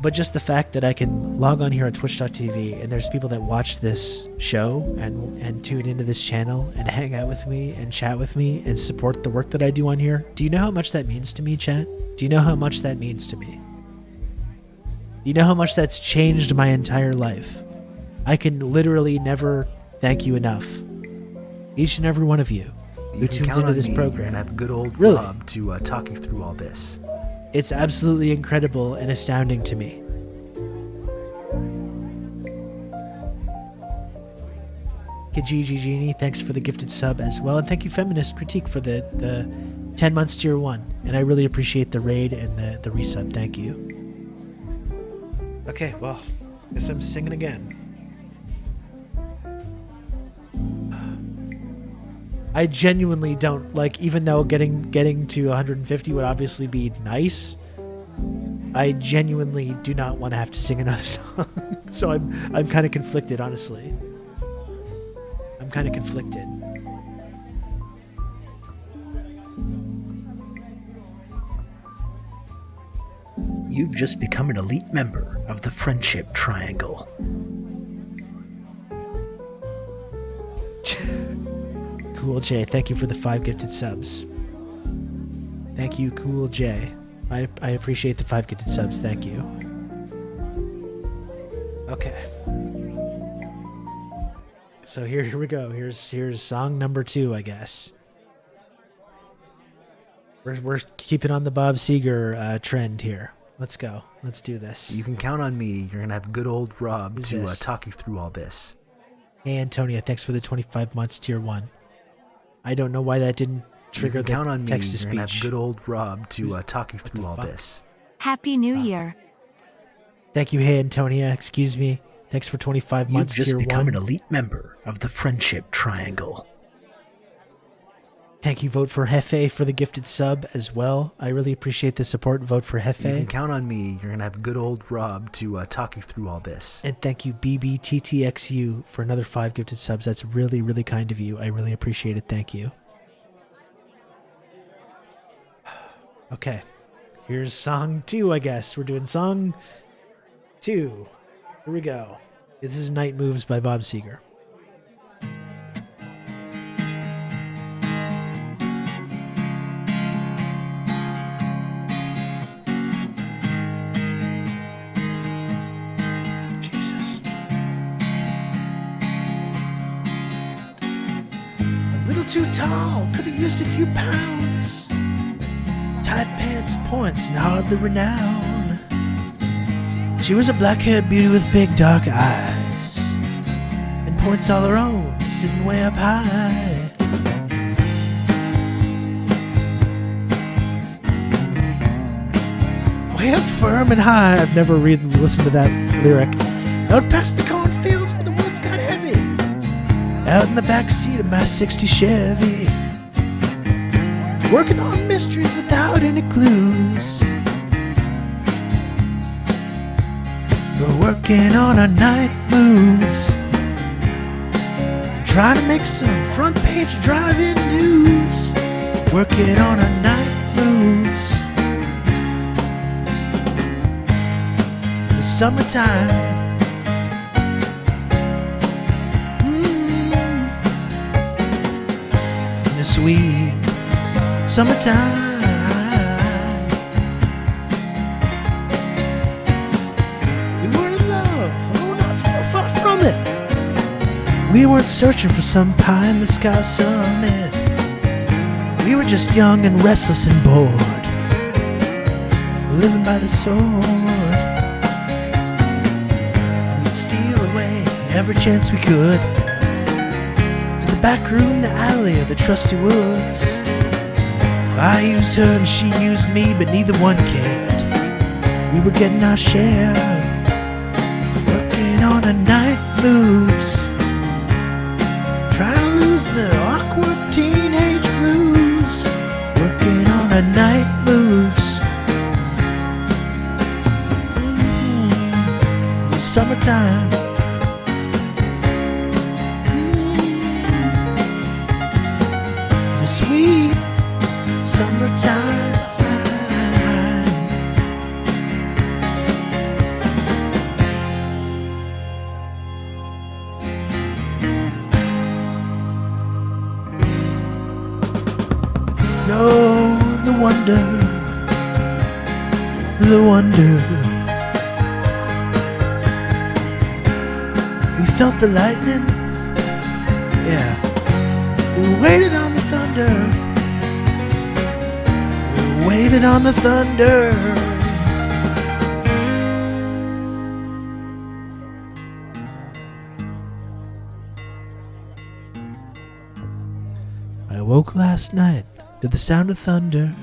[SPEAKER 1] But just the fact that I can log on here on twitch.tv and there's people that watch this show and tune into this channel and hang out with me and chat with me and support the work that I do on here. Do you know how much that means to me, chat? Do you know how much that means to me? Do you know how much that's changed my entire life? I can literally never thank you enough. Each and every one of you who tunes into this program.
[SPEAKER 5] And have good old
[SPEAKER 1] Really?
[SPEAKER 5] Rob to talk you through all this.
[SPEAKER 1] It's absolutely incredible and astounding to me. Kijiji Genie, thanks for the gifted sub as well. And thank you, Feminist Critique, for the 10 months tier 1. And I really appreciate the raid and the resub. Thank you. Okay, well, guess I'm singing again. I genuinely don't like, even though getting to 150 would obviously be nice, I genuinely do not want to have to sing another song. So I'm kind of conflicted, honestly. I'm kind of conflicted.
[SPEAKER 5] You've just become an elite member of the Friendship Triangle.
[SPEAKER 1] Cool J. Thank you for the 5 gifted subs. Thank you, Cool J. I appreciate the 5 gifted subs. Thank you. Okay. So here we go. Here's song number 2, I guess. We're keeping on the Bob Seger trend here. Let's go. Let's do this.
[SPEAKER 5] You can count on me. You're gonna have good old Rob
[SPEAKER 1] Who's
[SPEAKER 5] to
[SPEAKER 1] this?
[SPEAKER 5] talk you through all this.
[SPEAKER 1] Hey, Antonia, thanks for the 25 months tier 1. I don't know why that didn't trigger
[SPEAKER 5] You
[SPEAKER 1] the
[SPEAKER 5] can count on me.
[SPEAKER 1] text to
[SPEAKER 5] You're gonna have
[SPEAKER 1] speech.
[SPEAKER 5] good old Rob to talk you through
[SPEAKER 1] the
[SPEAKER 5] all
[SPEAKER 1] fuck?
[SPEAKER 5] this.
[SPEAKER 2] Happy New Year.
[SPEAKER 1] Thank you, hey, Antonia. Excuse me. Thanks for 25
[SPEAKER 5] You've
[SPEAKER 1] months
[SPEAKER 5] just
[SPEAKER 1] tier
[SPEAKER 5] become
[SPEAKER 1] 1.
[SPEAKER 5] an elite member of the Friendship Triangle.
[SPEAKER 1] Thank you, Vote for Hefe, for the gifted sub as well. I really appreciate the support. Vote for
[SPEAKER 5] You can
[SPEAKER 1] Hefe.
[SPEAKER 5] count on me. You're gonna have good old Rob to talk you through all this.
[SPEAKER 1] And thank you, BBTTXU, for another 5 gifted subs. That's really, really kind of you. I really appreciate it. Thank you. Okay. Here's song 2, I guess. We're doing song 2. Here we go. This is Night Moves by Bob Seger. Jesus. A little too tall, could have used a few pounds. Tight pants, points, and hardly renowned. She was a black-haired beauty with big dark eyes, and points all her own, sitting way up high. Way up firm and high. I've never listened to that lyric. Out past the cornfields where the woods got heavy. Out in the back seat of my '60 Chevy. Working on mysteries without any clues. We're working on our night moves. Trying to make some front page drive-in news. Working on our night moves. In the summertime. In the sweet summertime. We weren't in love, oh, not far from it. We weren't searching for some pie in the sky summit. We were just young and restless and bored, living by the sword. We'd steal away every chance we could, to the back room, the alley, or the trusty woods. I used her and she used me, but neither one cared. We were getting our share, working on our night moves, trying to lose the awkward teenage blues, working on our night moves. The summertime. The sweet summertime. No, the wonder, the wonder. We felt the lightning, yeah. We waited on the thunder. We waited on the thunder. I woke last night to the sound of thunder.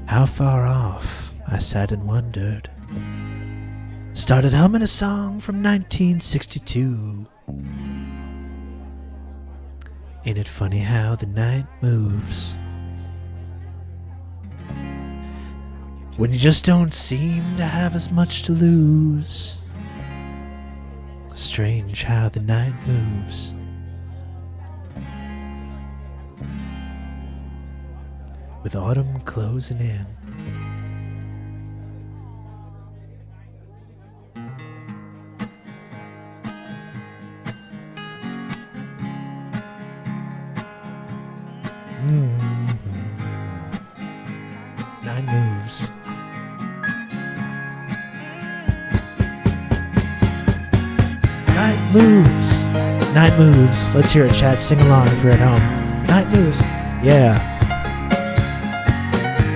[SPEAKER 1] How far off, I sat and wondered. Started humming a song from 1962. Ain't it funny how the night moves? When you just don't seem to have as much to lose. Strange how the night moves. With autumn closing in. 9 moves. Nine moves. 9 moves. Let's hear it, chat. Sing along if you're at home. 9 moves. Yeah.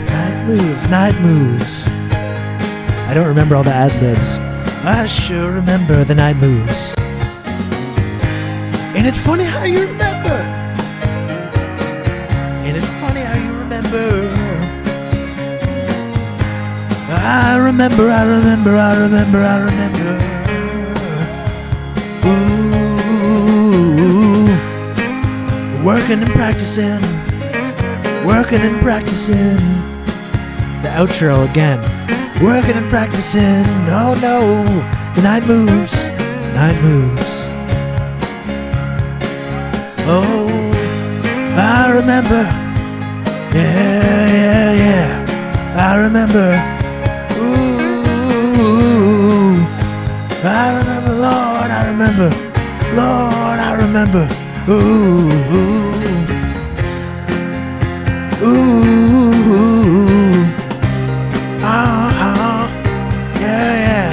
[SPEAKER 1] 9 moves. 9 moves. I don't remember all the ad-libs. I sure remember the 9 moves. Ain't it funny how you remember? Ain't it funny how you remember? I remember, I remember, I remember, I remember. Ooh, working and practicing, working and practicing. The outro again. Working and practicing. Oh no, the 9 moves, 9 moves. Oh, I remember. Yeah, yeah, yeah. I remember. Ooh, I remember, Lord, I remember. Lord, I remember. Ooh, ooh, ooh. Yeah, yeah.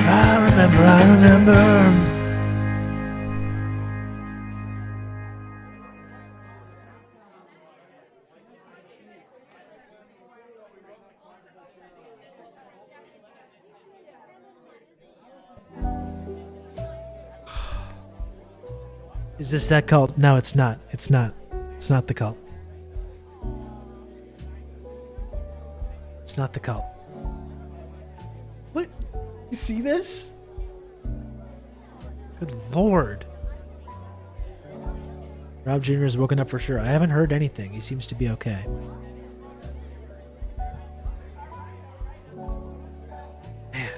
[SPEAKER 1] I remember, I remember. Is this that cult? No, it's not. It's not. It's not the cult. It's not the cult. What? You see this? Good Lord. Rob Jr. has woken up for sure. I haven't heard anything. He seems to be okay. Man.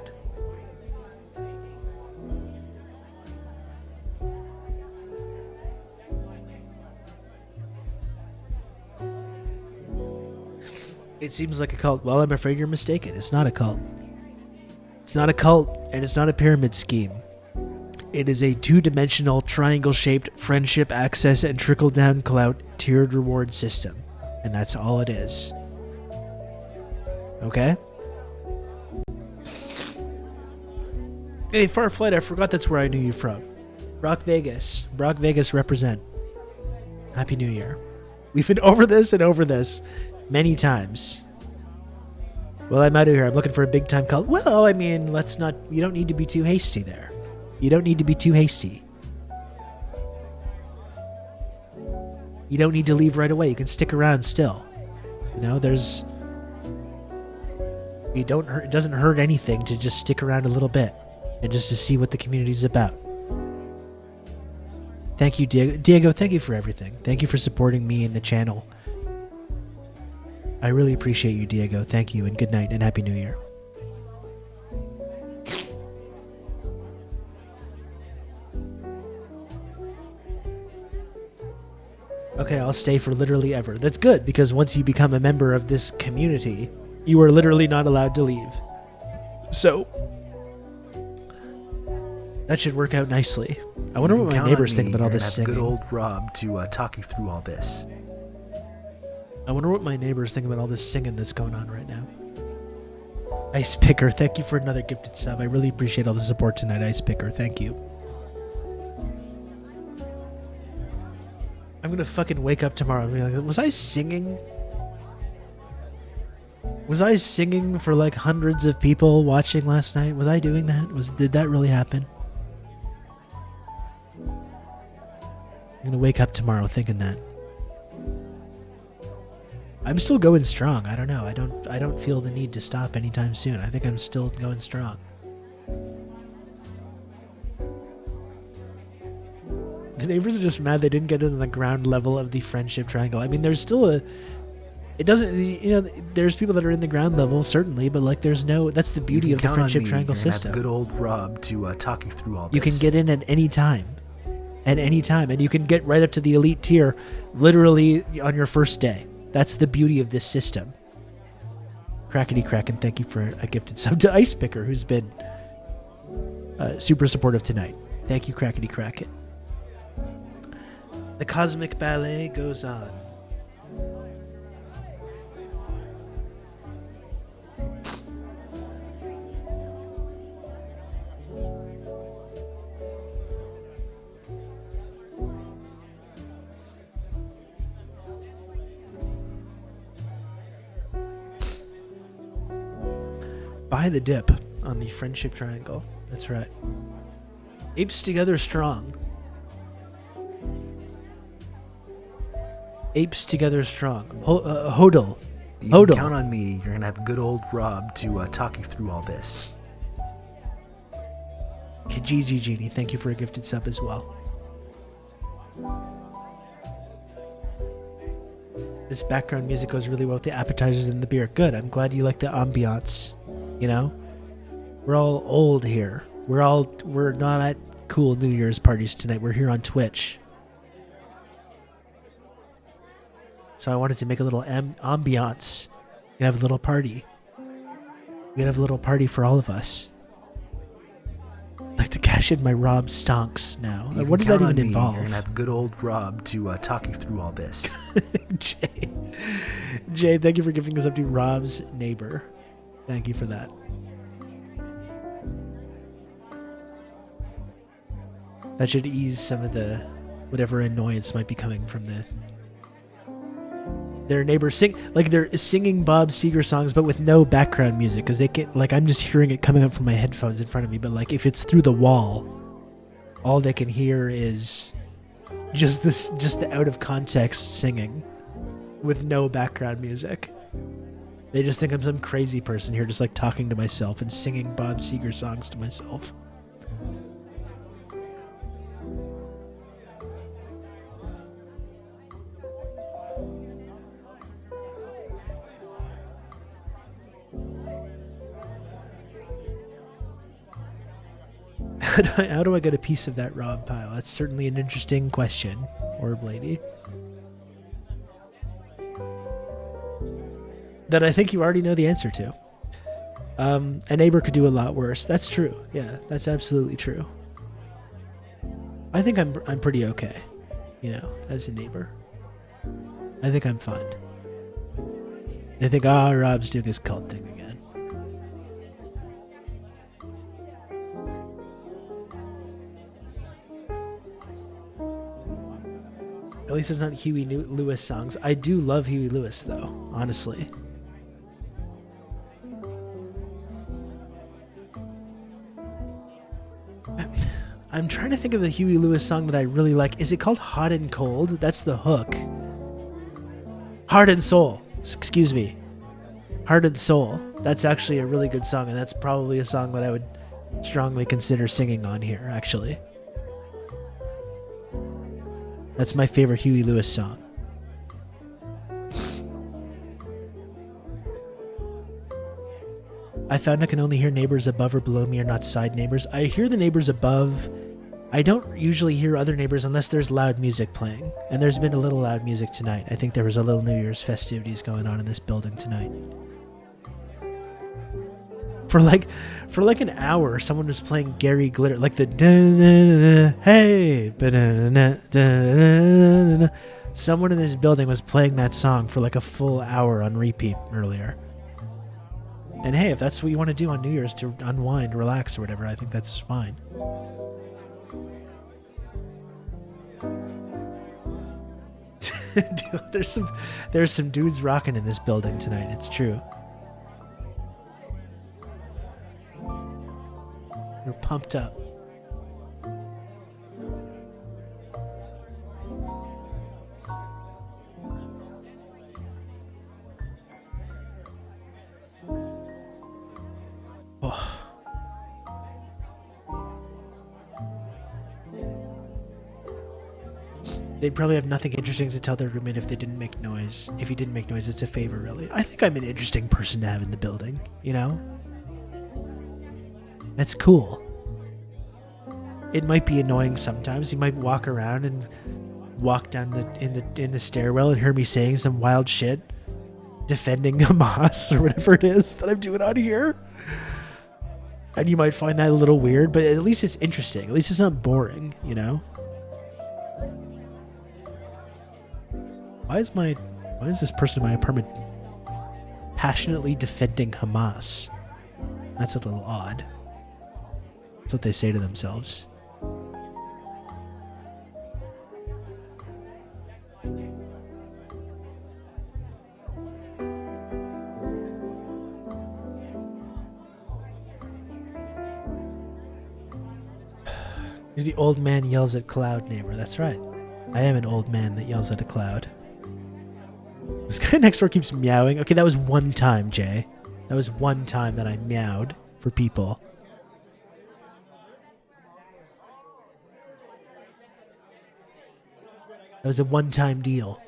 [SPEAKER 1] It seems like a cult. Well, I'm afraid you're mistaken. It's not a cult. It's not a cult, and it's not a pyramid scheme. It is a 2-dimensional, triangle-shaped friendship, access, and trickle-down clout tiered reward system. And that's all it is. Okay? Hey, Farflight, I forgot that's where I knew you from. Brock Vegas. Brock Vegas represent. Happy New Year. We've been over this and over this many times. Well, I'm out of here. I'm looking for a big-time cult. Well, I mean, let's not... You don't need to be too hasty there. You don't need to be too hasty. You don't need to leave right away. You can stick around still. You know, there's... It doesn't hurt anything to just stick around a little bit and just to see what the community's about. Thank you, Diego. Diego, thank you for everything. Thank you for supporting me and the channel. I really appreciate you, Diego. Thank you, and good night, and Happy New Year. Okay, I'll stay for literally ever. That's good, because once you become a member of this community, you are literally not allowed to leave. So, that should work out nicely. I wonder what my neighbors think about all this singing.
[SPEAKER 5] Good old Rob to talk you through all this.
[SPEAKER 1] I wonder what my neighbors think about all this singing that's going on right now. Ice Picker, thank you for another gifted sub. I really appreciate all the support tonight, Ice Picker. Thank you. I'm gonna fucking wake up tomorrow and be like, was I singing? Was I singing for like hundreds of people watching last night? Was I doing that? Did that really happen? I'm gonna wake up tomorrow thinking that. I'm still going strong. I don't know. I don't feel the need to stop anytime soon. I think I'm still going strong. The neighbors are just mad they didn't get into the ground level of the friendship triangle. I mean, there's still it doesn't, there's people that are in the ground level, certainly, but like there's no, that's the beauty of the friendship triangle system.
[SPEAKER 5] Good old Rob to talk you through all this.
[SPEAKER 1] You can get in at any time. At any time. And you can get right up to the elite tier literally on your first day. That's the beauty of this system. Crackety Kraken, thank you for a gifted sub to Ice Picker, who's been super supportive tonight. Thank you, Crackety Cracket. The cosmic ballet goes on. Buy the dip on the friendship triangle. That's right. Apes together strong. Apes together strong. Hodel.
[SPEAKER 5] You can
[SPEAKER 1] Hodel.
[SPEAKER 5] count on me. You're gonna have good old Rob to talk you through all this.
[SPEAKER 1] Kijiji Genie, thank you for a gifted sub as well. This background music goes really well with the appetizers and the beer. Good. I'm glad you like the ambiance. You know? We're all old here. We're not at cool New Year's parties tonight. We're here on Twitch. So I wanted to make a little ambiance. We can have a little party. We can have a little party for all of us. I'd like to cash in my Rob Stonks now.
[SPEAKER 5] You
[SPEAKER 1] What
[SPEAKER 5] can
[SPEAKER 1] does that
[SPEAKER 5] count
[SPEAKER 1] even
[SPEAKER 5] on me.
[SPEAKER 1] involve?
[SPEAKER 5] You're gonna have good old Rob to talk you through all this.
[SPEAKER 1] Jay, thank you for giving us up to Rob's neighbor. Thank you for that. That should ease some of the whatever annoyance might be coming from their neighbor they're singing Bob Seger songs but with no background music because they can't, like, I'm just hearing it coming up from my headphones in front of me, but like if it's through the wall, all they can hear is just the out of context singing with no background music. They just think I'm some crazy person here just like talking to myself and singing Bob Seger songs to myself. How do I get a piece of that Rob pile? That's certainly an interesting question, Orb Lady. That I think you already know the answer to. A neighbor could do a lot worse. That's true. Yeah, that's absolutely true. I think I'm pretty okay, you know, as a neighbor. I think I'm fine. They think, Rob's doing his cult thing again. At least it's not Huey Lewis songs. I do love Huey Lewis, though, honestly. I'm trying to think of the Huey Lewis song that I really like. Is it called Hot and Cold? That's the hook. Heart and Soul. Excuse me. Heart and Soul. That's actually a really good song, and that's probably a song that I would strongly consider singing on here, actually. That's my favorite Huey Lewis song. I found I can only hear neighbors above or below me or not side neighbors. I hear the neighbors above. I don't usually hear other neighbors unless there's loud music playing. And there's been a little loud music tonight. I think there was a little New Year's festivities going on in this building tonight. For like an hour, someone was playing Gary Glitter, like the hey, someone in this building was playing that song for like a full hour on repeat earlier. And hey, if that's what you want to do on New Year's to unwind, relax, or whatever, I think that's fine. Dude, there's some dudes rocking in this building tonight. It's true. You're pumped up. Oh. They'd probably have nothing interesting to tell their roommate if they didn't make noise. If he didn't make noise, it's a favor, really. I think I'm an interesting person to have in the building, you know? That's cool. It might be annoying sometimes. You might walk around and walk down in the stairwell and hear me saying some wild shit, defending Hamas or whatever it is that I'm doing out here. And you might find that a little weird, but at least it's interesting. At least it's not boring, you know? Why is this person in my apartment passionately defending Hamas? That's a little odd. That's what they say to themselves. The old man yells at cloud neighbor. That's right. I am an old man that yells at a cloud. This guy next door keeps meowing. Okay, that was one time, Jay. That was one time that I meowed for people. That was a one-time deal.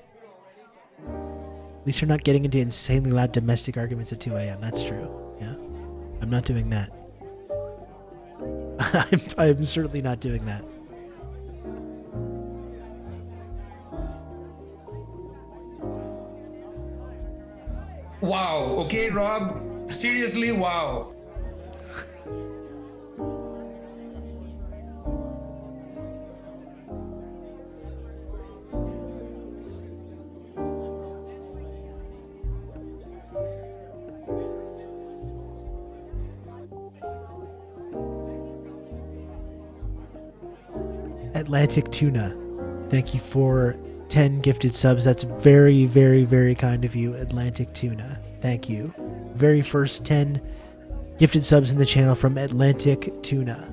[SPEAKER 1] At least you're not getting into insanely loud domestic arguments at 2 a.m. That's true. Yeah. I'm not doing that. I'm certainly not doing that.
[SPEAKER 4] Wow. Okay, Rob. Seriously, wow.
[SPEAKER 1] Atlantic Tuna, thank you for 10 gifted subs. That's very, very, very kind of you, Atlantic Tuna. Thank you. Very first 10 gifted subs in the channel from Atlantic Tuna.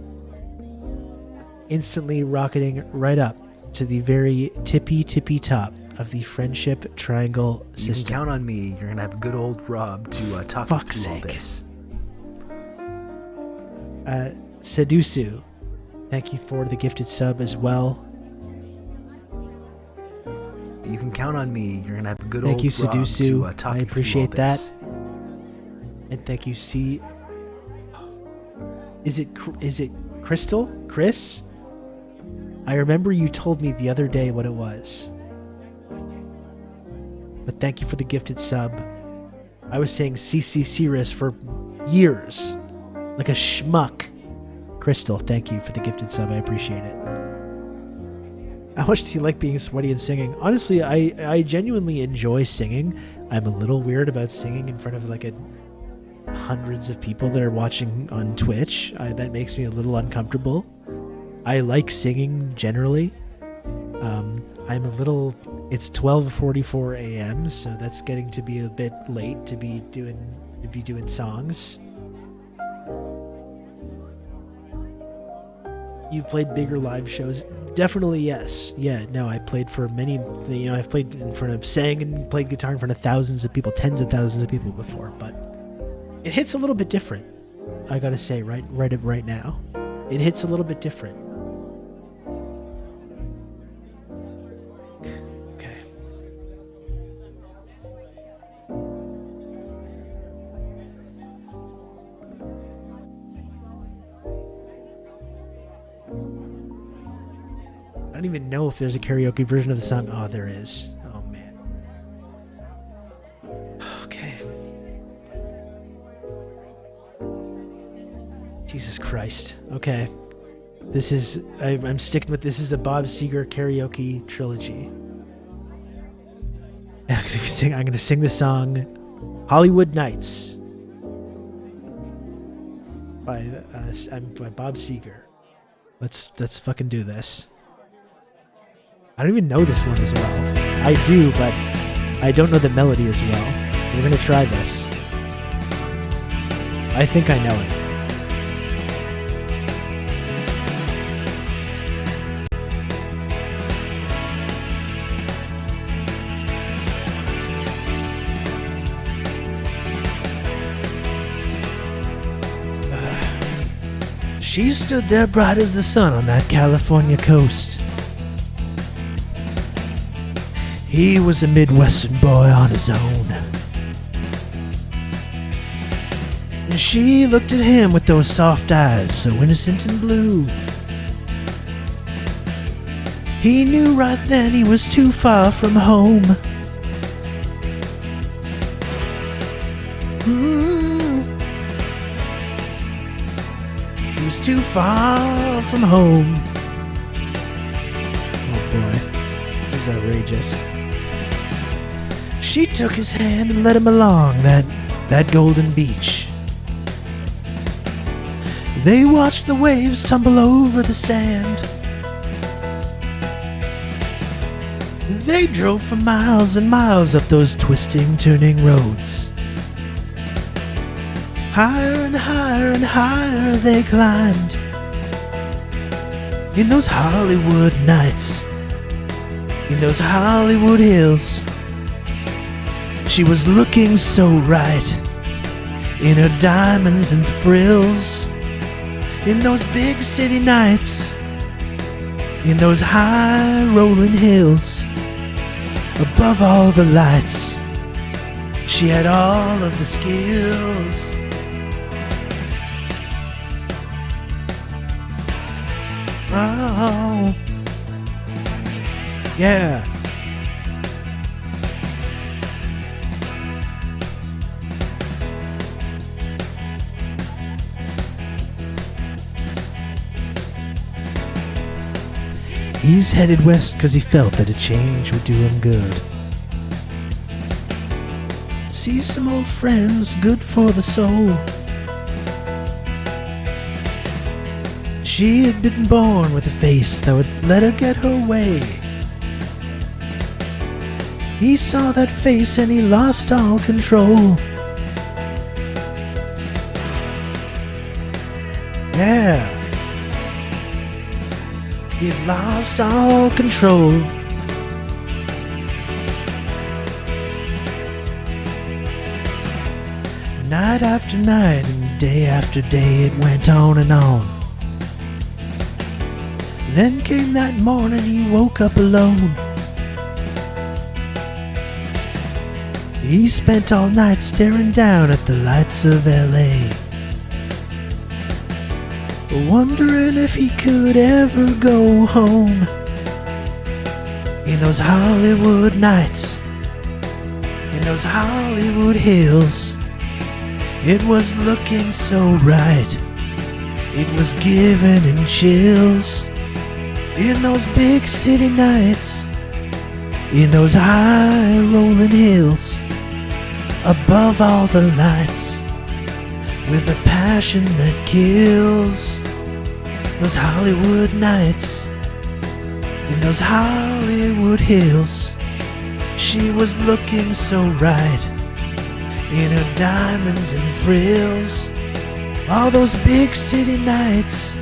[SPEAKER 1] Instantly rocketing right up to the very tippy top of the friendship triangle system.
[SPEAKER 5] You can count on me. You're gonna have good old Rob to talk you through all this.
[SPEAKER 1] Sedusu, thank you for the gifted sub as well.
[SPEAKER 5] You can count on me. You're gonna have good
[SPEAKER 1] thank
[SPEAKER 5] old
[SPEAKER 1] you,
[SPEAKER 5] Rob
[SPEAKER 1] Sedusu.
[SPEAKER 5] to talk
[SPEAKER 1] I
[SPEAKER 5] you
[SPEAKER 1] appreciate
[SPEAKER 5] through all
[SPEAKER 1] that.
[SPEAKER 5] this.
[SPEAKER 1] And thank you, C. Is it Crystal? Chris? I remember you told me the other day what it was. But thank you for the gifted sub. I was saying CC Cirrus for years. Like a schmuck. Crystal, thank you for the gifted sub. I appreciate it. How much do you like being sweaty and singing? Honestly, I genuinely enjoy singing. I'm a little weird about singing in front of hundreds of people that are watching on Twitch. That makes me a little uncomfortable. I like singing generally. It's 12:44 a.m., so that's getting to be a bit late to be doing songs. You played bigger live shows? Definitely yes. Yeah, no, I played for many, I've played in front of, sang and played guitar in front of thousands of people, tens of thousands of people before, but it hits a little bit different. I gotta say, right now. It hits a little bit different. Okay. I don't even know if there's a karaoke version of the song. Oh, there is. Oh, man. Okay. Jesus Christ. Okay. I'm sticking with this. Is a Bob Seger karaoke trilogy. I'm gonna sing the song Hollywood Nights by Bob Seger. Let's fucking do this. I don't even know this one as well. I do, but I don't know the melody as well. We're gonna try this. I think I know it. She stood there bright as the sun on that California coast. He was a Midwestern boy on his own. And she looked at him with those soft eyes, so innocent and blue. He knew right then he was too far from home. too far from home. Oh boy, this is outrageous. She took his hand and led him along that golden beach. They watched the waves tumble over the sand. They drove for miles and miles up those twisting, turning roads. Higher and higher and higher they climbed. In those Hollywood nights, in those Hollywood hills, she was looking so right in her diamonds and frills. In those big city nights, in those high rolling hills, above all the lights, she had all of the skills. Oh, yeah. He's headed west because he felt that a change would do him good. See some old friends, good for the soul. She had been born with a face that would let her get her way. He saw that face and he lost all control. Yeah. He lost all control. Night after night and day after day it went on and on. Then came that morning he woke up alone. He spent all night staring down at the lights of LA, wondering if he could ever go home. In those Hollywood nights, in those Hollywood hills, it was looking so right, it was giving him chills. In those big city nights, in those high rolling hills, above all the lights, with a passion that kills. Those Hollywood nights, in those Hollywood hills, she was looking so right, in her diamonds and frills. All those big city nights,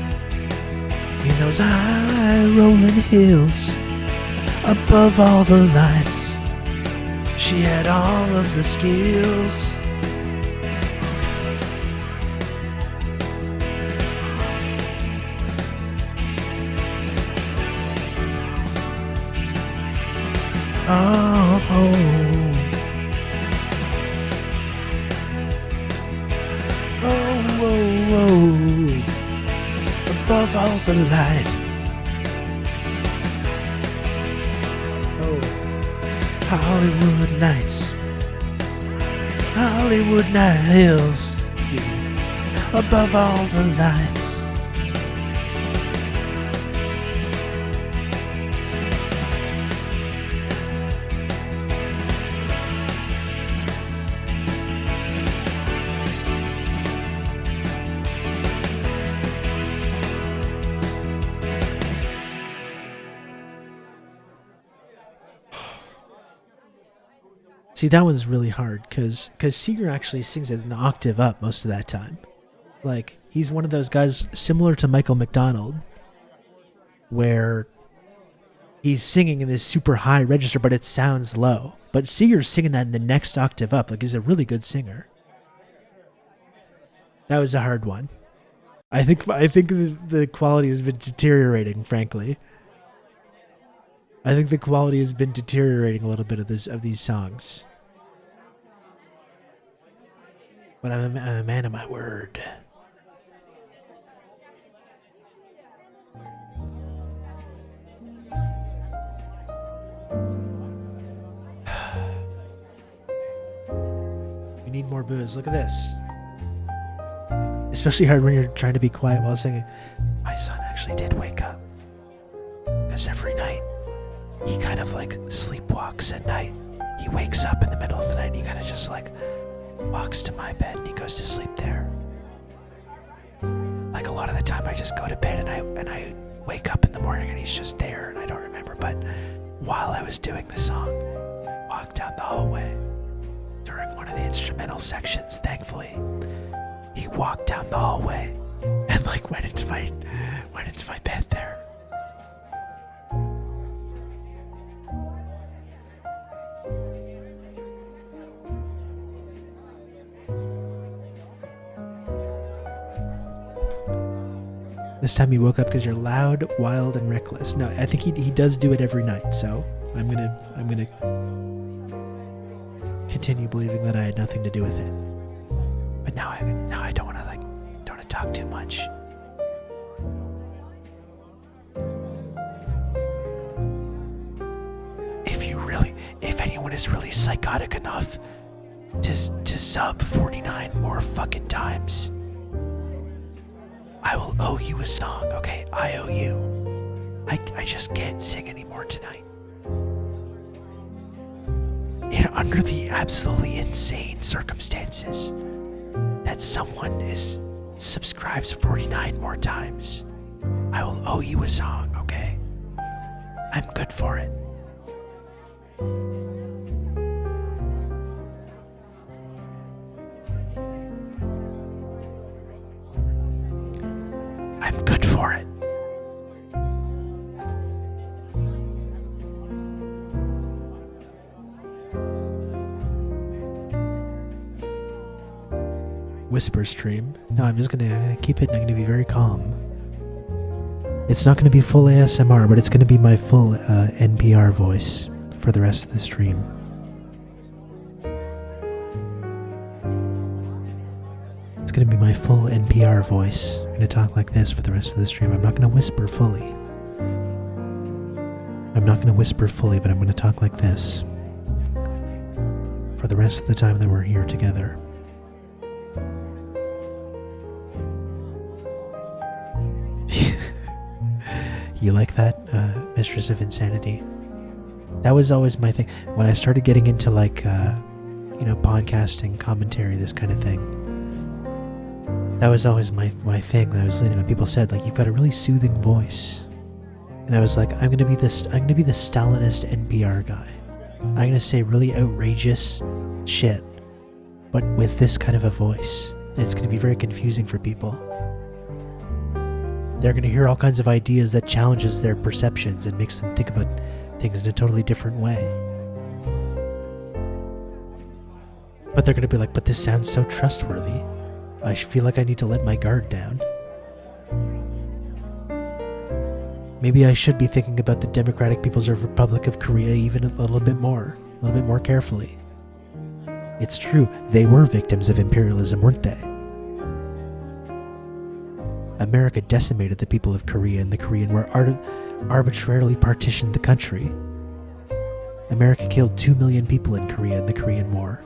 [SPEAKER 1] in those high rolling hills, above all the lights, she had all of the skills. Oh, whoa. Above all the light. Oh, Hollywood nights. Hollywood night hills. Excuse me. Above all the lights. See, that one's really hard because Seeger actually sings it an octave up most of that time. Like, he's one of those guys similar to Michael McDonald where he's singing in this super high register, but it sounds low. But Seeger's singing that in the next octave up. Like, he's a really good singer. That was a hard one. I think the quality has been deteriorating, frankly. I think the quality has been deteriorating a little bit of these songs. But I'm a man of my word. We need more booze. Look at this. especially hard when you're trying to be quiet while singing. My son actually did wake up. Because every night, he kind of like sleepwalks at night. He wakes up in the middle of the night and he kind of just like walks to my bed and he goes to sleep there. Like a lot of the time I just go to bed and I wake up in the morning and he's just there and I don't remember. But while I was doing the song, walked down the hallway during one of the instrumental sections, thankfully, he walked down the hallway and like went into my bed there. This time he woke up because you're loud, wild, and reckless. No, I think he does do it every night. So I'm gonna continue believing that I had nothing to do with it. But now I don't want to talk too much. If anyone is really psychotic enough to sub 49 more fucking times, I will owe you a song, okay? I owe you. I just can't sing anymore tonight. Under the absolutely insane circumstances that someone subscribes 49 more times, I will owe you a song, okay? I'm good for it. I'm good for it. Whisper stream. No, I'm just gonna keep it and I'm gonna be very calm. It's not gonna be full ASMR, but it's gonna be my full NPR voice for the rest of the stream. It's gonna be my full NPR voice. I'm gonna talk like this for the rest of the stream. I'm not gonna whisper fully. But I'm gonna talk like this for the rest of the time that we're here together. You like that, Mistress of Insanity? That was always my thing. When I started getting into podcasting, commentary, this kind of thing, that was always my thing that I was leaning on. People said, like, you've got a really soothing voice. And I was like, I'm gonna be the Stalinist NPR guy. I'm gonna say really outrageous shit, but with this kind of a voice. And it's gonna be very confusing for people. They're going to hear all kinds of ideas that challenges their perceptions and makes them think about things in a totally different way. But they're going to be like, but this sounds so trustworthy. I feel like I need to let my guard down. Maybe I should be thinking about the Democratic People's Republic of Korea even a little bit more carefully. It's true, they were victims of imperialism, weren't they? America decimated the people of Korea and the Korean War, arbitrarily partitioned the country. America killed 2 million people in Korea in the Korean War.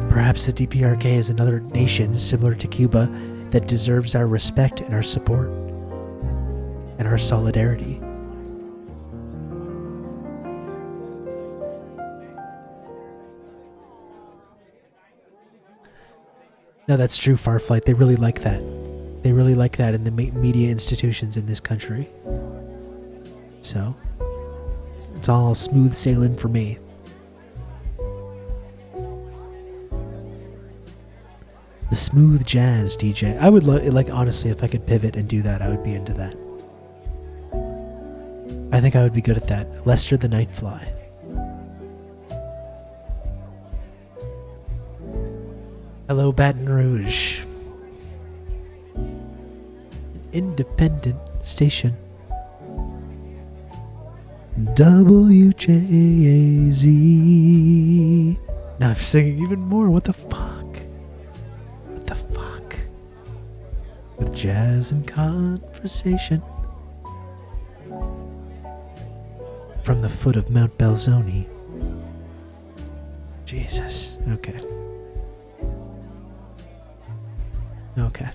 [SPEAKER 1] Perhaps the DPRK is another nation similar to Cuba that deserves our respect and our support and our solidarity. No, that's true, Farflight. They really like that. They really like that in the media institutions in this country. So, it's all smooth sailing for me. The smooth jazz DJ. I would honestly, if I could pivot and do that, I would be into that. I think I would be good at that. Lester the Nightfly. Hello, Baton Rouge. Independent station. WJAZ. Now I'm singing even more. What the fuck? What the fuck? With jazz and conversation. From the foot of Mount Belzoni. Jesus. Okay. Okay.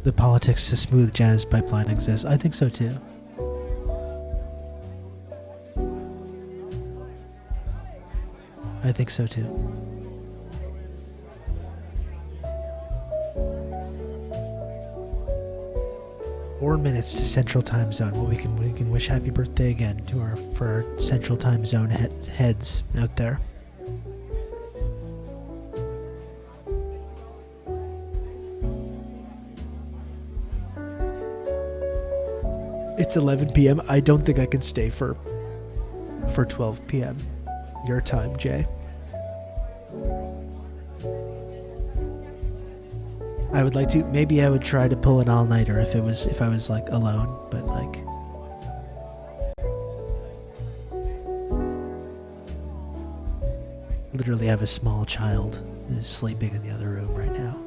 [SPEAKER 1] The politics to smooth jazz pipeline exists. I think so too. I think so too. Four minutes to Central Time Zone. Well, we can wish happy birthday again to our Central Time Zone heads out there. It's 11 p.m. I don't think I can stay for 12 p.m. your time, Jay. I would like to. Maybe I would try to pull an all-nighter if I was like alone, but like. Literally have a small child who's sleeping in the other room right now.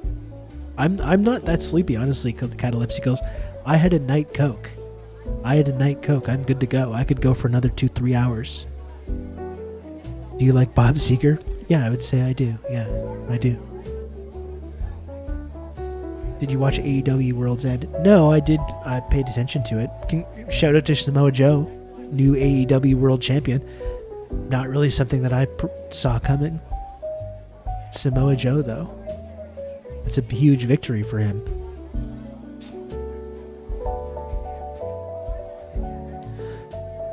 [SPEAKER 1] I'm not that sleepy, honestly. Catalepsy goes, I had a night coke. I'm good to go. I could go for another 2-3 hours. Do you like Bob Seger? Yeah, I would say I do. Yeah, I do. Did you watch AEW World's End? No, I did. I paid attention to it. Shout out to Samoa Joe, new AEW World Champion. Not really something that I saw coming. Samoa Joe, though. It's a huge victory for him.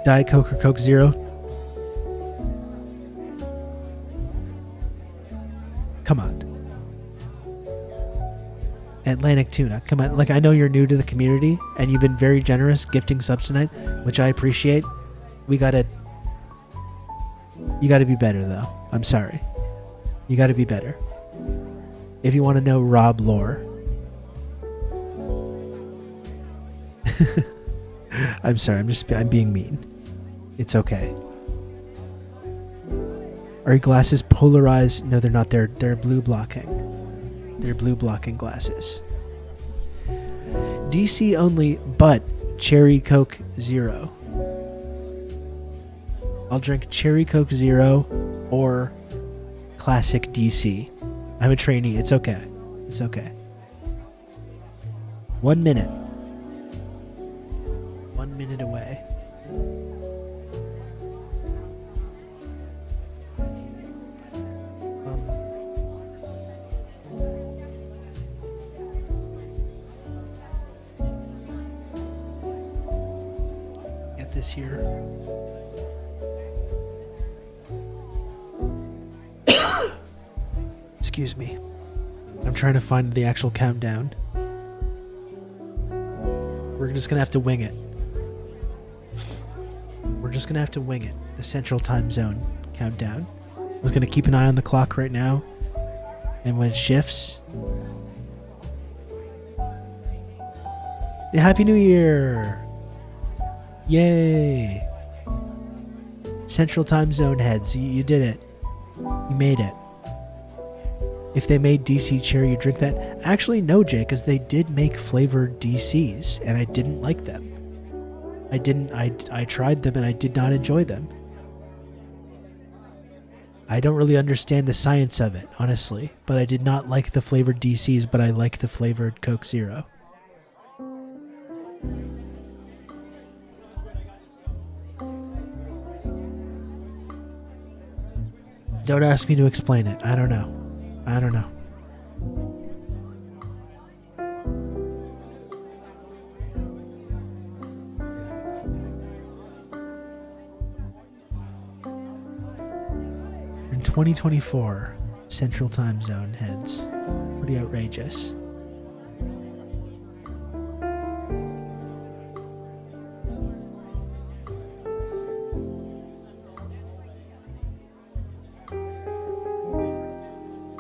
[SPEAKER 1] Diet Coke or Coke Zero? Come on. Atlantic Tuna. Come on. Like, I know you're new to the community, and you've been very generous gifting subs tonight, which I appreciate. You gotta be better, though. I'm sorry. You gotta be better. If you want to know Rob lore. I'm sorry, I'm being mean. It's okay. Are your glasses polarized? No, they're not. They're blue blocking. They're blue blocking glasses. DC only, but Cherry Coke Zero. I'll drink Cherry Coke Zero or Classic DC. I'm a trainee. It's okay. It's okay. 1 minute. 1 minute away. Get this here. Excuse me. I'm trying to find the actual countdown. We're just gonna have to wing it. We're just gonna have to wing it. The Central Time Zone countdown. I was gonna keep an eye on the clock right now, and when it shifts. Yeah, Happy New Year! Yay! Central Time Zone heads, you did it. You made it. If they made DC Cherry, you drink that? Actually, no, Jay, because they did make flavored DCs, and I didn't like them. I tried them, and I did not enjoy them. I don't really understand the science of it, honestly, but I did not like the flavored DCs, but I like the flavored Coke Zero. Don't ask me to explain it. I don't know. I don't know. In 2024, Central Time Zone heads. Pretty outrageous.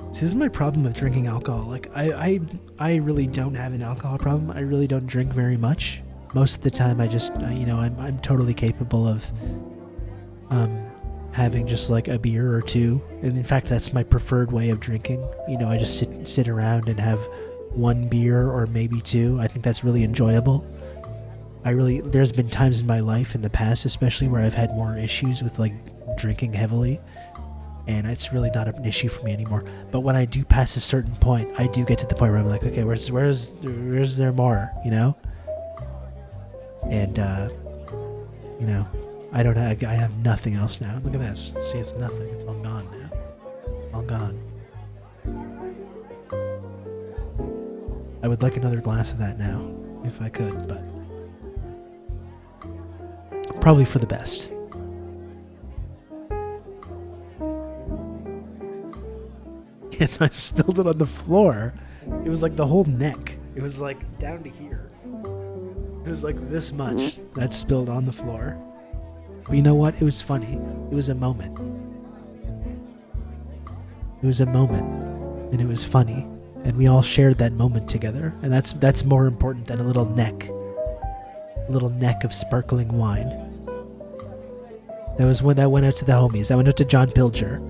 [SPEAKER 1] This is my problem with drinking alcohol. Like, I really don't have an alcohol problem. I really don't drink very much. Most of the time, I just, I'm totally capable of having just like a beer or two. And in fact, that's my preferred way of drinking. I just sit around and have one beer or maybe two. I think that's really enjoyable. There's been times in my life in the past, especially where I've had more issues with like drinking heavily. and it's really not an issue for me anymore. But when I do pass a certain point, I do get to the point where I'm like, okay, where's there more, you know? And you know, I have nothing else now. Look at this. See, it's nothing. It's all gone now. All gone. I would like another glass of that now, if I could, but probably for the best. Yeah, so I spilled it on the floor. It was like the whole neck. It was like down to here. It was like this much that spilled on the floor. But you know what? It was funny. It was a moment. It was a moment, and it was funny, and we all shared that moment together, and that's more important than a little neck of sparkling wine. That was when that went out to the homies. That went out to John Pilger.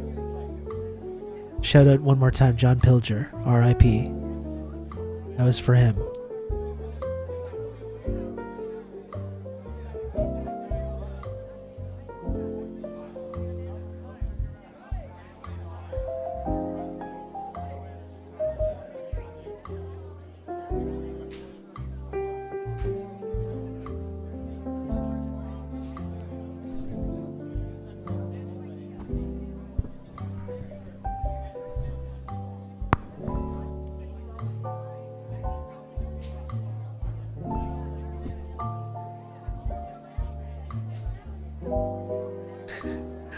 [SPEAKER 1] Shout out one more time, John Pilger, R.I.P. That was for him.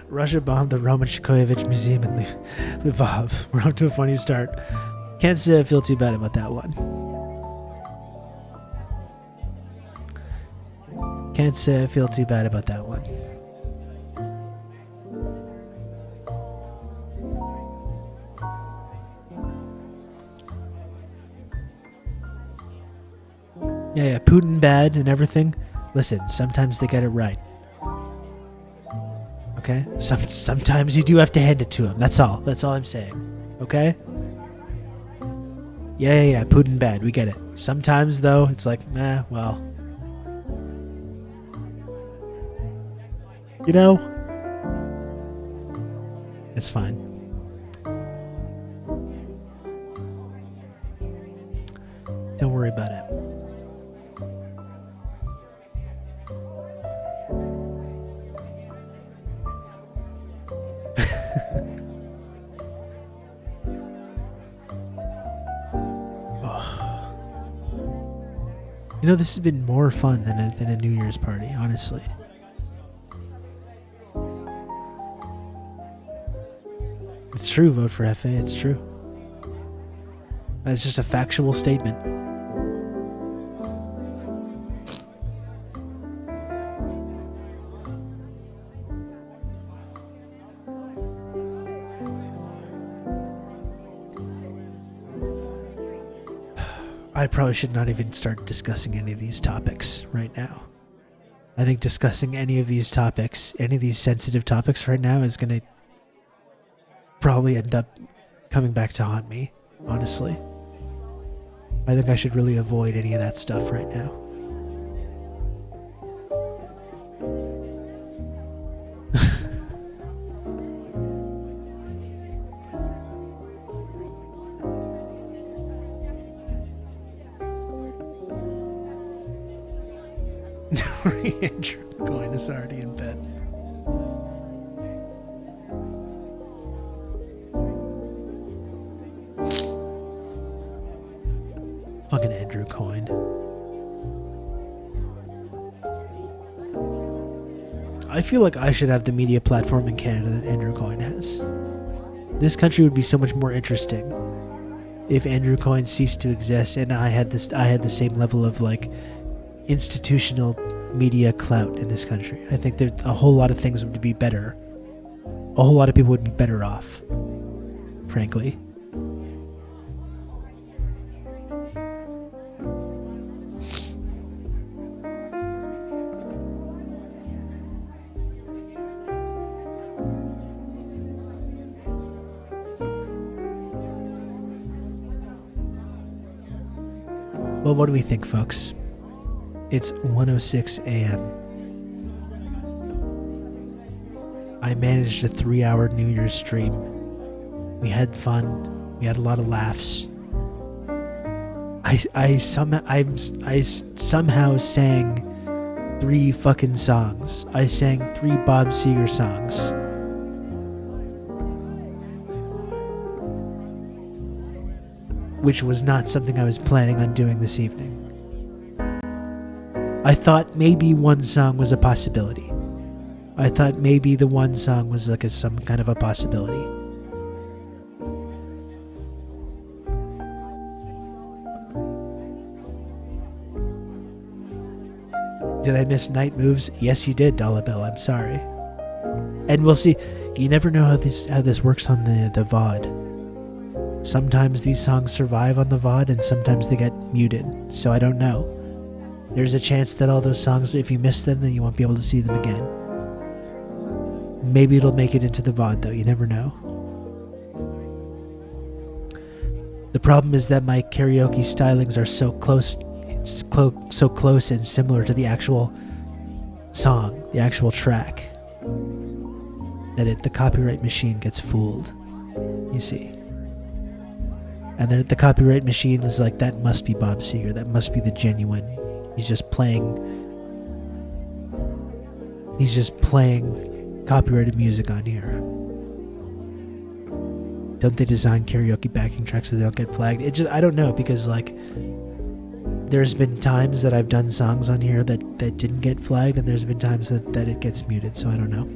[SPEAKER 1] Russia bombed the Roman Shikoyevich Museum in Lvov. We're up to a funny start. Can't say I feel too bad about that one. Can't say I feel too bad about that one. Yeah, Putin bad and everything. Listen, sometimes they get it right. Okay? Sometimes you do have to hand it to him. That's all. That's all I'm saying. Okay? Yeah. Putin bad. We get it. Sometimes, though, it's like, well. You know? It's fine. Don't worry about it. You know, this has been more fun than a New Year's party, honestly. It's true, vote for FA, it's true. That's just a factual statement. I probably should not even start discussing any of these topics right now. I think discussing any of these topics, any of these sensitive topics right now is going to probably end up coming back to haunt me, honestly. I think I should really avoid any of that stuff right now. Andrew Coyne is already in bed. Fucking Andrew Coyne. I feel like I should have the media platform in Canada that Andrew Coyne has. This country would be so much more interesting if Andrew Coyne ceased to exist and I had the same level of like institutional media clout in this country. I think that a whole lot of things would be better. A whole lot of people would be better off, frankly. Well, what do we think, folks? It's 1:06 a.m. I managed a 3-hour New Year's stream. We had fun. We had a lot of laughs. I somehow sang 3 fucking songs. I sang 3 Bob Seger songs. Which was not something I was planning on doing this evening. I thought maybe one song was a possibility. I thought maybe the one song was like some kind of a possibility. Did I miss night moves? Yes, you did, Dollabell. I'm sorry. And we'll see. You never know how this works on the VOD. Sometimes these songs survive on the VOD and sometimes they get muted. So I don't know. There's a chance that all those songs, if you miss them, then you won't be able to see them again. Maybe it'll make it into the VOD though. You never know. The problem is that my karaoke stylings are so close. It's so close and similar to the actual song, the actual track, that the copyright machine gets fooled. You see. And then the copyright machine is like, that must be Bob Seger. That must be the genuine. He's just playing copyrighted music on here. Don't they design karaoke backing tracks so they don't get flagged? I don't know, because like there's been times that I've done songs on here that didn't get flagged, and there's been times that it gets muted, so I don't know.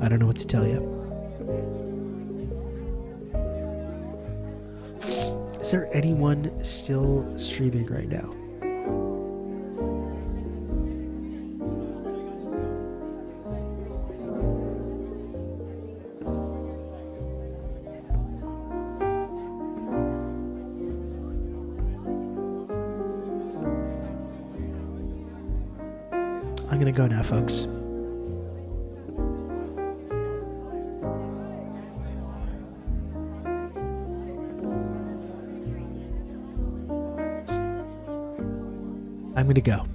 [SPEAKER 1] I don't know what to tell you. Is there anyone still streaming right now? I'm gonna go now, folks. I'm gonna go.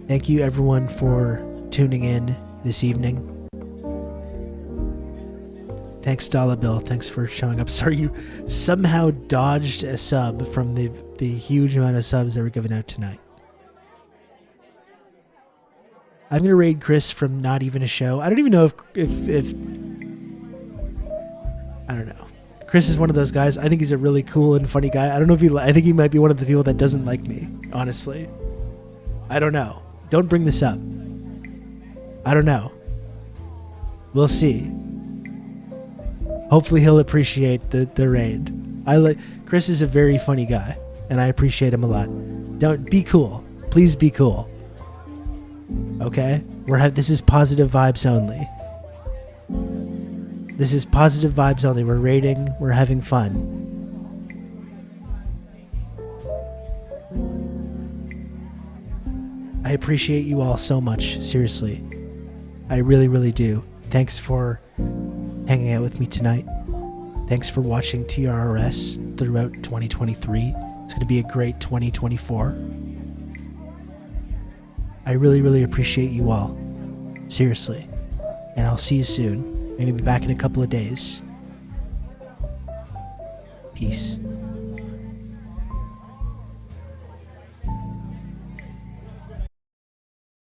[SPEAKER 1] Thank you everyone for tuning in this evening. Thanks, Dollar Bill. Thanks for showing up. Sorry you somehow dodged a sub from the huge amount of subs that were given out tonight. I'm gonna raid Chris from Not Even a Show. I don't even know if I don't know. Chris is one of those guys. I think he's a really cool and funny guy. I don't know if I think he might be one of the people that doesn't like me, honestly. I don't know. Don't bring this up. I don't know. We'll see. Hopefully he'll appreciate the raid. Chris is a very funny guy, and I appreciate him a lot. Don't be cool. Please be cool. Okay? This is positive vibes only. This is positive vibes only. We're raiding. We're having fun. I appreciate you all so much. Seriously. I really, really do. Thanks for hanging out with me tonight. Thanks for watching TRRS throughout 2023. It's going to be a great 2024. I really, really appreciate you all. Seriously. And I'll see you soon. I'm going to be back in a couple of days. Peace.